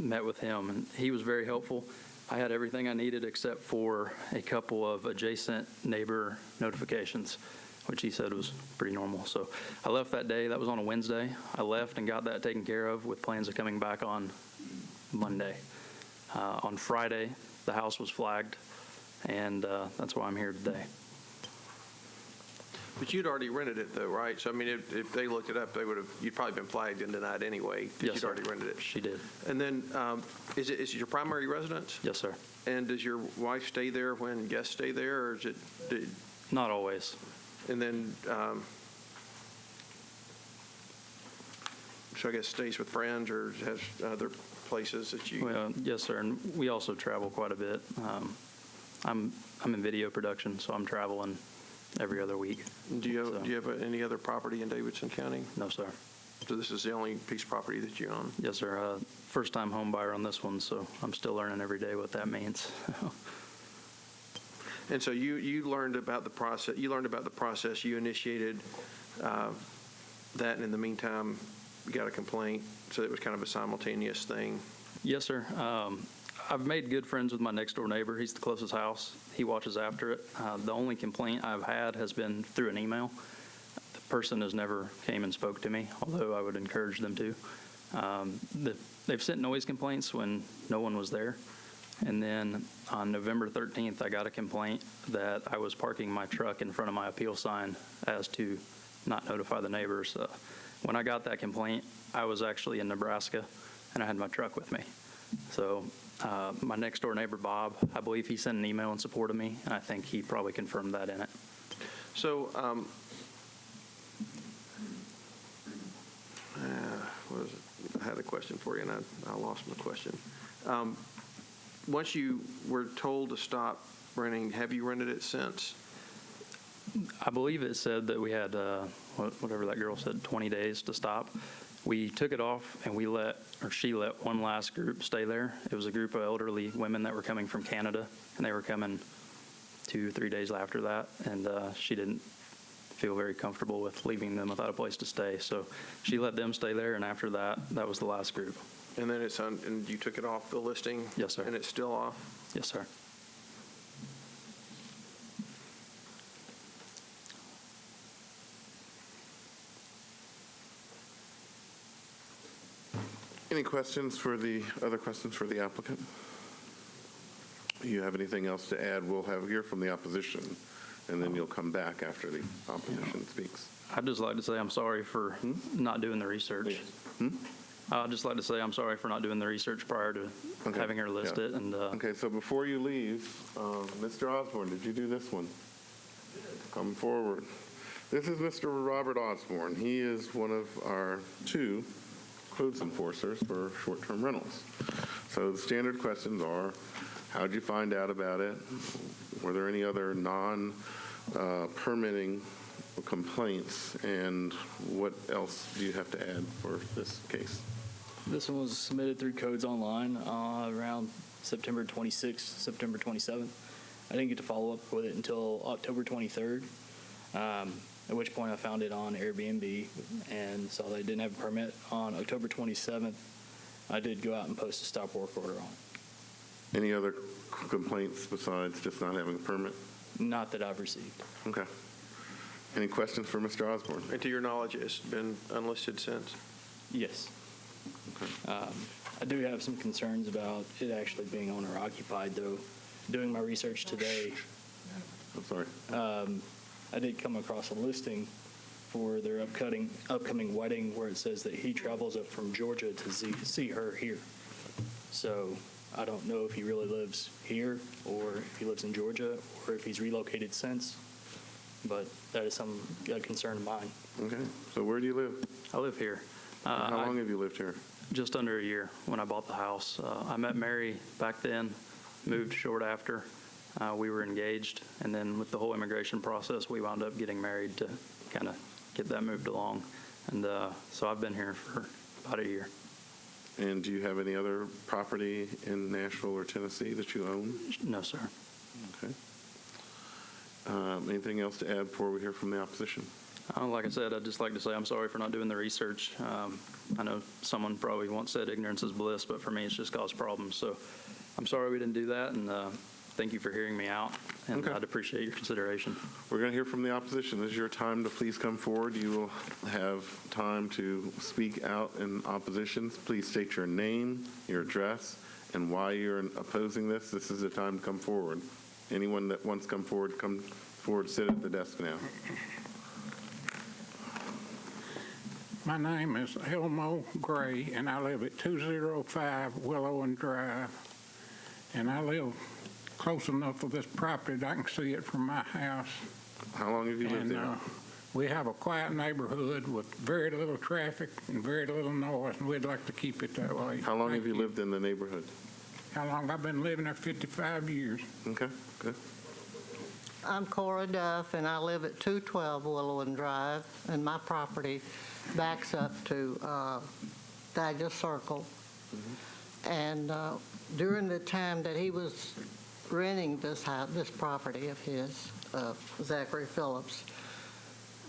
met with him, and he was very helpful. I had everything I needed except for a couple of adjacent neighbor notifications, which he said was pretty normal. So I left that day. That was on a Wednesday. I left and got that taken care of with plans of coming back on Monday. On Friday, the house was flagged, and that's why I'm here today. But you'd already rented it, though, right? So, I mean, if they looked it up, you'd probably been flagged and denied anyway, because Yes, you'd sir. already rented it. She did. And then, is it your primary residence? Yes, sir. And does your wife stay there when guests stay there, or is it? Not always. And then, so I guess stays with friends or has other places that you? Well, yes, sir. And we also travel quite a bit. I'm in video production, so I'm traveling every other week. Do you have any other property in Davidson County? No, sir. So this is the only piece of property that you own? Yes, sir. First-time home buyer on this one, so I'm still learning every day what that means. And so you learned about the process. You initiated that, and in the meantime, you got a complaint. So it was kind of a simultaneous thing. Yes, sir. I've made good friends with my next-door neighbor. He's the closest house. He watches after it. The only complaint I've had has been through an email. The person has never came and spoke to me, although I would encourage them to. They've sent noise complaints when no one was there. And then on November 13th, I got a complaint that I was parking my truck in front of my appeal sign as to not notify the neighbors. When I got that complaint, I was actually in Nebraska, and I had my truck with me. So my next-door neighbor, Bob, I believe he sent an email in support of me, and I think he probably confirmed that in it. So, what was it? I had a question for you, and I lost my question. Once you were told to stop renting, have you rented it since? I believe it said that we had, whatever that girl said, 20 days to stop. We took it off, and she let one last group stay there. It was a group of elderly women that were coming from Canada, and they were coming 2-3 days after that, and she didn't feel very comfortable with leaving them without a place to stay. So she let them stay there, and after that, that was the last group. And then and you took it off the listing? Yes, sir. And it's still off? Yes, sir. Any other questions for the applicant? Do you have anything else to add? We'll hear from the opposition, and then you'll come back after the opposition speaks. I'd just like to say I'm sorry for not doing the research. I'd just like to say I'm sorry for not doing the research prior to having her list it. And okay, so before you leave, Mr. Osborne, did you do this one? Come forward. This is Mr. Robert Osborne. He is one of our 2 codes enforcers for short-term rentals. So the standard questions are, how did you find out about it? Were there any other non-permitting complaints, and what else do you have to add for this case? This one was submitted through Codes Online around September 26th, September 27th. I didn't get to follow up with it until October 23rd, at which point I found it on Airbnb and saw they didn't have a permit. On October 27th, I did go out and post a stop work order on it. Any other complaints besides just not having a permit? Not that I've received. Okay. Any questions for Mr. Osborne? And to your knowledge, it's been unlisted since? Yes. Okay. I do have some concerns about it actually being owner occupied, though. Doing my research today, I'm sorry. I did come across a listing for their upcoming wedding where it says that he travels up from Georgia to see her here. So I don't know if he really lives here or if he lives in Georgia or if he's relocated since, but that is a concern of mine. Okay. So where do you live? I live here. How long have you lived here? Just under a year when I bought the house. I met Mary back then, moved short after. We were engaged, and then with the whole immigration process, we wound up getting married to kind of get that moved along. And so I've been here for about a year. And do you have any other property in Nashville or Tennessee that you own? No, sir. Okay. Anything else to add before we hear from the opposition? Like I said, I'd just like to say I'm sorry for not doing the research. I know someone probably once said ignorance is bliss, but for me it's just caused problems. So I'm sorry we didn't do that, and thank you for hearing me out, and Okay. I'd appreciate your consideration. We're going to hear from the opposition. This is your time to please come forward. You will have time to speak out in opposition. Please state your name, your address, and why you're opposing this. This is the time to come forward. Anyone that wants to come forward, sit at the desk now. My name is Elmo Gray, and I live at 205 Willow and Drive. And I live close enough to this property that I can see it from my house. How long have you lived there? We have a quiet neighborhood with very little traffic and very little noise, and we'd like to keep it that way. How long have you lived in the neighborhood? How long? I've been living there 55 years. Okay, good. I'm Cora Duff, and I live at 212 Willow and Drive, and my property backs up to Dagger Circle. And during the time that he was renting this house, this property of his, Zachary Phillips,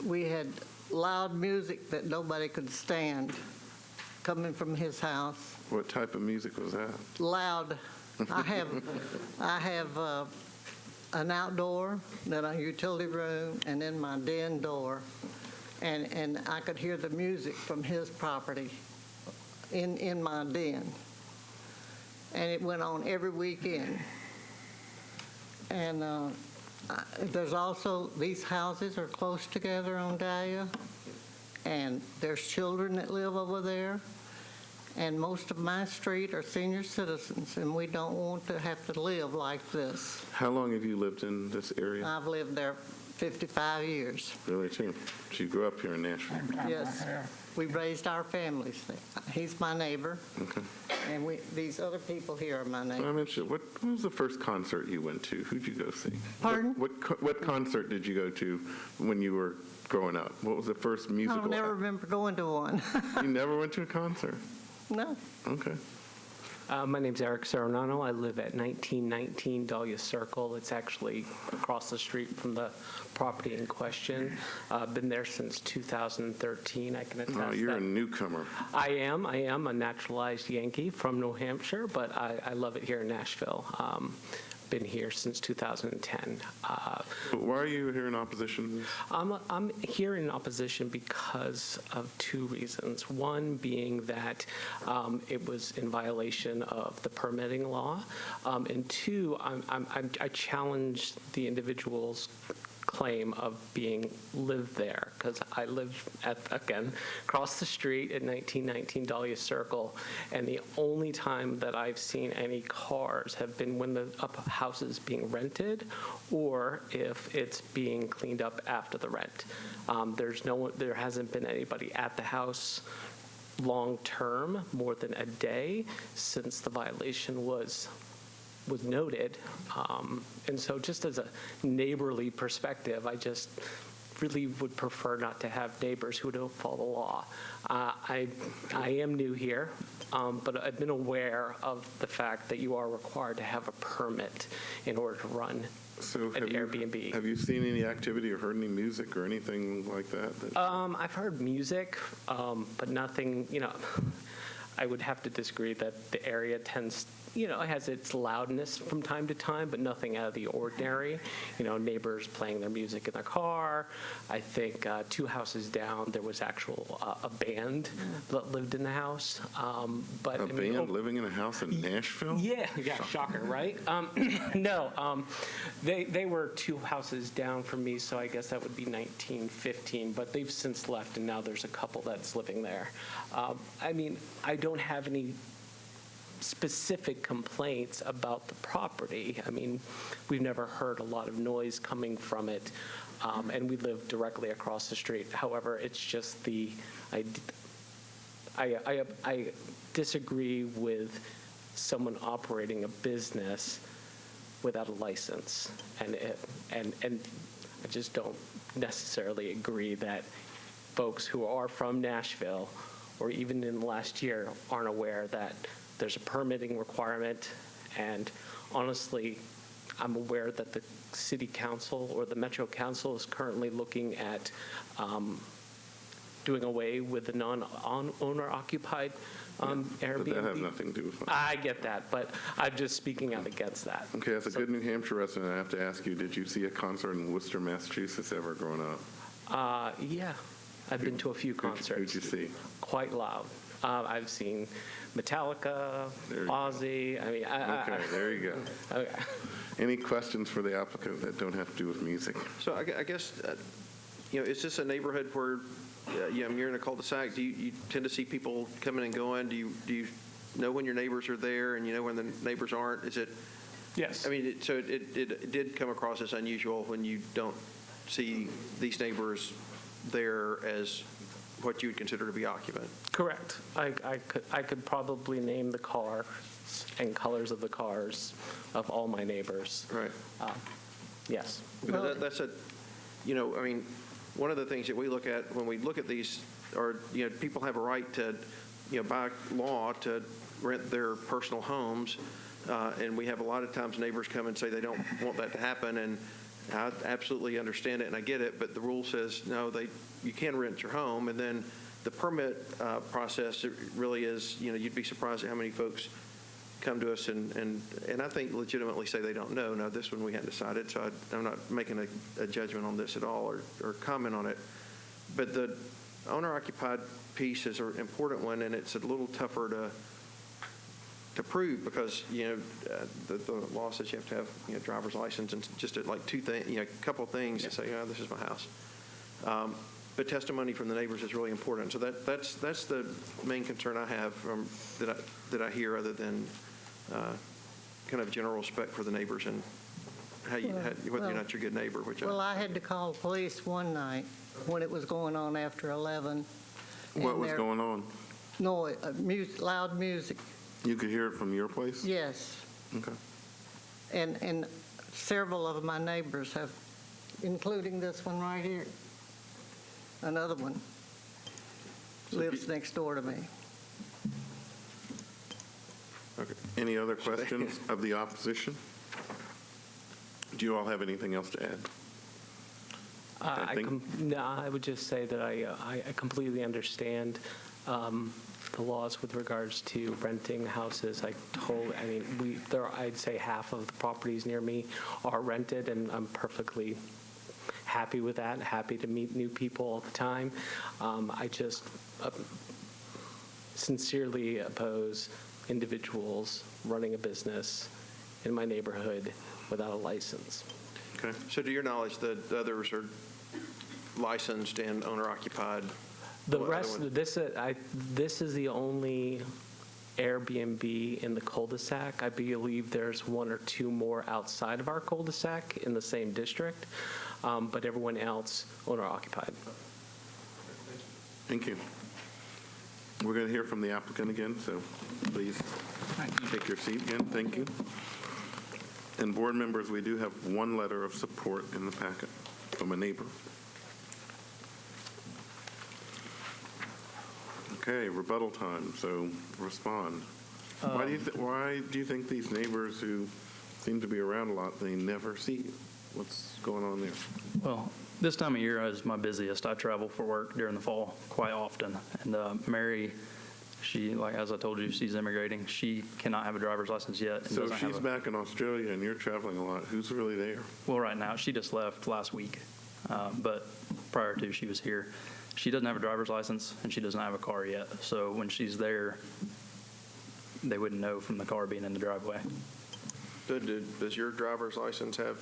we had loud music that nobody could stand coming from his house. What type of music was that? Loud. I have an outdoor, then a utility room, and then my den door. And I could hear the music from his property in my den. And it went on every weekend. And there's also, these houses are close together on Dahlia, and there's children that live over there. And most of my street are senior citizens, and we don't want to have to live like this. How long have you lived in this area? I've lived there 55 years. Really, too? So you grew up here in Nashville? Yes. We raised our families there. He's my neighbor. Okay. And these other people here are my neighbors. I'm interested. What was the first concert you went to? Who'd you go see? Pardon? What concert did you go to when you were growing up? What was the first musical? I don't never remember going to one. You never went to a concert? No. Okay. My name's Eric Serenano. I live at 1919 Dahlia Circle. It's actually across the street from the property in question. I've been there since 2013. I can attest Oh, you're a newcomer. I am a naturalized Yankee from New Hampshire, but I love it here in Nashville. Been here since 2010. But why are you here in opposition? I'm here in opposition because of two reasons. One being that it was in violation of the permitting law, and two, I challenge the individual's claim of being lived there, because I live again across the street at 1919 Dahlia Circle, and the only time that I've seen any cars have been when the house is being rented or if it's being cleaned up after the rent. There hasn't been anybody at the house long term, more than a day, since the violation was noted. And so just as a neighborly perspective, I just really would prefer not to have neighbors who don't follow the law. I am new here, but I've been aware of the fact that you are required to have a permit in order to run So an Airbnb. have you seen any activity or heard any music or anything like that? I've heard music, but nothing, I would have to disagree that the area tends, it has its loudness from time to time, but nothing out of the ordinary. Neighbors playing their music in their car. I think 2 houses down, there was a band that lived in the house. But band living in a house in Nashville? Yeah, shocker, right? No, they were 2 houses down from me, so I guess that would be 1915, but they've since left, and now there's a couple that's living there. I don't have any specific complaints about the property. We've never heard a lot of noise coming from it, and we live directly across the street. However, it's just I disagree with someone operating a business without a license, and I just don't necessarily agree that folks who are from Nashville, or even in the last year, aren't aware that there's a permitting requirement. And honestly, I'm aware that the city council or the Metro Council is currently looking at doing away with the non-owner occupied Airbnb. But that has nothing to do with I get that, but I'm just speaking out against that. Okay, as a good New Hampshire resident, I have to ask you, did you see a concert in Worcester, Massachusetts ever growing up? Yeah, I've been to a few concerts. Who'd you see? Quite loud. I've seen Metallica, Ozzy. Okay, there you go. Okay. Any questions for the applicant that don't have to do with music? So I guess, is this a neighborhood where, you're in a cul-de-sac? Do you tend to see people coming and going? Do you know when your neighbors are there and you know when the neighbors aren't? Is it? Yes. So it did come across as unusual when you don't see these neighbors there as what you would consider to be occupant. Correct. I could probably name the car and colors of the cars of all my neighbors. Right. Yes. Because that's one of the things that we look at when we look at these are, people have a right to, by law, to rent their personal homes, and we have a lot of times neighbors come and say they don't want that to happen, and I absolutely understand it and I get it, but the rule says no, you can rent your home, and then the permit process, it really is, you'd be surprised at how many folks come to us and I think legitimately say they don't know. Now, this one we hadn't decided, so I'm not making a judgment on this at all or comment on it. But the owner-occupied piece is an important one, and it's a little tougher to prove because, the law says you have to have, driver's license and just like 2 things, a couple of things to say, this is my house. But testimony from the neighbors is really important. So that's the main concern I have that I hear, other than kind of general respect for the neighbors and whether or not you're a good neighbor. I had to call the police one night when it was going on after 11. What was going on? Noise, loud music. You could hear it from your place? Yes. Okay. And several of my neighbors have, including this one right here. Another one lives next door to me. Okay. Any other questions of the opposition? Do you all have anything else to add? I would just say that I completely understand the laws with regards to renting houses. I'd say half of the properties near me are rented, and I'm perfectly happy with that, happy to meet new people all the time. I just sincerely oppose individuals running a business in my neighborhood without a license. Okay. So to your knowledge, the others are licensed and owner-occupied? The rest, this is the only Airbnb in the cul-de-sac. I believe there's 1 or 2 more outside of our cul-de-sac in the same district, but everyone else owner-occupied. Thank you. We're going to hear from the applicant again, so please take your seat again. Thank you. And board members, we do have 1 letter of support in the packet from a neighbor. Okay, rebuttal time, so respond. Why do you think these neighbors who seem to be around a lot, they never see you? What's going on there? Well, this time of year is my busiest. I travel for work during the fall quite often. And Mary, she, like as I told you, she's immigrating. She cannot have a driver's license yet. And So doesn't if she's have back in Australia and you're traveling a lot, who's really there? Well, right now, she just left last week. But prior to, she was here. She doesn't have a driver's license, and she doesn't have a car yet. So when she's there, they wouldn't know from the car being in the driveway. Does your driver's license have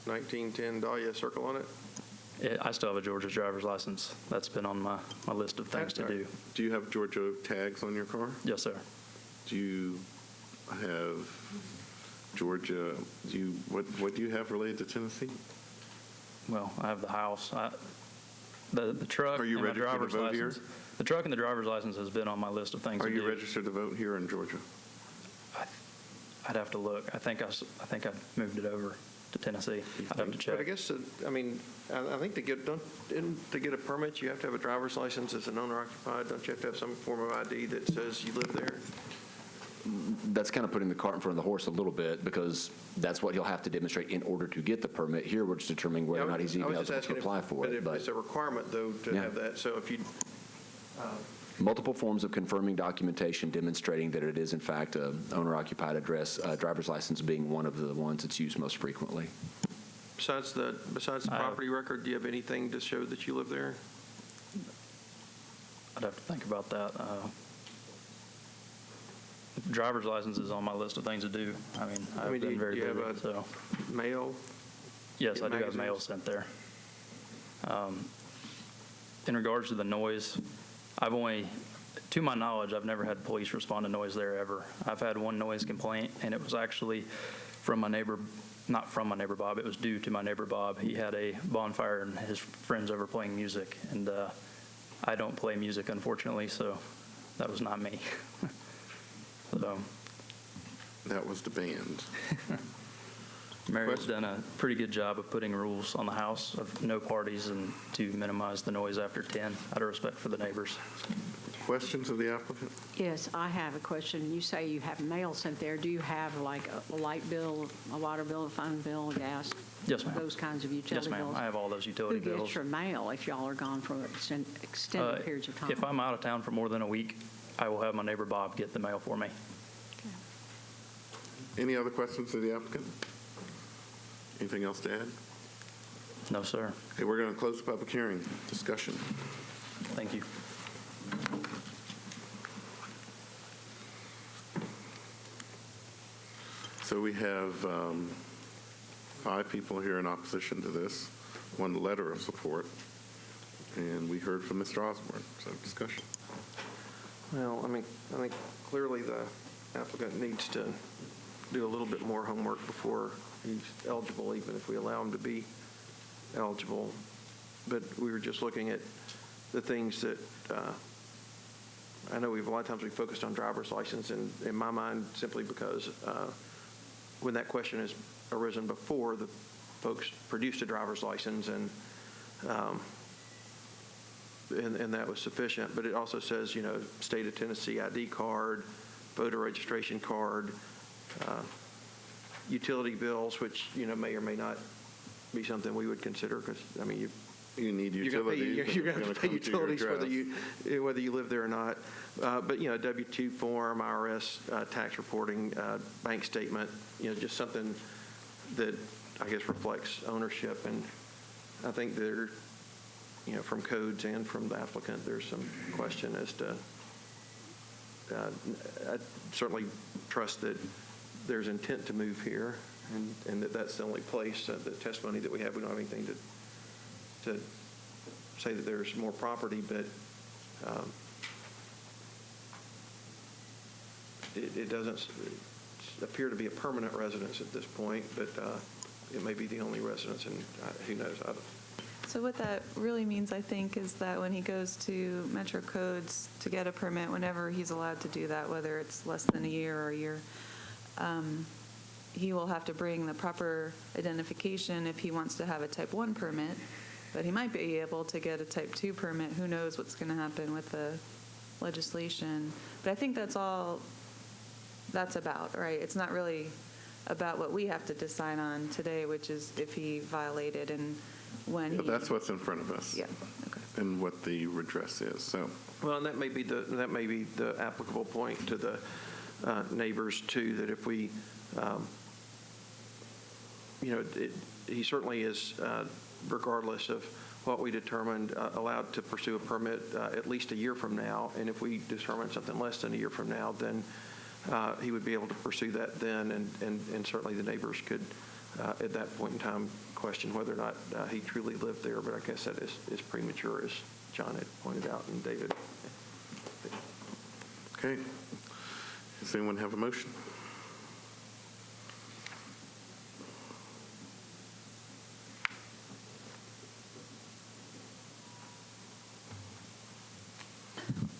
1910 Dahlia Circle on it? I still have a Georgia driver's license. That's been on my list of things to do. Do you have Georgia tags on your car? Yes, sir. Do you have Georgia, what do you have related to Tennessee? Well, I have the house. The truck. Are you and my registered to driver's vote here? license. The truck and the driver's license has been on my list of things Are to you do. registered to vote here in Georgia? I'd have to look. I think I moved it over to Tennessee. I'd have to check. But I guess, I think to get a permit, you have to have a driver's license as an owner occupied. Don't you have to have some form of ID that says you live there? That's kind of putting the cart in front of the horse a little bit, because that's what he'll have to demonstrate in order to get the permit. Here, we're just determining whether or not he's even eligible to apply for it. But it's a requirement, though, to have that. So if you... Multiple forms of confirming documentation demonstrating that it is, in fact, an owner-occupied address, driver's license being one of the ones that's used most frequently. Besides the property record, do you have anything to show that you live there? I'd have to think about that. Driver's license is on my list of things to do. I've been very busy. Do you have so. Mail? Yes, I do have magazines? mail sent there. In regards to the noise, to my knowledge, I've never had police respond to noise there ever. I've had one noise complaint, and it was actually from my neighbor, not from my neighbor Bob, it was due to my neighbor Bob. He had a bonfire and his friends over playing music, and I don't play music, unfortunately, so that was not me. So. That was the band. Mary's done a pretty good job of putting rules on the house of no parties and to minimize the noise after 10 out of respect for the neighbors. Questions of the applicant? Yes, I have a question. You say you have mail sent there. Do you have like a light bill, a water bill, a phone bill, a gas? Yes, ma'am. Those kinds of utility Yes, bills? ma'am. I have all those utility Who bills. gets your mail if y'all are gone for extended periods of time? If I'm out of town for more than a week, I will have my neighbor Bob get the mail for me. Any other questions of the applicant? Anything else to add? No, sir. Okay, we're going to close the public hearing. Discussion. Thank you. So we have 5 people here in opposition to this, 1 letter of support, and we heard from Mr. Osborne. So discussion. Well, I think clearly the applicant needs to do a little bit more homework before he's eligible, even if we allow him to be eligible. But we were just looking at the things that I know a lot of times we focused on driver's license, and in my mind, simply because when that question has arisen before, the folks produced a driver's license, and that was sufficient. But it also says, state of Tennessee ID card, voter registration card, utility bills, which may or may not be something we would consider, because you need utilities. You're going to pay utilities whether you live there or not. But W-2 form, IRS tax reporting, bank statement, just something that I guess reflects ownership. And I think there, from codes and from the applicant, there's some question as to. I certainly trust that there's intent to move here, and that's the only place, the testimony that we have, we don't have anything to say that there's more property, but it doesn't appear to be a permanent residence at this point, but it may be the only residence, and who knows. So what that really means, I think, is that when he goes to Metro Codes to get a permit, whenever he's allowed to do that, whether it's less than a year or a year, he will have to bring the proper identification if he wants to have a Type 1 permit, but he might be able to get a Type 2 permit. Who knows what's going to happen with the legislation. But I think that's all that's about, right? It's not really about what we have to decide on today, which is if he violated and when he... That's what's in front of us. Yeah, okay. And what the redress is, so. Well, and that may be the applicable point to the neighbors too, that if we, he certainly is, regardless of what we determined, allowed to pursue a permit at least a year from now. And if we determine something less than a year from now, then he would be able to pursue that then, and certainly the neighbors could, at that point in time, question whether or not he truly lived there. But I guess that is premature, as John had pointed out, and David. Okay. Does anyone have a motion?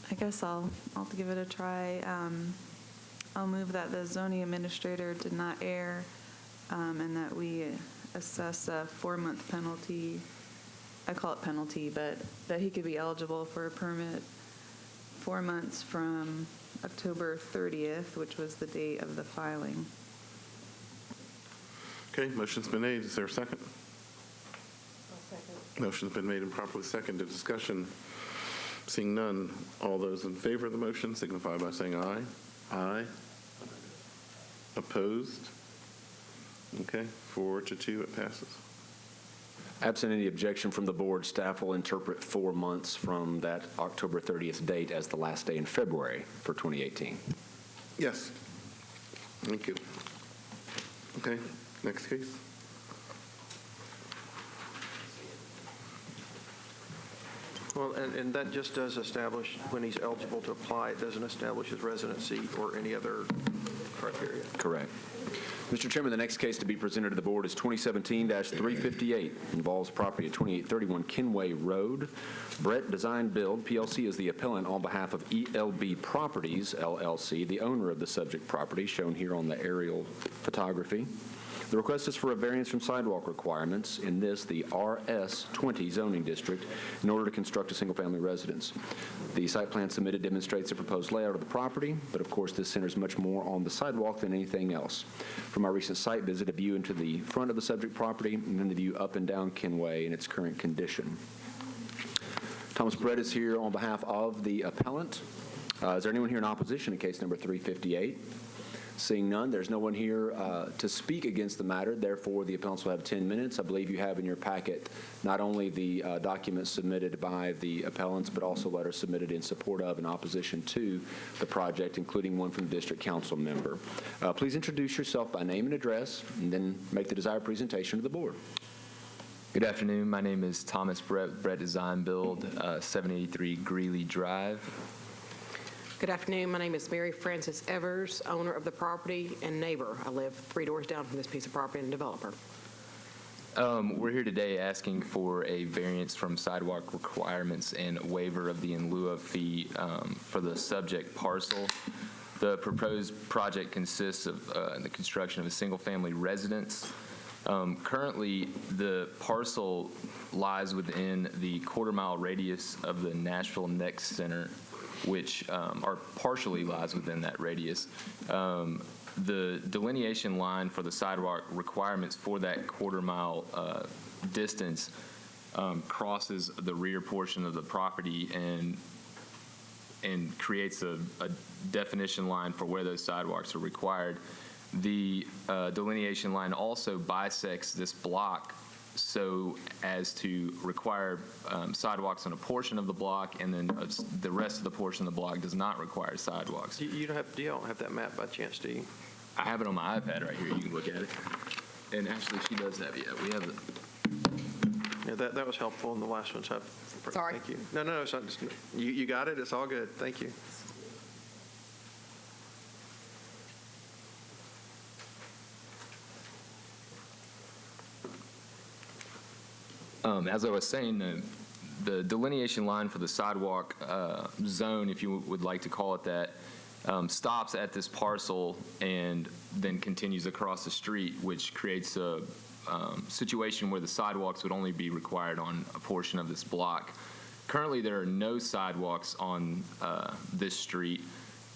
I guess I'll give it a try. I'll move that the zoning administrator did not err, and that we assess a 4-month penalty. I call it penalty, but that he could be eligible for a permit 4 months from October 30th, which was the date of the filing. Okay, motion's been made. Is there a second? I'll second. Motion's been made and properly seconded. Discussion. Seeing none, all those in favor of the motion signify by saying aye. Aye. Opposed? Okay, 4-2, it passes. Absent any objection from the board, staff will interpret 4 months from that October 30th date as the last day in February for 2018. Yes. Thank you. Okay, next case. Well, and that just does establish when he's eligible to apply. It doesn't establish his residency or any other criteria. Correct. Mr. Chairman, the next case to be presented to the board is 2017-358. Involves property at 2831 Kenway Road. Brett Design Build, PLC, is the appellant on behalf of ELB Properties, LLC, the owner of the subject property, shown here on the aerial photography. The request is for a variance from sidewalk requirements in this, the RS-20 zoning district, in order to construct a single-family residence. The site plan submitted demonstrates the proposed layout of the property, but of course this centers much more on the sidewalk than anything else. From our recent site visit, a view into the front of the subject property, and then the view up and down Kenway in its current condition. Thomas Brett is here on behalf of the appellant. Is there anyone here in opposition to case number 358? Seeing none, there's no one here to speak against the matter. Therefore, the appellants will have 10 minutes. I believe you have in your packet not only the documents submitted by the appellants, but also letters submitted in support of and opposition to the project, including one from the district council member. Please introduce yourself by name and address, and then make the desired presentation to the board. Good afternoon. My name is Thomas Brett, Brett Design Build, 783 Greeley Drive. Good afternoon. My name is Mary Frances Evers, owner of the property and neighbor. I live 3 doors down from this piece of property and developer. We're here today asking for a variance from sidewalk requirements and waiver of the in lieu of fee for the subject parcel. The proposed project consists of the construction of a single-family residence. Currently, the parcel lies within the quarter-mile radius of the Nashville Next Center, which are partially lies within that radius. The delineation line for the sidewalk requirements for that quarter-mile distance crosses the rear portion of the property and creates a definition line for where those sidewalks are required. The delineation line also bisects this block so as to require sidewalks on a portion of the block, and then the rest of the portion of the block does not require sidewalks. You don't have that map by chance, do you? I have it on my iPad right here. You can look at it. And actually, she does have it. Yeah, we have it. Yeah, that was helpful in the last one. So Sorry. Thank you. No, it's not. You got it. It's all good. Thank you. As I was saying, the delineation line for the sidewalk zone, if you would like to call it that, stops at this parcel and then continues across the street, which creates a situation where the sidewalks would only be required on a portion of this block. Currently, there are no sidewalks on this street,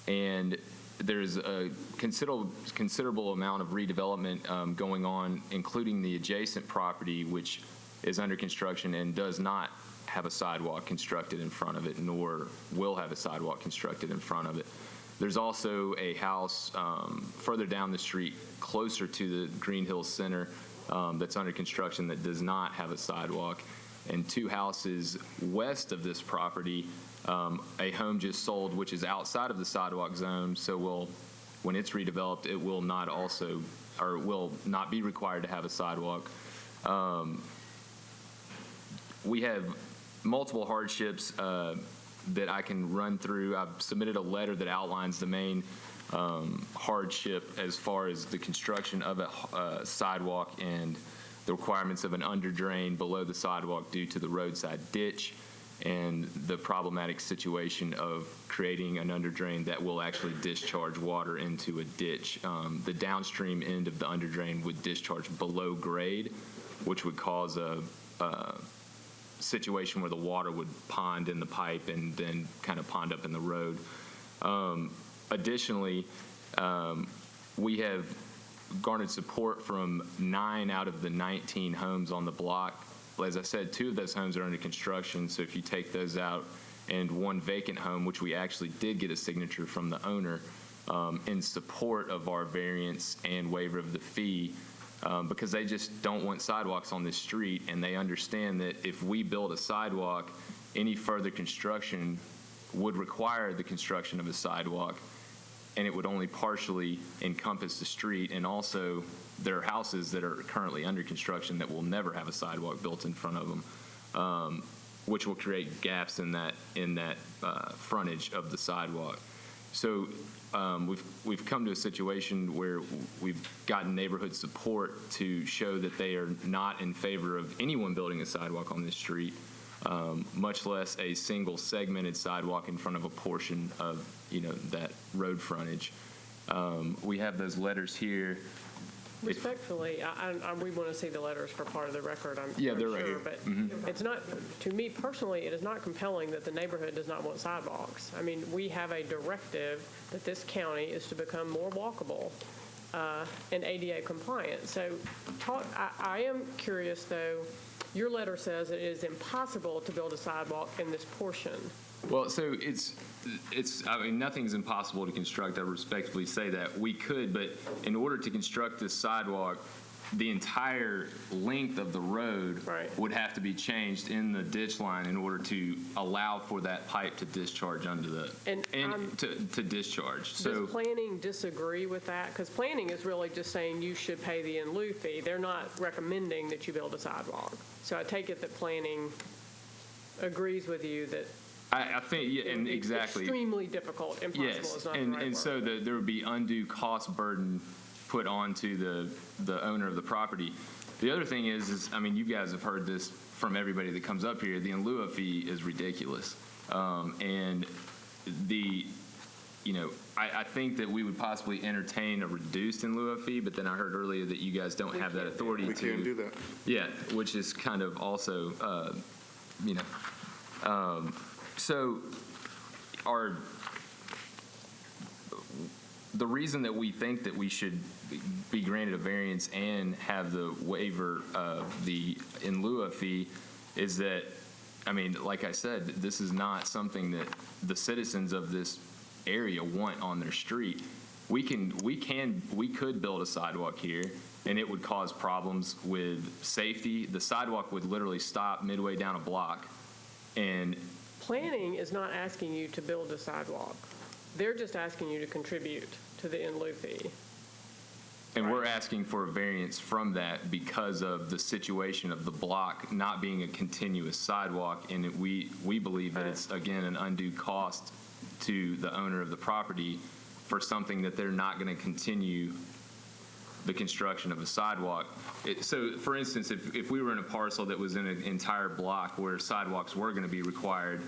and there's a considerable amount of redevelopment going on, including the adjacent property, which is under construction and does not have a sidewalk constructed in front of it, nor will have a sidewalk constructed in front of it. There's also a house further down the street, closer to the Green Hills Center, that's under construction that does not have a sidewalk. And 2 houses west of this property, a home just sold, which is outside of the sidewalk zone. So when it's redeveloped, it will not also, or will not be required to have a sidewalk. We have multiple hardships that I can run through. I've submitted a letter that outlines the main hardship as far as the construction of a sidewalk and the requirements of an under drain below the sidewalk due to the roadside ditch and the problematic situation of creating an under drain that will actually discharge water into a ditch. The downstream end of the under drain would discharge below grade, which would cause a situation where the water would pond in the pipe and then kind of pond up in the road. Additionally, we have garnered support from 9 out of the 19 homes on the block. As I said, 2 of those homes are under construction, so if you take those out, and 1 vacant home, which we actually did get a signature from the owner in support of our variance and waiver of the fee, because they just don't want sidewalks on this street, and they understand that if we build a sidewalk, any further construction would require the construction of a sidewalk, and it would only partially encompass the street. And also, there are houses that are currently under construction that will never have a sidewalk built in front of them, which will create gaps in that frontage of the sidewalk. So we've come to a situation where we've gotten neighborhood support to show that they are not in favor of anyone building a sidewalk on this street, much less a single segmented sidewalk in front of a portion of that road frontage. We have those letters here. Respectfully, we want to see the letters for part of the record, I'm they're sure, right here. But it's not, to me personally, it is not compelling that the neighborhood does not want sidewalks. I mean, we have a directive that this county is to become more walkable and ADA compliant. So I am curious, though, your letter says it is impossible to build a sidewalk in this portion. Well, so I mean, nothing's impossible to construct. I respectfully say that. We could, but in order to construct this sidewalk, the entire length of the road would have to be changed in the ditch line in order to allow for that pipe to discharge under the, to discharge. So does planning disagree with that? Because planning is really just saying you should pay the in lieu fee. They're not recommending that you build a sidewalk. So I take it that planning agrees with you that I think, yeah, and exactly. Extremely difficult. Impossible is not the right word. So there would be undue cost burden put onto the owner of the property. The other thing is I mean, you guys have heard this from everybody that comes up here. The in lieu of fee is ridiculous, and I think that we would possibly entertain a reduced in lieu of fee, but then I heard earlier that you guys don't have that authority we can't do that. Yeah, which is kind of also, so the reason that we think that we should be granted a variance and have the waiver of the in lieu of fee is that, I mean, like I said, this is not something that the citizens of this area want on their street. We could build a sidewalk here, and it would cause problems with safety. The sidewalk would literally stop midway down a block, and planning is not asking you to build a sidewalk. They're just asking you to contribute to the in lieu fee. And we're asking for a variance from that because of the situation of the block not being a continuous sidewalk, and we believe that it's, again, an undue cost to the owner of the property for something that they're not going to continue the construction of a sidewalk. So, for instance, if we were in a parcel that was in an entire block where sidewalks were going to be required,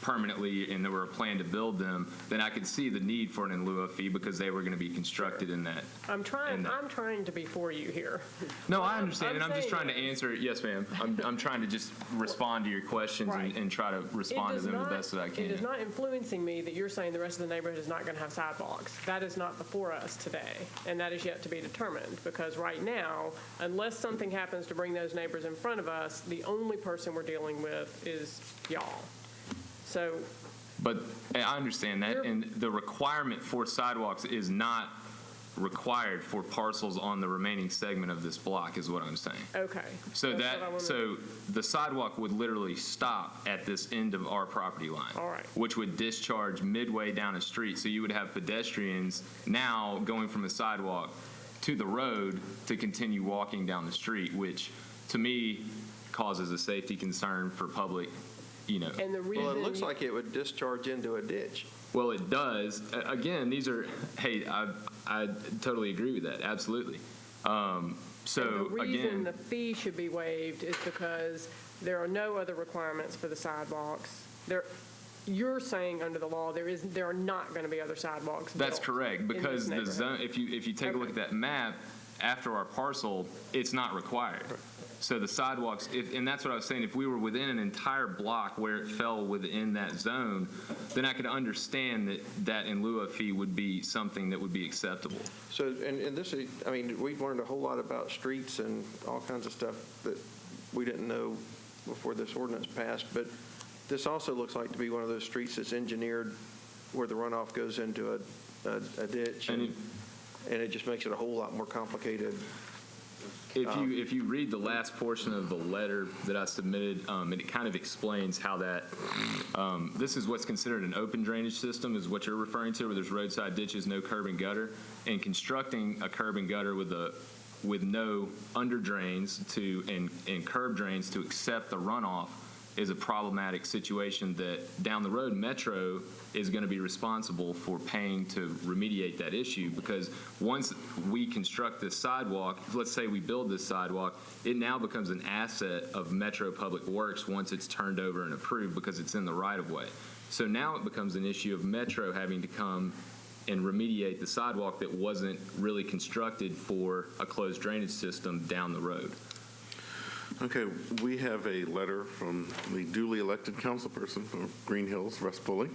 permanently and there were a plan to build them, then I could see the need for an in lieu of fee because they were going to be constructed in that. I'm trying to be for you here. No, I understand, and I'm just saying trying to answer. Yes, ma'am. I'm trying to just respond to your questions and try to respond to them the best that I can. It is not influencing me that you're saying the rest of the neighborhood is not going to have sidewalks. That is not before us today, and that is yet to be determined, because right now, unless something happens to bring those neighbors in front of us, the only person we're dealing with is y'all. So. But I understand that, and the requirement for sidewalks is not required for parcels on the remaining segment of this block, is what I'm saying. Okay. So the sidewalk would literally stop at this end of our property line. All right. Which would discharge midway down a street. So you would have pedestrians now going from the sidewalk to the road to continue walking down the street, which to me causes a safety concern for public, And the reason Well, it looks like it would discharge into a ditch. Well, it does. Again, these are, hey, I totally agree with that. Absolutely. So the reason again, the fee should be waived is because there are no other requirements for the sidewalks. You're saying under the law there are not going to be other sidewalks. that's built correct, in because this the zone, if you take a look at that map, after our parcel, it's not required. So the sidewalks, and that's what I was saying, if we were within an entire block where it fell within that zone, then I could understand that in lieu of fee would be something that would be acceptable. So, and this is, I mean, we've learned a whole lot about streets and all kinds of stuff that we didn't know before this ordinance passed, but this also looks like to be one of those streets that's engineered where the runoff goes into a ditch, and it just makes it a whole lot more complicated. If you read the last portion of the letter that I submitted, it kind of explains how that, this is what's considered an open drainage system, is what you're referring to, where there's roadside ditches, no curb and gutter, and constructing a curb and gutter with no under drains and curb drains to accept the runoff is a problematic situation that down the road Metro is going to be responsible for paying to remediate that issue, because once we construct this sidewalk, let's say we build this sidewalk, it now becomes an asset of Metro Public Works once it's turned over and approved because it's in the right of way. So now it becomes an issue of Metro having to come and remediate the sidewalk that wasn't really constructed for a closed drainage system down the road. Okay, we have a letter from the duly elected councilperson from Green Hills, Russ Pulley.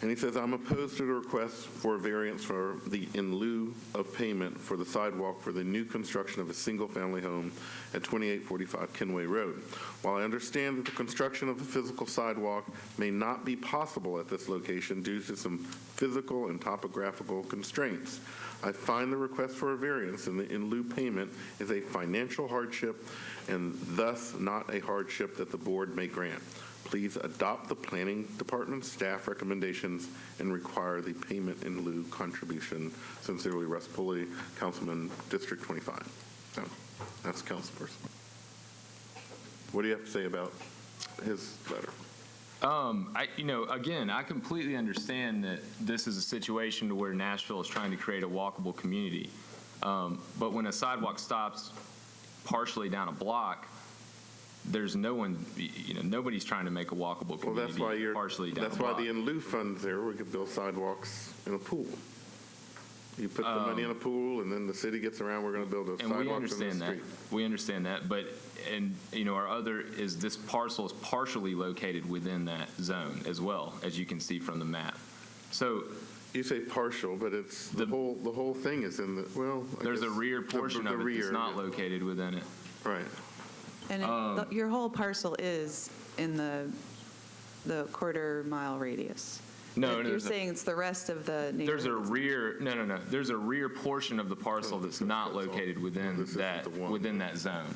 And he says, I'm opposed to the request for a variance for the in lieu of payment for the sidewalk for the new construction of a single-family home at 2845 Kenway Road. While I understand that the construction of a physical sidewalk may not be possible at this location due to some physical and topographical constraints, I find the request for a variance in the in lieu payment is a financial hardship and thus not a hardship that the board may grant. Please adopt the planning department staff recommendations and require the payment in lieu contribution. Sincerely, Russ Pulley, Councilman, District 25. So that's councilperson. What do you have to say about his letter? Again, I completely understand that this is a situation where Nashville is trying to create a walkable community. But when a sidewalk stops partially down a block, there's no one, nobody's trying to make a walkable community. Well, that's why partially down that's a block. why the in lieu funds there, we could build sidewalks in a pool. You put the money in a pool, and then the city gets around, we're going to build those sidewalks in the street. We understand that, but, our other is this parcel is partially located within that zone as well, as you can see from the map. So you say partial, but it's the whole thing is in the, well, there's a rear portion of it that's not located within it. Right. And your whole parcel is in the quarter-mile radius. No, You're saying it's the rest of the neighborhood. There's a rear, no. There's a rear portion of the parcel that's not located within that zone.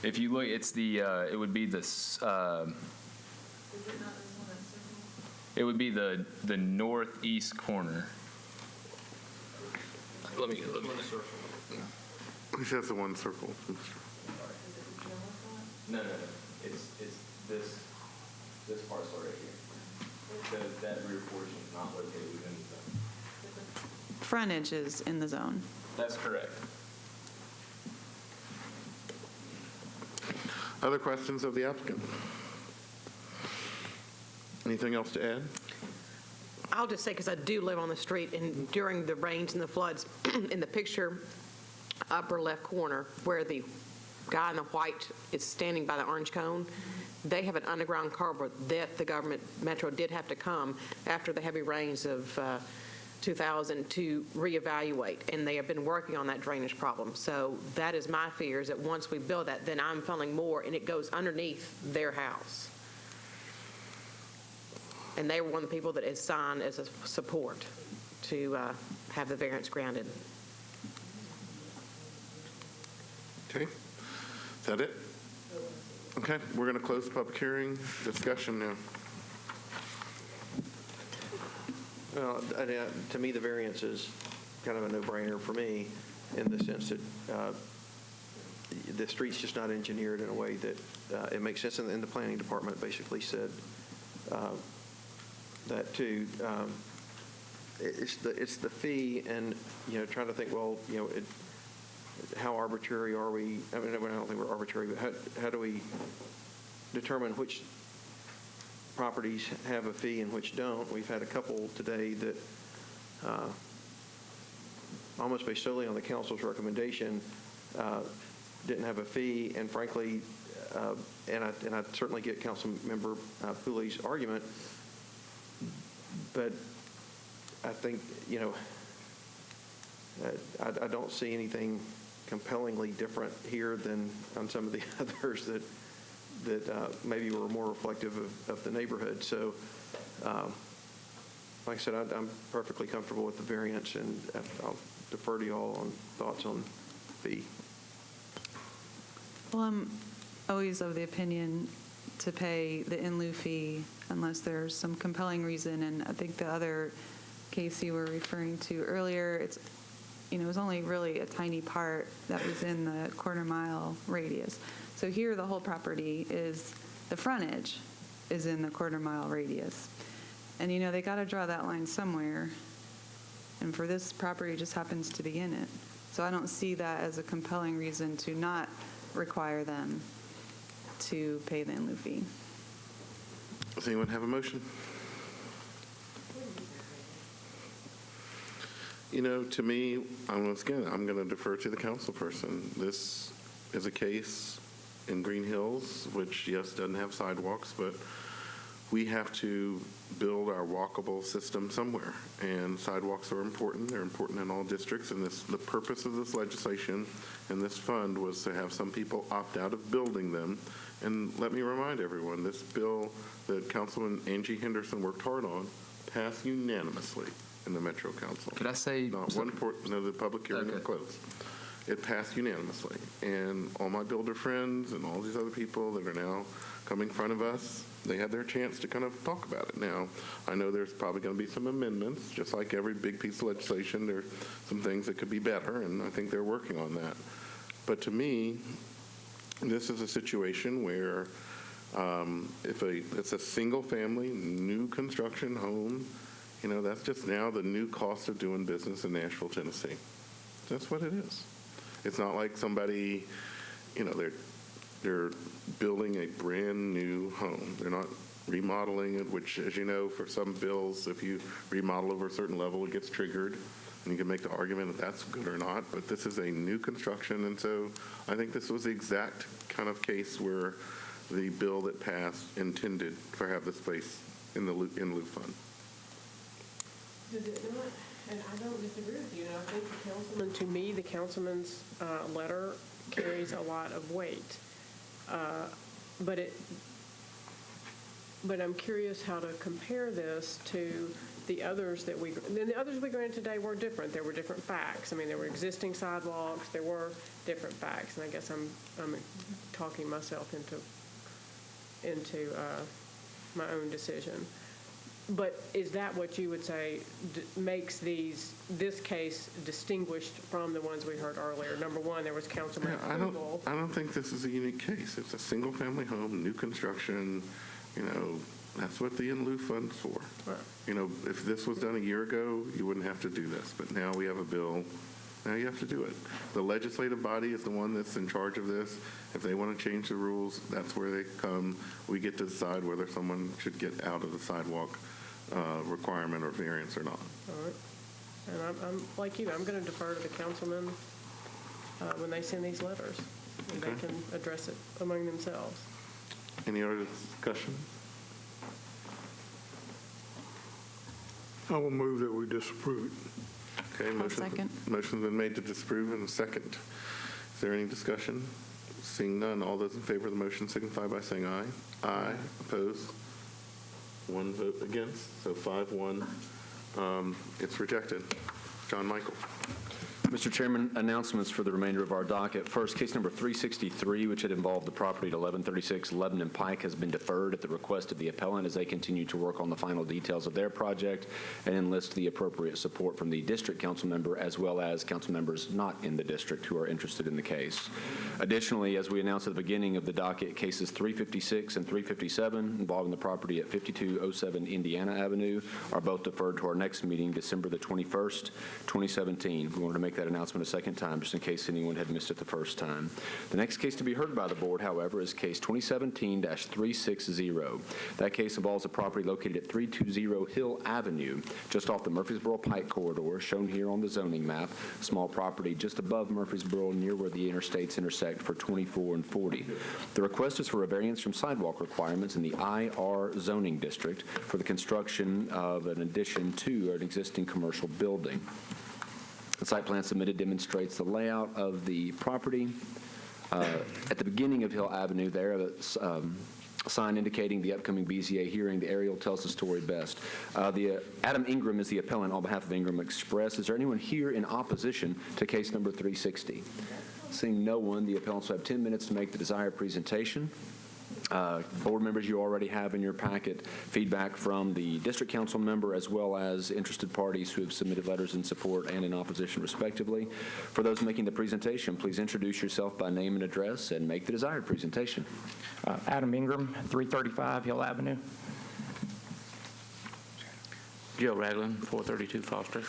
If you look, it's it would be this. It would be the northeast corner. Let me. He says the one circle. No. It's this parcel right here. That rear portion is not located within the zone. Frontage is in the zone. That's correct. Other questions of the applicant? Anything else to add? I'll just say, because I do live on the street, and during the rains and the floods, in the picture, upper left corner, where the guy in the white is standing by the orange cone, they have an underground culvert that the government, Metro, did have to come after the heavy rains of 2000 to reevaluate, and they have been working on that drainage problem. So that is my fear, is that once we build that, then I'm funneling more, and it goes underneath their house. And they were one of the people that is signed as a support to have the variance granted. Okay. Is that it? Okay, we're going to close the public hearing. Discussion now. Well, to me, the variance is kind of a no-brainer for me in the sense that the street's just not engineered in a way that it makes sense. And the planning department basically said that too. It's the fee, and trying to think, well, how arbitrary are we? I mean, I don't think we're arbitrary, but how do we determine which properties have a fee and which don't? We've had a couple today that almost based solely on the council's recommendation didn't have a fee, and frankly, and I certainly get Councilmember Pooley's argument, but I think I don't see anything compellingly different here than on some of the others that maybe were more reflective of the neighborhood. So, like I said, I'm perfectly comfortable with the variance, and I'll defer to you all on thoughts on fee. Well, I'm always of the opinion to pay the in lieu fee unless there's some compelling reason, and I think the other case you were referring to earlier, it was only really a tiny part that was in the quarter-mile radius. So here, the whole property the frontage is in the quarter-mile radius. And, they got to draw that line somewhere. And for this property, it just happens to be in it. So I don't see that as a compelling reason to not require them to pay the in lieu fee. Does anyone have a motion? To me, I'm going to defer to the council person. This is a case in Green Hills, which, yes, doesn't have sidewalks, but we have to build our walkable system somewhere. And sidewalks are important. They're important in all districts. And the purpose of this legislation and this fund was to have some people opt out of building them. And let me remind everyone, this bill that Councilman Angie Henderson worked hard on passed unanimously in the Metro Council. Could I say not one portion of the public hearing is closed. It passed unanimously, and all my builder friends and all these other people that are now coming in front of us, they had their chance to kind of talk about it. Now, I know there's probably going to be some amendments, just like every big piece of legislation. There's some things that could be better, and I think they're working on that. But to me, this is a situation where if it's a single-family, new construction home, that's just now the new cost of doing business in Nashville, Tennessee. That's what it is. It's not like somebody, they're building a brand new home. They're not remodeling it, which, as you know, for some bills, if you remodel over a certain level, it gets triggered. And you can make the argument that that's good or not. But this is a new construction. And so I think this was the exact kind of case where the bill that passed intended to have the space in the in lieu fund. Does it not? And I don't disagree with you. And I think to me, the councilman's letter carries a lot of weight. But I'm curious how to compare this to the others the others we granted today were different. There were different facts. I mean, there were existing sidewalks. There were different facts, and I guess I'm talking myself into my own decision. But is that what you would say makes this case distinguished from the ones we heard earlier? Number one, there was councilman approval. I don't think this is a unique case. It's a single-family home, new construction. That's what the in lieu fund's for. Right. If this was done a year ago, you wouldn't have to do this. But now we have a bill now you have to do it. The legislative body is the one that's in charge of this. If they want to change the rules, that's where they come. We get to decide whether someone should get out of the sidewalk requirement or variance or not. All right. And I'm like you, I'm going to defer to the councilmen when they send these letters, and Okay. they can address it among themselves. Any other discussion? I will move that we disapprove it. Okay, motion's been made to disapprove in a second. Is there any discussion? Seeing none, all those in favor of the motion signify by saying aye. Aye. Opposed? One vote against, so 5-1. It's rejected. John Michael. Mr. Chairman, announcements for the remainder of our docket. First, case number 363, which had involved the property at 1136 Lebanon Pike, has been deferred at the request of the appellant as they continue to work on the final details of their project and enlist the appropriate support from the district council member as well as council members not in the district who are interested in the case. Additionally, as we announced at the beginning of the docket, cases 356 and 357 involving the property at 5207 Indiana Avenue are both deferred to our next meeting, December the 21st, 2017. We wanted to make that announcement a second time, just in case anyone had missed it the first time. The next case to be heard by the board, however, is case 2017-360. That case involves a property located at 320 Hill Avenue, just off the Murfreesboro Pike corridor, shown here on the zoning map. Small property just above Murfreesboro, near where the interstates intersect for 24 and 40. The request is for a variance from sidewalk requirements in the IR zoning district for the construction of an addition to an existing commercial building. The site plan submitted demonstrates the layout of the property. At the beginning of Hill Avenue there, a sign indicating the upcoming BZA hearing. The aerial tells the story best. Adam Ingram is the appellant on behalf of Ingram Express. Is there anyone here in opposition to case number 360? Seeing no one, the appellants will have 10 minutes to make the desired presentation. Board members, you already have in your packet feedback from the district council member as well as interested parties who have submitted letters in support and in opposition respectively. For those making the presentation, please introduce yourself by name and address and make the desired presentation. Adam Ingram, 335 Hill Avenue. Joe Ragland, 432 Foster.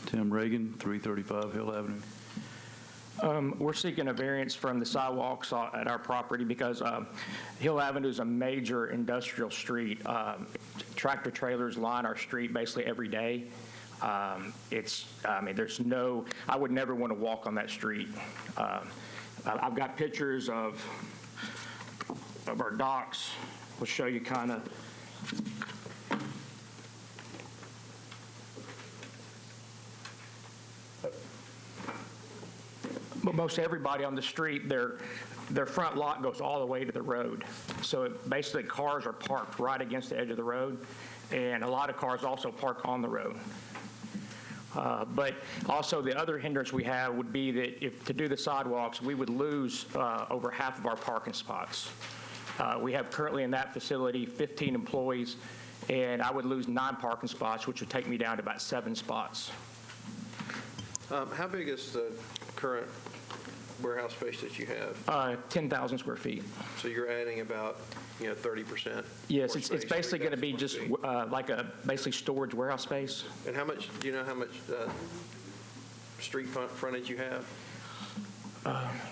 Tim Reagan, 335 Hill Avenue. We're seeking a variance from the sidewalks at our property because Hill Avenue is a major industrial street. Tractor trailers line our street basically every day. There's no, I would never want to walk on that street. I've got pictures of our docks. We'll show you kind of. But most everybody on the street, their front lot goes all the way to the road. So basically cars are parked right against the edge of the road, and a lot of cars also park on the road. But also the other hindrance we have would be that if to do the sidewalks, we would lose over half of our parking spots. We have currently in that facility 15 employees, and I would lose 9 parking spots, which would take me down to about 7 spots. How big is the current warehouse space that you have? 10,000 square feet. So you're adding about 30%? Yes, it's basically going to be just like a basically storage warehouse space. And how much, do you know how much street frontage you have?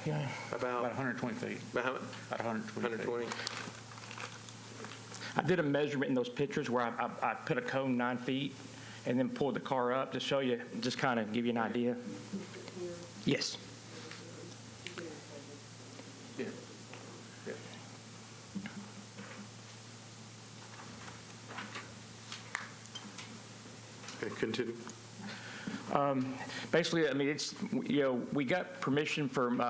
Yeah. About 120 feet. About how much? About 120 feet. I did a measurement in those pictures where I put a cone 9 feet and then pulled the car up to show you, just kind of give you an idea. Yes. Yeah. Okay, continue. Basically, it's, we got permission from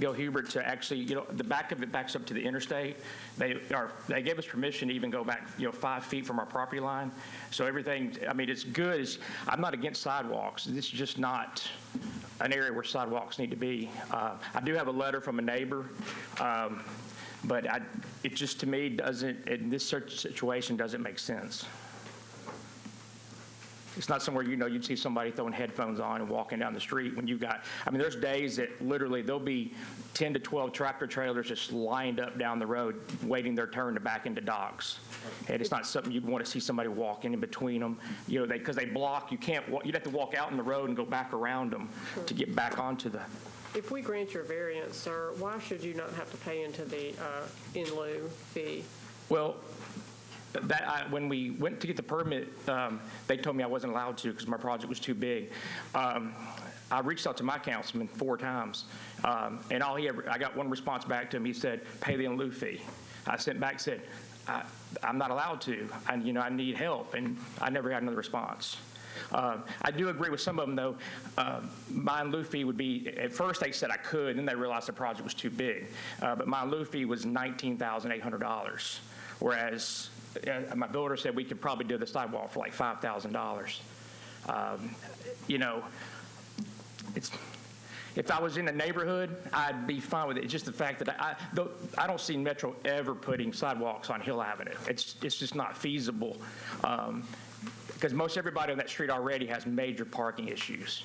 Bill Hubert to actually, the back of it backs up to the interstate. They gave us permission to even go back, 5 feet from our property line. So everything, it's good. I'm not against sidewalks. This is just not an area where sidewalks need to be. I do have a letter from a neighbor, but it just, to me, doesn't, in this situation, doesn't make sense. It's not somewhere, you'd see somebody throwing headphones on and walking down the street when there's days that literally there'll be 10 to 12 tractor trailers just lined up down the road waiting their turn to back into docks. And it's not something you'd want to see somebody walking in between them, because they block. You'd have to walk out in the road and go back around them to get back onto the. If we grant your variance, sir, why should you not have to pay into the in lieu fee? Well, when we went to get the permit, they told me I wasn't allowed to because my project was too big. I reached out to my councilman 4 times, and I got one response back to him. He said, "Pay the in lieu fee." I sent back, said, "I'm not allowed to. I need help," and I never had another response. I do agree with some of them, though. My in lieu fee would be, at first they said I could, then they realized the project was too big. But my in lieu fee was $19,800, whereas my builder said we could probably do the sidewalk for like $5,000. If I was in a neighborhood, I'd be fine with it. It's just the fact that I don't see Metro ever putting sidewalks on Hill Avenue. It's just not feasible. Because most everybody on that street already has major parking issues.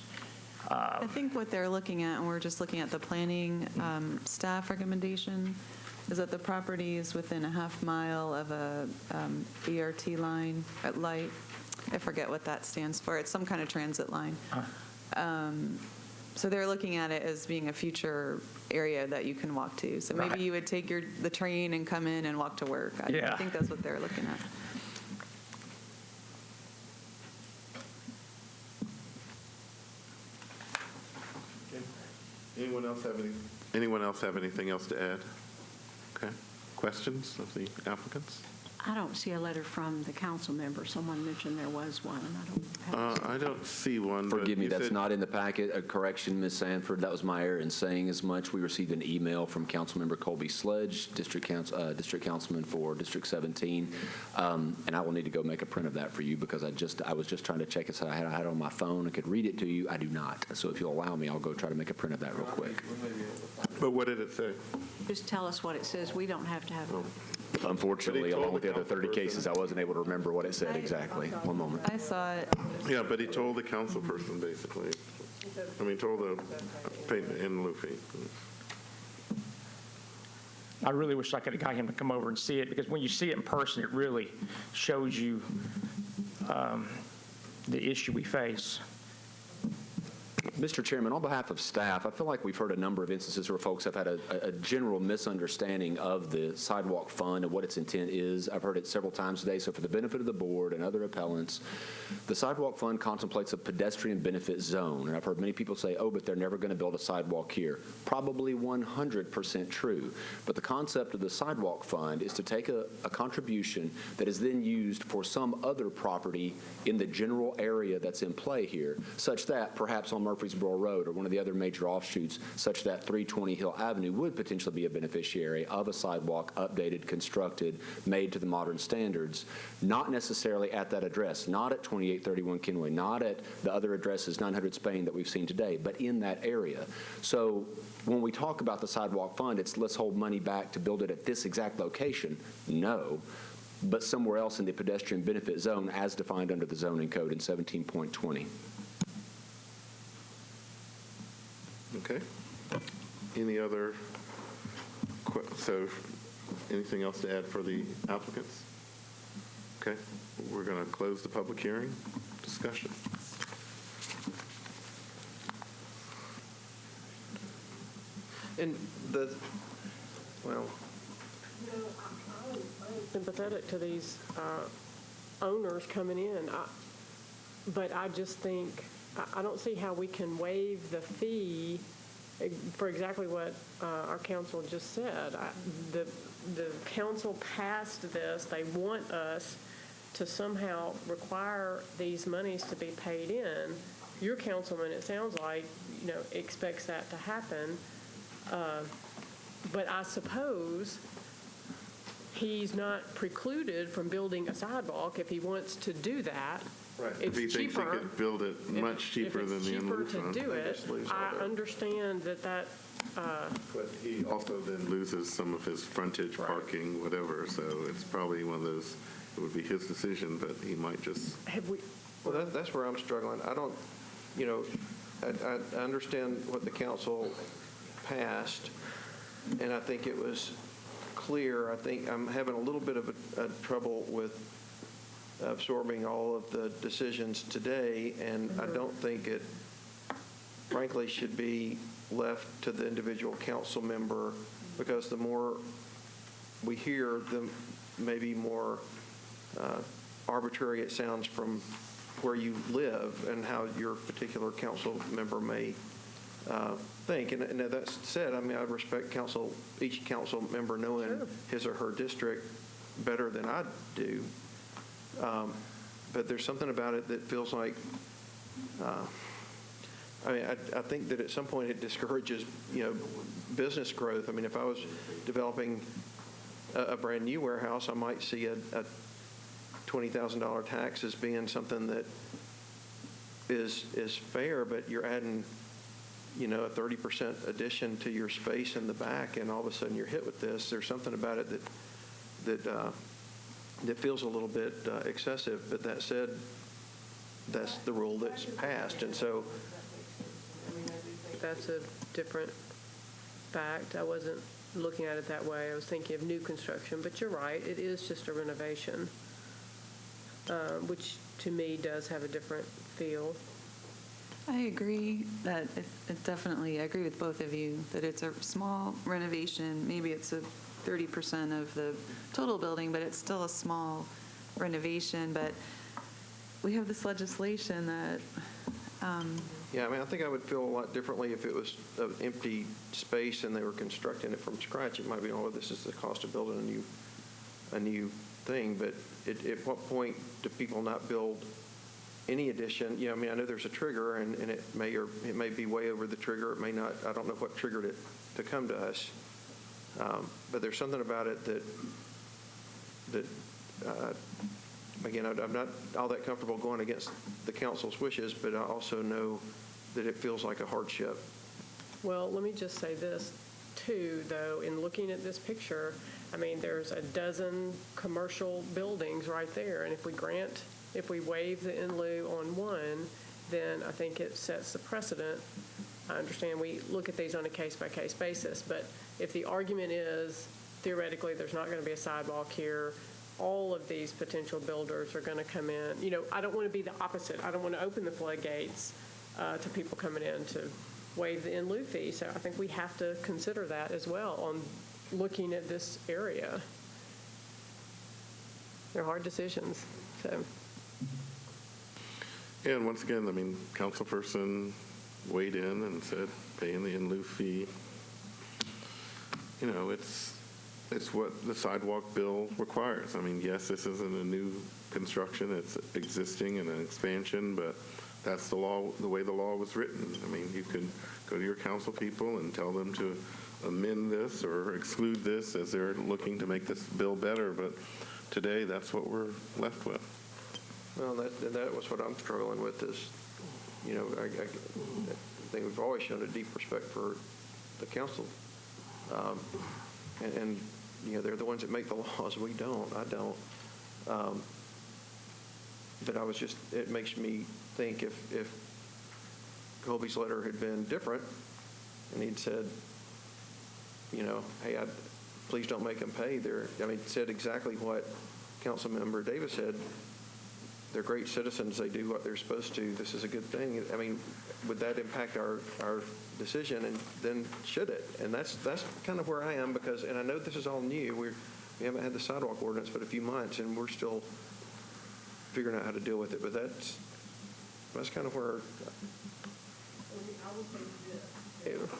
I think what they're looking at, and we're just looking at the planning staff recommendation, is that the property is within a half mile of a ERT line at light. I forget what that stands for. It's some kind of transit line. So they're looking at it as being a future area that you can walk to. So maybe you would take the train and come in and walk to work. I think that's what they're looking at. Anyone else have anything else to add? Okay. Questions of the applicants? I don't see a letter from the council member. Someone mentioned there was one, and I don't have I don't see one. but Forgive me, you that's said- not in the packet. A correction, Ms. Sanford, that was my error in saying as much. We received an email from Councilmember Colby Sledge, District Councilman for District 17, and I will need to go make a print of that for you because I was just trying to check it. So I had it on my phone. I could read it to you. I do not. So if you'll allow me, I'll go try to make a print of that real quick. But what did it say? Just tell us what it says. We don't have to have it. Unfortunately, along with the other 30 cases, I wasn't able to remember what it said exactly. One moment. I saw it. Yeah, but he told the council person, basically. Told the in lieu fee. I really wish I could have got him to come over and see it, because when you see it in person, it really shows you the issue we face. Mr. Chairman, on behalf of staff, I feel like we've heard a number of instances where folks have had a general misunderstanding of the sidewalk fund and what its intent is. I've heard it several times today, so for the benefit of the board and other appellants, the sidewalk fund contemplates a pedestrian benefit zone. And I've heard many people say, oh, but they're never going to build a sidewalk here. Probably 100% true. But the concept of the sidewalk fund is to take a contribution that is then used for some other property in the general area that's in play here, such that perhaps on Murfreesboro Road or one of the other major offshoots, such that 320 Hill Avenue would potentially be a beneficiary of a sidewalk updated, constructed, made to the modern standards, not necessarily at that address, not at 2831 Kenway, not at the other addresses, 900 Spain, that we've seen today, but in that area. So when we talk about the sidewalk fund, it's let's hold money back to build it at this exact location. No, but somewhere else in the pedestrian benefit zone as defined under the zoning code in 17.20. Okay. Any other, so anything else to add for the applicants? Okay. We're going to close the public hearing. Discussion. And well, I'm sympathetic to these owners coming in, but I just think I don't see how we can waive the fee for exactly what our council just said. The council passed this. They want us to somehow require these monies to be paid in. Your councilman, it sounds like, expects that to happen. But I suppose he's not precluded from building a sidewalk if he wants to do that. Right. It's if he thinks he cheaper. could build it much cheaper than the in lieu fund. If it's cheaper to do it, I understand that. But he also then loses some of his frontage, parking, whatever. So it's probably one of those. It would be his decision, but he might just. Have we? Well, that's where I'm struggling. I don't, you know, I understand what the council passed, and I think it was clear. I think I'm having a little bit of a trouble with absorbing all of the decisions today, and I don't think it, frankly, should be left to the individual council member, because the more we hear, the maybe more arbitrary it sounds from where you live and how your particular council member may think. And that said, I mean, I respect each council member knowing his or her district better than I do. But there's something about it that feels like, I mean, I think that at some point it discourages, business growth. I mean, if I was developing a brand new warehouse, I might see a $20,000 tax as being something that is fair, but you're adding, a 30% addition to your space in the back, and all of a sudden you're hit with this. There's something about it that feels a little bit excessive. But that said, that's the rule that's passed, and so that's a different fact. I wasn't looking at it that way. I was thinking of new construction, but you're right. It is just a renovation, which to me does have a different feel. I agree that I agree with both of you that it's a small renovation. Maybe it's a 30% of the total building, but it's still a small renovation. But we have this legislation that yeah, I mean, I think I would feel a lot differently if it was an empty space and they were constructing it from scratch. It might be, this is the cost of building a new thing. But at what point do people not build any addition? I mean, I know there's a trigger, and it may be way over the trigger. It may not. I don't know what triggered it to come to us. But there's something about it that again, I'm not all that comfortable going against the council's wishes, but I also know that it feels like a hardship. Well, let me just say this, too, though. In looking at this picture, I mean, there's a dozen commercial buildings right there, and if we waive the in lieu on one, then I think it sets the precedent. I understand we look at these on a case-by-case basis, but if the argument is theoretically there's not going to be a sidewalk here, all of these potential builders are going to come in. I don't want to be the opposite. I don't want to open the floodgates to people coming in to waive the in lieu fee. So I think we have to consider that as well on looking at this area. They're hard decisions. So. Yeah, and once again, I mean, councilperson weighed in and said paying the in lieu fee. It's what the sidewalk bill requires. I mean, yes, this isn't a new construction. It's existing and an expansion, but that's the law, the way the law was written. I mean, you can go to your council people and tell them to amend this or exclude this as they're looking to make this bill better, but today that's what we're left with. Well, that was what I'm struggling with is, I think we've always shown a deep respect for the council. And they're the ones that make the laws. We don't. I don't. But it makes me think if Colby's letter had been different and he'd said, hey, please don't make them pay. Said exactly what Councilmember Davis said. They're great citizens. They do what they're supposed to. This is a good thing. I mean, would that impact our decision? And then should it? And that's kind of where I am, and I know this is all new. We haven't had the sidewalk ordinance but a few months, and we're still figuring out how to deal with it. But that's kind of where.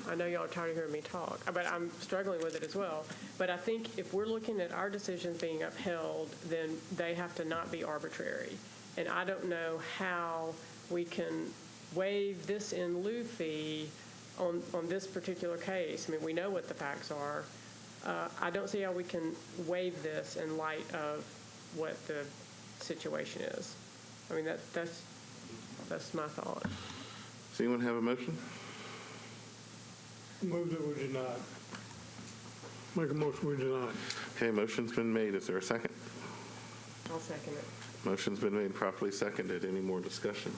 I know y'all are tired of hearing me talk, but I'm struggling with it as well. But I think if we're looking at our decisions being upheld, then they have to not be arbitrary. And I don't know how we can waive this in lieu fee on this particular case. I mean, we know what the facts are. I don't see how we can waive this in light of what the situation is. I mean, that's my thought. Does anyone have a motion? Move that we deny. Make a motion we deny. Okay, motion's been made. Is there a second? I'll second it. Motion's been made, properly seconded. Any more discussion?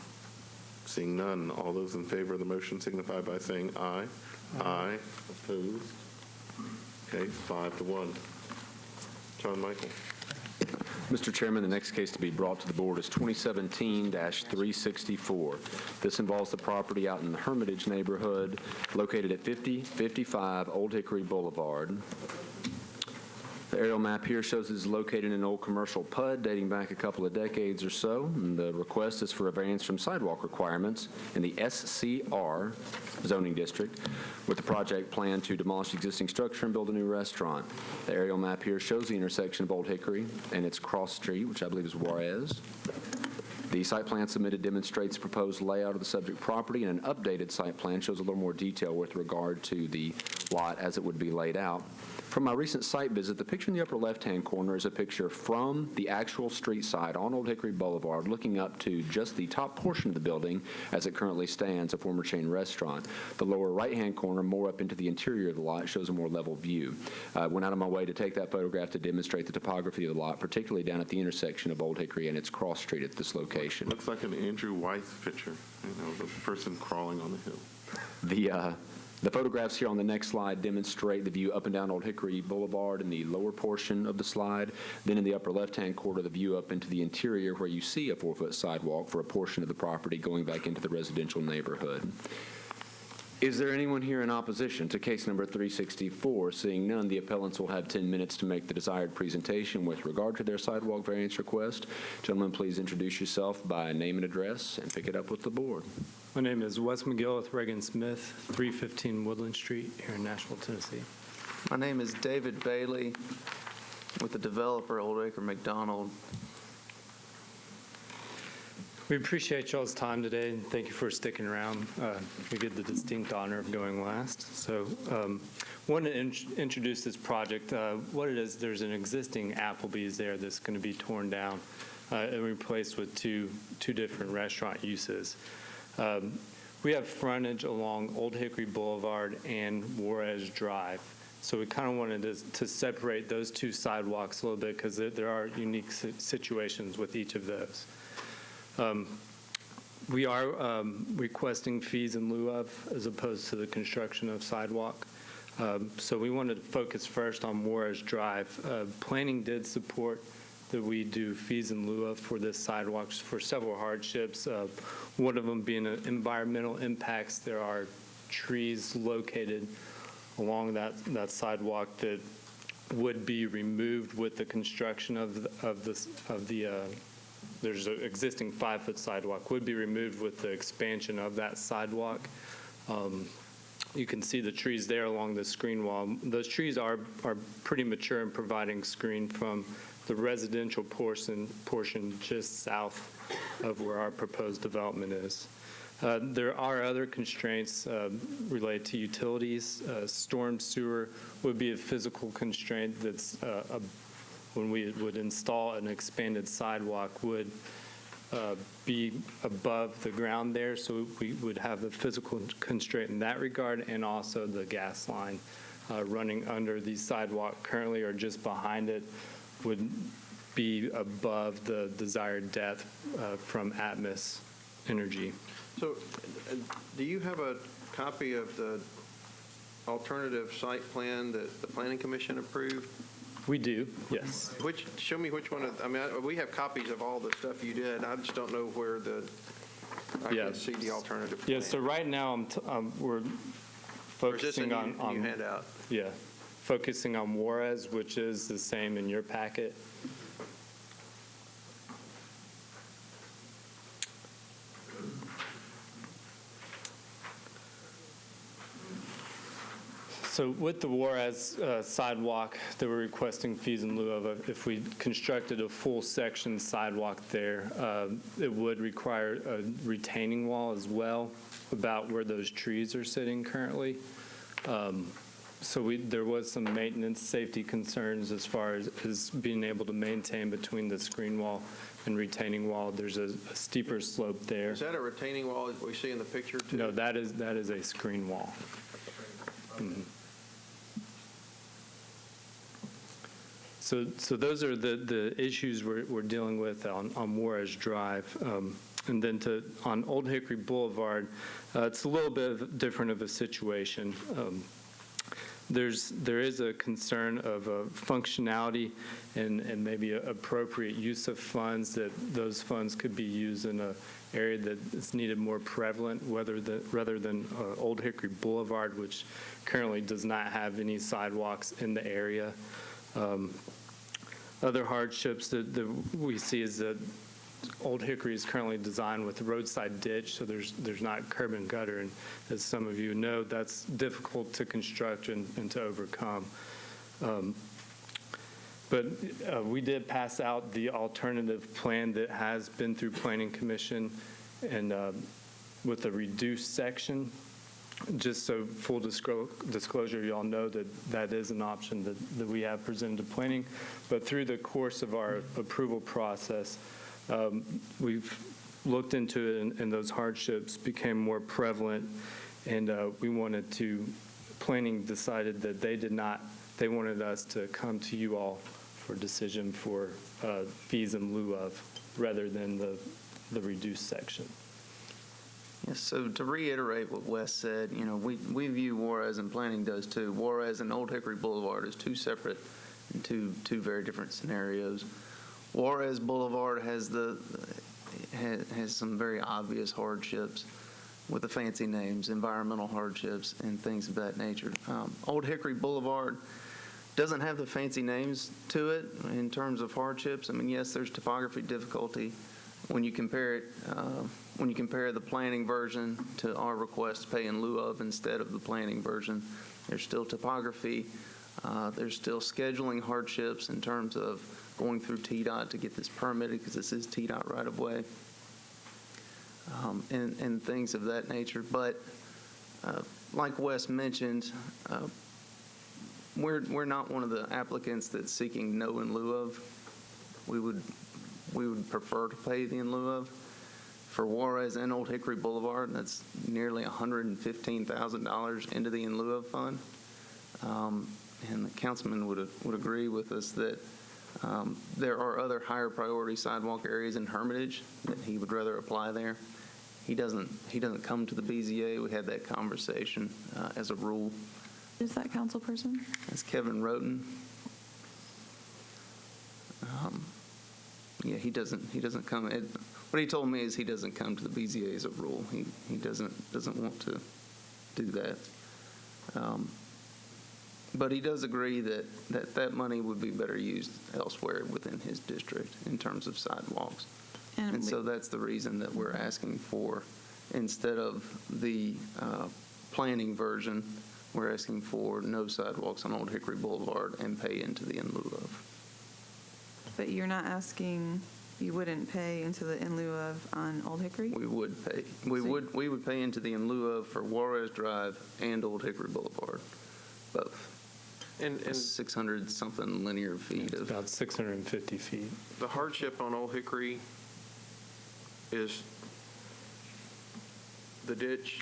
Seeing none, all those in favor of the motion signify by saying aye. Aye. Opposed? Okay, 5-1. John Michael. Mr. Chairman, the next case to be brought to the board is 2017-364. This involves the property out in the Hermitage neighborhood located at 5055 Old Hickory Boulevard. The aerial map here shows it is located in an old commercial PUD dating back a couple of decades or so. And the request is for a variance from sidewalk requirements in the SCR zoning district with the project plan to demolish existing structure and build a new restaurant. The aerial map here shows the intersection of Old Hickory and its cross street, which I believe is Juarez. The site plan submitted demonstrates the proposed layout of the subject property, and an updated site plan shows a little more detail with regard to the lot as it would be laid out. From my recent site visit, the picture in the upper left-hand corner is a picture from the actual street side on Old Hickory Boulevard, looking up to just the top portion of the building as it currently stands, a former chain restaurant. The lower right-hand corner, more up into the interior of the lot, shows a more level view. I went out of my way to take that photograph to demonstrate the topography of the lot, particularly down at the intersection of Old Hickory and its cross street at this location. Looks like an Andrew Weiss picture, the person crawling on the hill. The photographs here on the next slide demonstrate the view up and down Old Hickory Boulevard in the lower portion of the slide. Then in the upper left-hand corner, the view up into the interior where you see a 4-foot sidewalk for a portion of the property going back into the residential neighborhood. Is there anyone here in opposition to case number 364? Seeing none, the appellants will have 10 minutes to make the desired presentation with regard to their sidewalk variance request. Gentlemen, please introduce yourself by name and address and pick it up with the board. My name is Wes McGill with Reagan Smith, 315 Woodland Street here in Nashville, Tennessee. My name is David Bailey with the developer Old Acre McDonald. We appreciate y'all's time today, and thank you for sticking around. We get the distinct honor of going last. So wanted to introduce this project. What it is, there's an existing Applebee's there that's going to be torn down and replaced with two different restaurant uses. We have frontage along Old Hickory Boulevard and Juarez Drive. So we kind of wanted to separate those two sidewalks a little bit because there are unique situations with each of those. We are requesting fees in lieu of as opposed to the construction of sidewalk. So we wanted to focus first on Juarez Drive. Planning did support that we do fees in lieu of for this sidewalk for several hardships. One of them being environmental impacts. There are trees located along that sidewalk that would be removed with the construction of the there's an existing 5-foot sidewalk, would be removed with the expansion of that sidewalk. You can see the trees there along the screen wall. Those trees are pretty mature in providing screen from the residential portion just south of where our proposed development is. There are other constraints related to utilities. Storm sewer would be a physical constraint that's when we would install an expanded sidewalk would be above the ground there, so we would have a physical constraint in that regard, and also the gas line running under the sidewalk currently or just behind it would be above the desired depth from Atmos Energy. So do you have a copy of the alternative site plan that the Planning Commission approved? We do, yes. Show me which one. We have copies of all the stuff you did. I just don't know where I can see the alternative plan. Yeah, so right now we're focusing on new handout. Yeah, focusing on Juarez, which is the same in your packet. So with the Juarez sidewalk that we're requesting fees in lieu of, if we constructed a full section sidewalk there, it would require a retaining wall as well about where those trees are sitting currently. So there was some maintenance safety concerns as far as being able to maintain between the screen wall and retaining wall. There's a steeper slope there. Is that a retaining wall that we see in the picture too? No, that is a screen wall. Mm-hmm. So those are the issues we're dealing with on Juarez Drive. And then on Old Hickory Boulevard, it's a little bit different of a situation. There is a concern of functionality and maybe appropriate use of funds, that those funds could be used in an area that is needed more prevalent, rather than Old Hickory Boulevard, which currently does not have any sidewalks in the area. Other hardships that we see is that Old Hickory is currently designed with a roadside ditch, so there's not curb and gutter, and as some of you know, that's difficult to construct and to overcome. But we did pass out the alternative plan that has been through Planning Commission, and with a reduced section. Just so full disclosure, you all know that is an option that we have presented to planning. But through the course of our approval process, we've looked into it, and those hardships became more prevalent, and planning decided that they wanted us to come to you all for decision for fees in lieu of, rather than the reduced section. Yes, so to reiterate what Wes said, we view Juarez, and planning does too. Juarez and Old Hickory Boulevard is two separate and two very different scenarios. Juarez Boulevard has some very obvious hardships with the fancy names, environmental hardships and things of that nature. Old Hickory Boulevard doesn't have the fancy names to it in terms of hardships. I mean, yes, there's topography difficulty. When you compare the planning version to our request to pay in lieu of instead of the planning version, there's still topography. There's still scheduling hardships in terms of going through TDOT to get this permitted, because this is TDOT right of way, and things of that nature. But like Wes mentioned, we're not one of the applicants that's seeking no in lieu of. We would prefer to pay the in lieu of. For Juarez and Old Hickory Boulevard, that's nearly $115,000 into the in lieu of fund. And the councilman would agree with us that there are other higher priority sidewalk areas in Hermitage that he would rather apply there. He doesn't come to the BZA. We had that conversation as a rule. Is that council person? That's Kevin Roten. Yeah, he doesn't come. What he told me is he doesn't come to the BZA as a rule. He doesn't want to do that. But he does agree that money would be better used elsewhere within his district in terms of sidewalks. And so that's the reason that we're asking for, instead of the planning version, we're asking for no sidewalks on Old Hickory Boulevard and pay into the in lieu of. But you're not asking, you wouldn't pay into the in lieu of on Old Hickory? We would pay. We would pay into the in lieu of for Juarez Drive and Old Hickory Boulevard, both. And 600 something linear feet. It's about 650 feet. The hardship on Old Hickory is the ditch.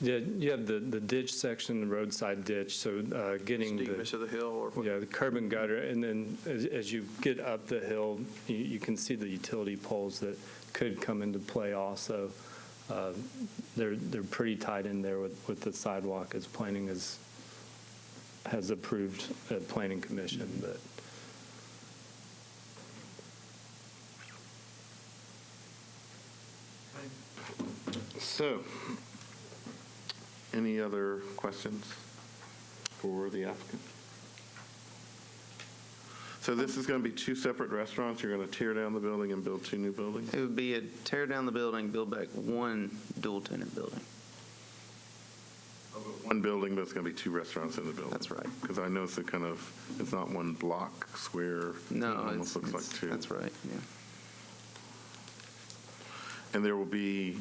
Yeah, you have the ditch section, the roadside ditch, so getting steepness of the hill, or what? Yeah, the curb and gutter, and then as you get up the hill, you can see the utility poles that could come into play also. They're pretty tied in there with the sidewalk, as planning has approved at Planning Commission, but. So, any other questions for the applicant? So this is going to be two separate restaurants. You're going to tear down the building and build two new buildings? It would be a tear down the building, build back one dual tenant building. One building, but it's going to be two restaurants in the building. That's right. Because I know it's not one block square. No, it almost looks like two. That's right, yeah. And there will be,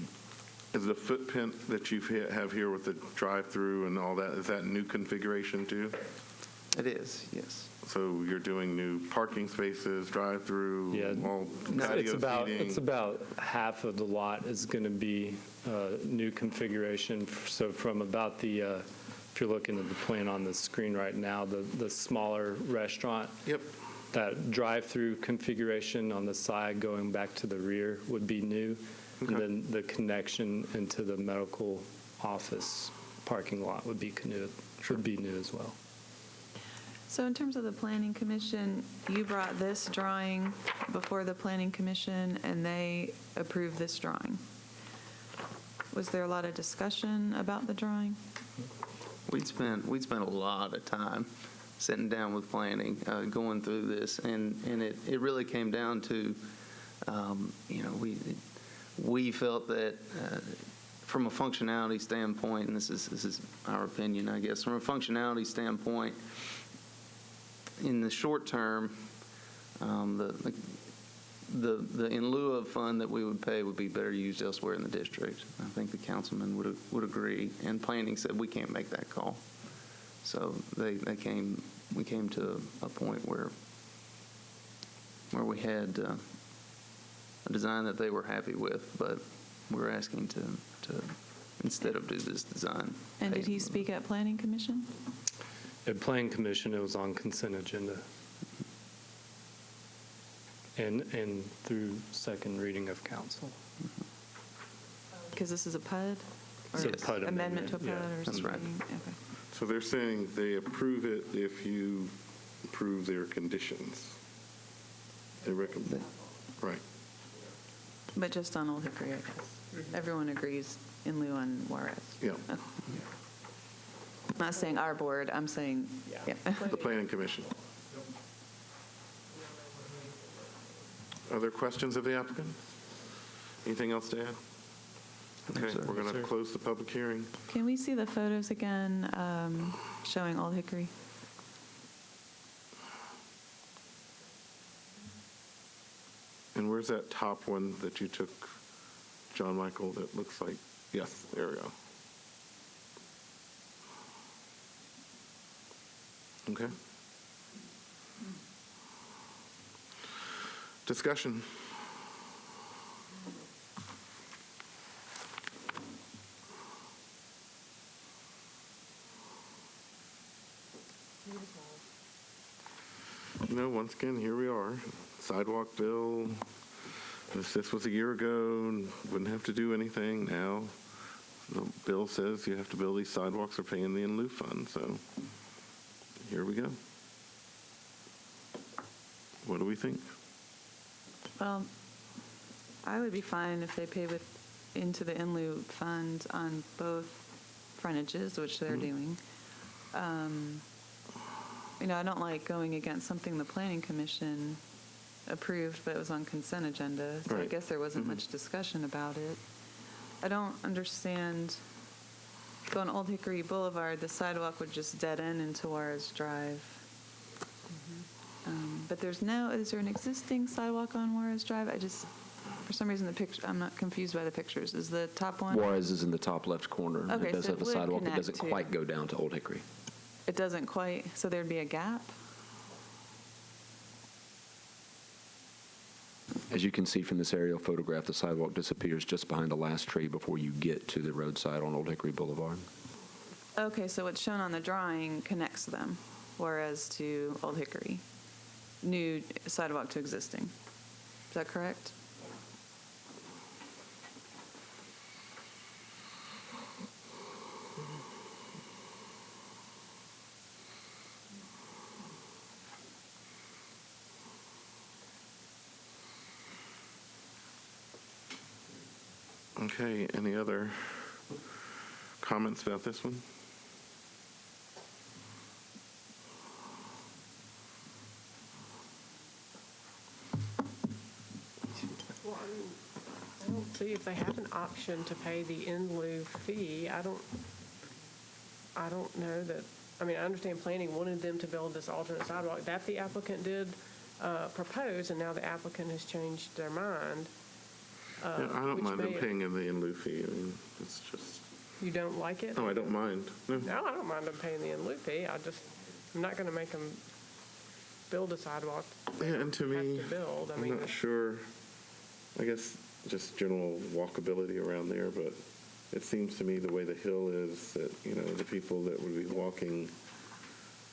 is the footprint that you have here with the drive-through and all that, is that new configuration too? It is, yes. So you're doing new parking spaces, drive-through, all patio seating? It's about half of the lot is going to be new configuration. So from about the if you're looking at the plan on the screen right now, the smaller restaurant. Yep. That drive-through configuration on the side going back to the rear would be new. Okay. And then the connection into the medical office parking lot would be new as well. So in terms of the Planning Commission, you brought this drawing before the Planning Commission, and they approved this drawing. Was there a lot of discussion about the drawing? We'd spent a lot of time sitting down with planning, going through this, and it really came down to, we felt that from a functionality standpoint, and this is our opinion, I guess, from a functionality standpoint, in the short term, the in lieu of fund that we would pay would be better used elsewhere in the district. I think the councilman would agree, and planning said we can't make that call. So we came to a point where we had a design that they were happy with, but we're asking to instead of do this design. And did he speak at Planning Commission? At Planning Commission, it was on consent agenda. And through second reading of council. Because this is a PUD? Or It's a PUD amendment to a PUD? yeah. Or That's right. something? Okay. So they're saying they approve it if you approve their conditions. They recommend, right. But just on Old Hickory, I guess. Everyone agrees in lieu on Juarez. Yeah. Okay. I'm not saying our board, I'm saying, yeah. The Planning Commission. Are there questions of the applicant? Anything else to add? Okay, we're going to close the public hearing. Can we see the photos again showing Old Hickory? And where's that top one that you took, John Michael, that looks like, yes, there we go. Okay. Discussion. Once again, here we are. Sidewalk bill. If this was a year ago, wouldn't have to do anything. Now, the bill says you have to build these sidewalks or pay in the in lieu fund. So, here we go. What do we think? Well, I would be fine if they pay into the in lieu fund on both frontages, which they're doing. I don't like going against something the Planning Commission approved, but it was on consent agenda, so I guess there wasn't much discussion about it. I don't understand, going Old Hickory Boulevard, the sidewalk would just dead end into Juarez Drive. But is there an existing sidewalk on Juarez Drive? For some reason, I'm not confused by the pictures. Is the top one? Juarez is in the top left corner. And Okay, it does so have it a would sidewalk that connect doesn't to- quite go down to Old Hickory. It doesn't quite, so there'd be a gap? As you can see from this aerial photograph, the sidewalk disappears just behind the last tree before you get to the roadside on Old Hickory Boulevard. Okay, so what's shown on the drawing connects them, Juarez to Old Hickory. New sidewalk to existing. Is that correct? Okay, any other comments about this one? Well, I don't see if they have an option to pay the in lieu fee. I don't know that, I understand planning wanted them to build this alternate sidewalk. That the applicant did propose, and now the applicant has changed their mind. Yeah, I don't which mind them may- paying in the in lieu fee. It's just. You don't like it? No, I don't mind. No. No, I don't mind them paying the in lieu fee. I'm not going to make them build a sidewalk. Yeah, and to me, have to build. I'm not sure. I guess just general walkability around there, but it seems to me the way the hill is that, the people that would be walking,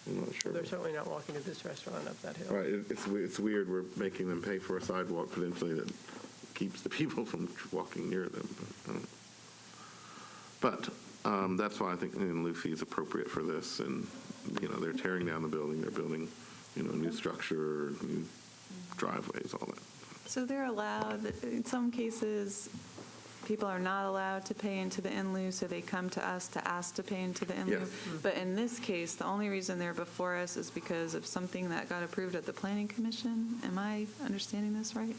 I'm not sure. They're certainly not walking to this restaurant up that hill. Right, it's weird we're making them pay for a sidewalk potentially that keeps the people from walking near them. But that's why I think an in lieu fee is appropriate for this. And, they're tearing down the building, they're building, new structure, new driveways, all that. So they're allowed, in some cases, people are not allowed to pay into the in lieu, so they come to us to ask to pay into the in lieu. Yes. But in this case, the only reason they're before us is because of something that got approved at the Planning Commission. Am I understanding this right?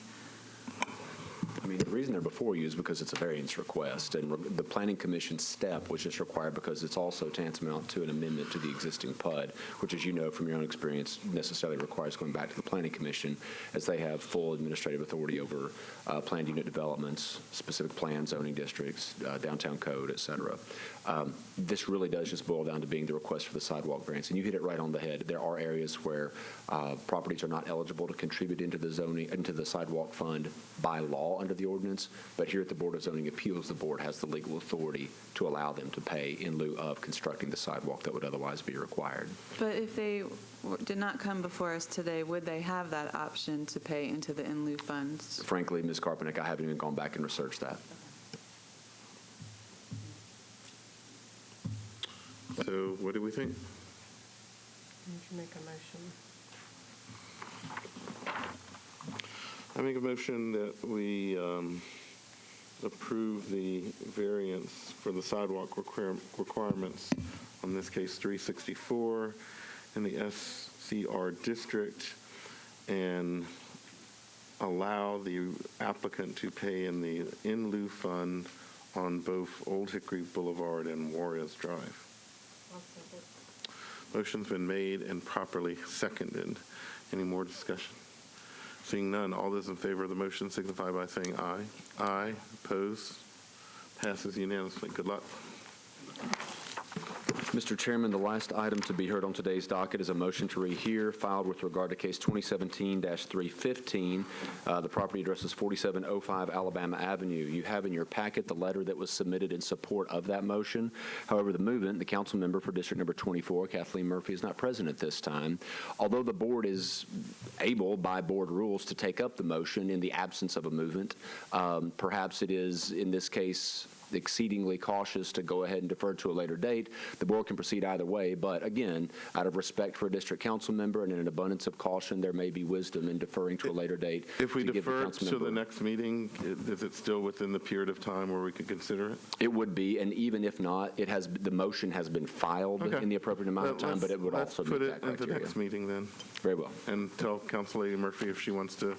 I mean, the reason they're before you is because it's a variance request, and the Planning Commission step was just required because it's also tantamount to an amendment to the existing PUD, which, as you know from your own experience, necessarily requires going back to the Planning Commission, as they have full administrative authority over planned unit developments, specific plan zoning districts, downtown code, et cetera. This really does just boil down to being the request for the sidewalk variance, and you hit it right on the head. There are areas where properties are not eligible to contribute into the sidewalk fund by law under the ordinance, but here at the Board of Zoning Appeals, the board has the legal authority to allow them to pay in lieu of constructing the sidewalk that would otherwise be required. But if they did not come before us today, would they have that option to pay into the in lieu funds? Frankly, Ms. Carpenter, I haven't even gone back and researched that. So what do we think? You can make a motion. I make a motion that we approve the variance for the sidewalk requirements, on this case 364 in the SCR district, and allow the applicant to pay in the in lieu fund on both Old Hickory Boulevard and Juarez Drive. Motion's been made and properly seconded. Any more discussion? Seeing none, all those in favor of the motion signify by saying aye. Aye. Opposed? Passes unanimously. Good luck. Mr. Chairman, the last item to be heard on today's docket is a motion to rehear filed with regard to case 2017-315. The property address is 4705 Alabama Avenue. You have in your packet the letter that was submitted in support of that motion. However, the movement, the council member for District Number 24, Kathleen Murphy, is not present at this time. Although the board is able, by board rules, to take up the motion in the absence of a movement, perhaps it is, in this case, exceedingly cautious to go ahead and defer to a later date. The board can proceed either way, but again, out of respect for a district council member and in an abundance of caution, there may be wisdom in deferring to a later date. If we defer to the next meeting, is it still within the period of time where we could consider it? It would be, and even if not, the motion has been filed in the appropriate amount of time, but it would also meet that criteria. Let's put it into the next meeting then. Very well. And tell Council Lady Murphy if she wants to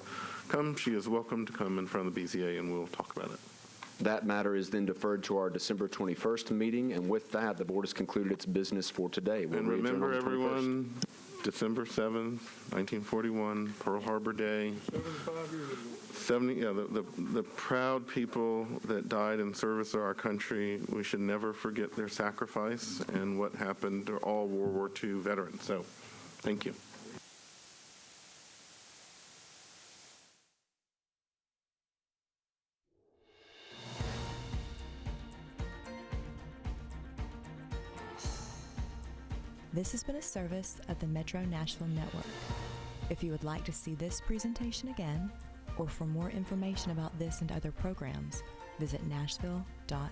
come, she is welcome to come in front of the BZA and we'll talk about it. That matter is then deferred to our December 21st meeting, and with that, the board has concluded its business for today. And remember, everyone, December 7th, 1941, Pearl Harbor Day. 70, the proud people that died in service of our country, we should never forget their sacrifice and what happened to all World War II veterans. So, thank you. This has been a service of the Metro Nashville Network. If you would like to see this presentation again, or for more information about this and other programs, visit nashville.gov.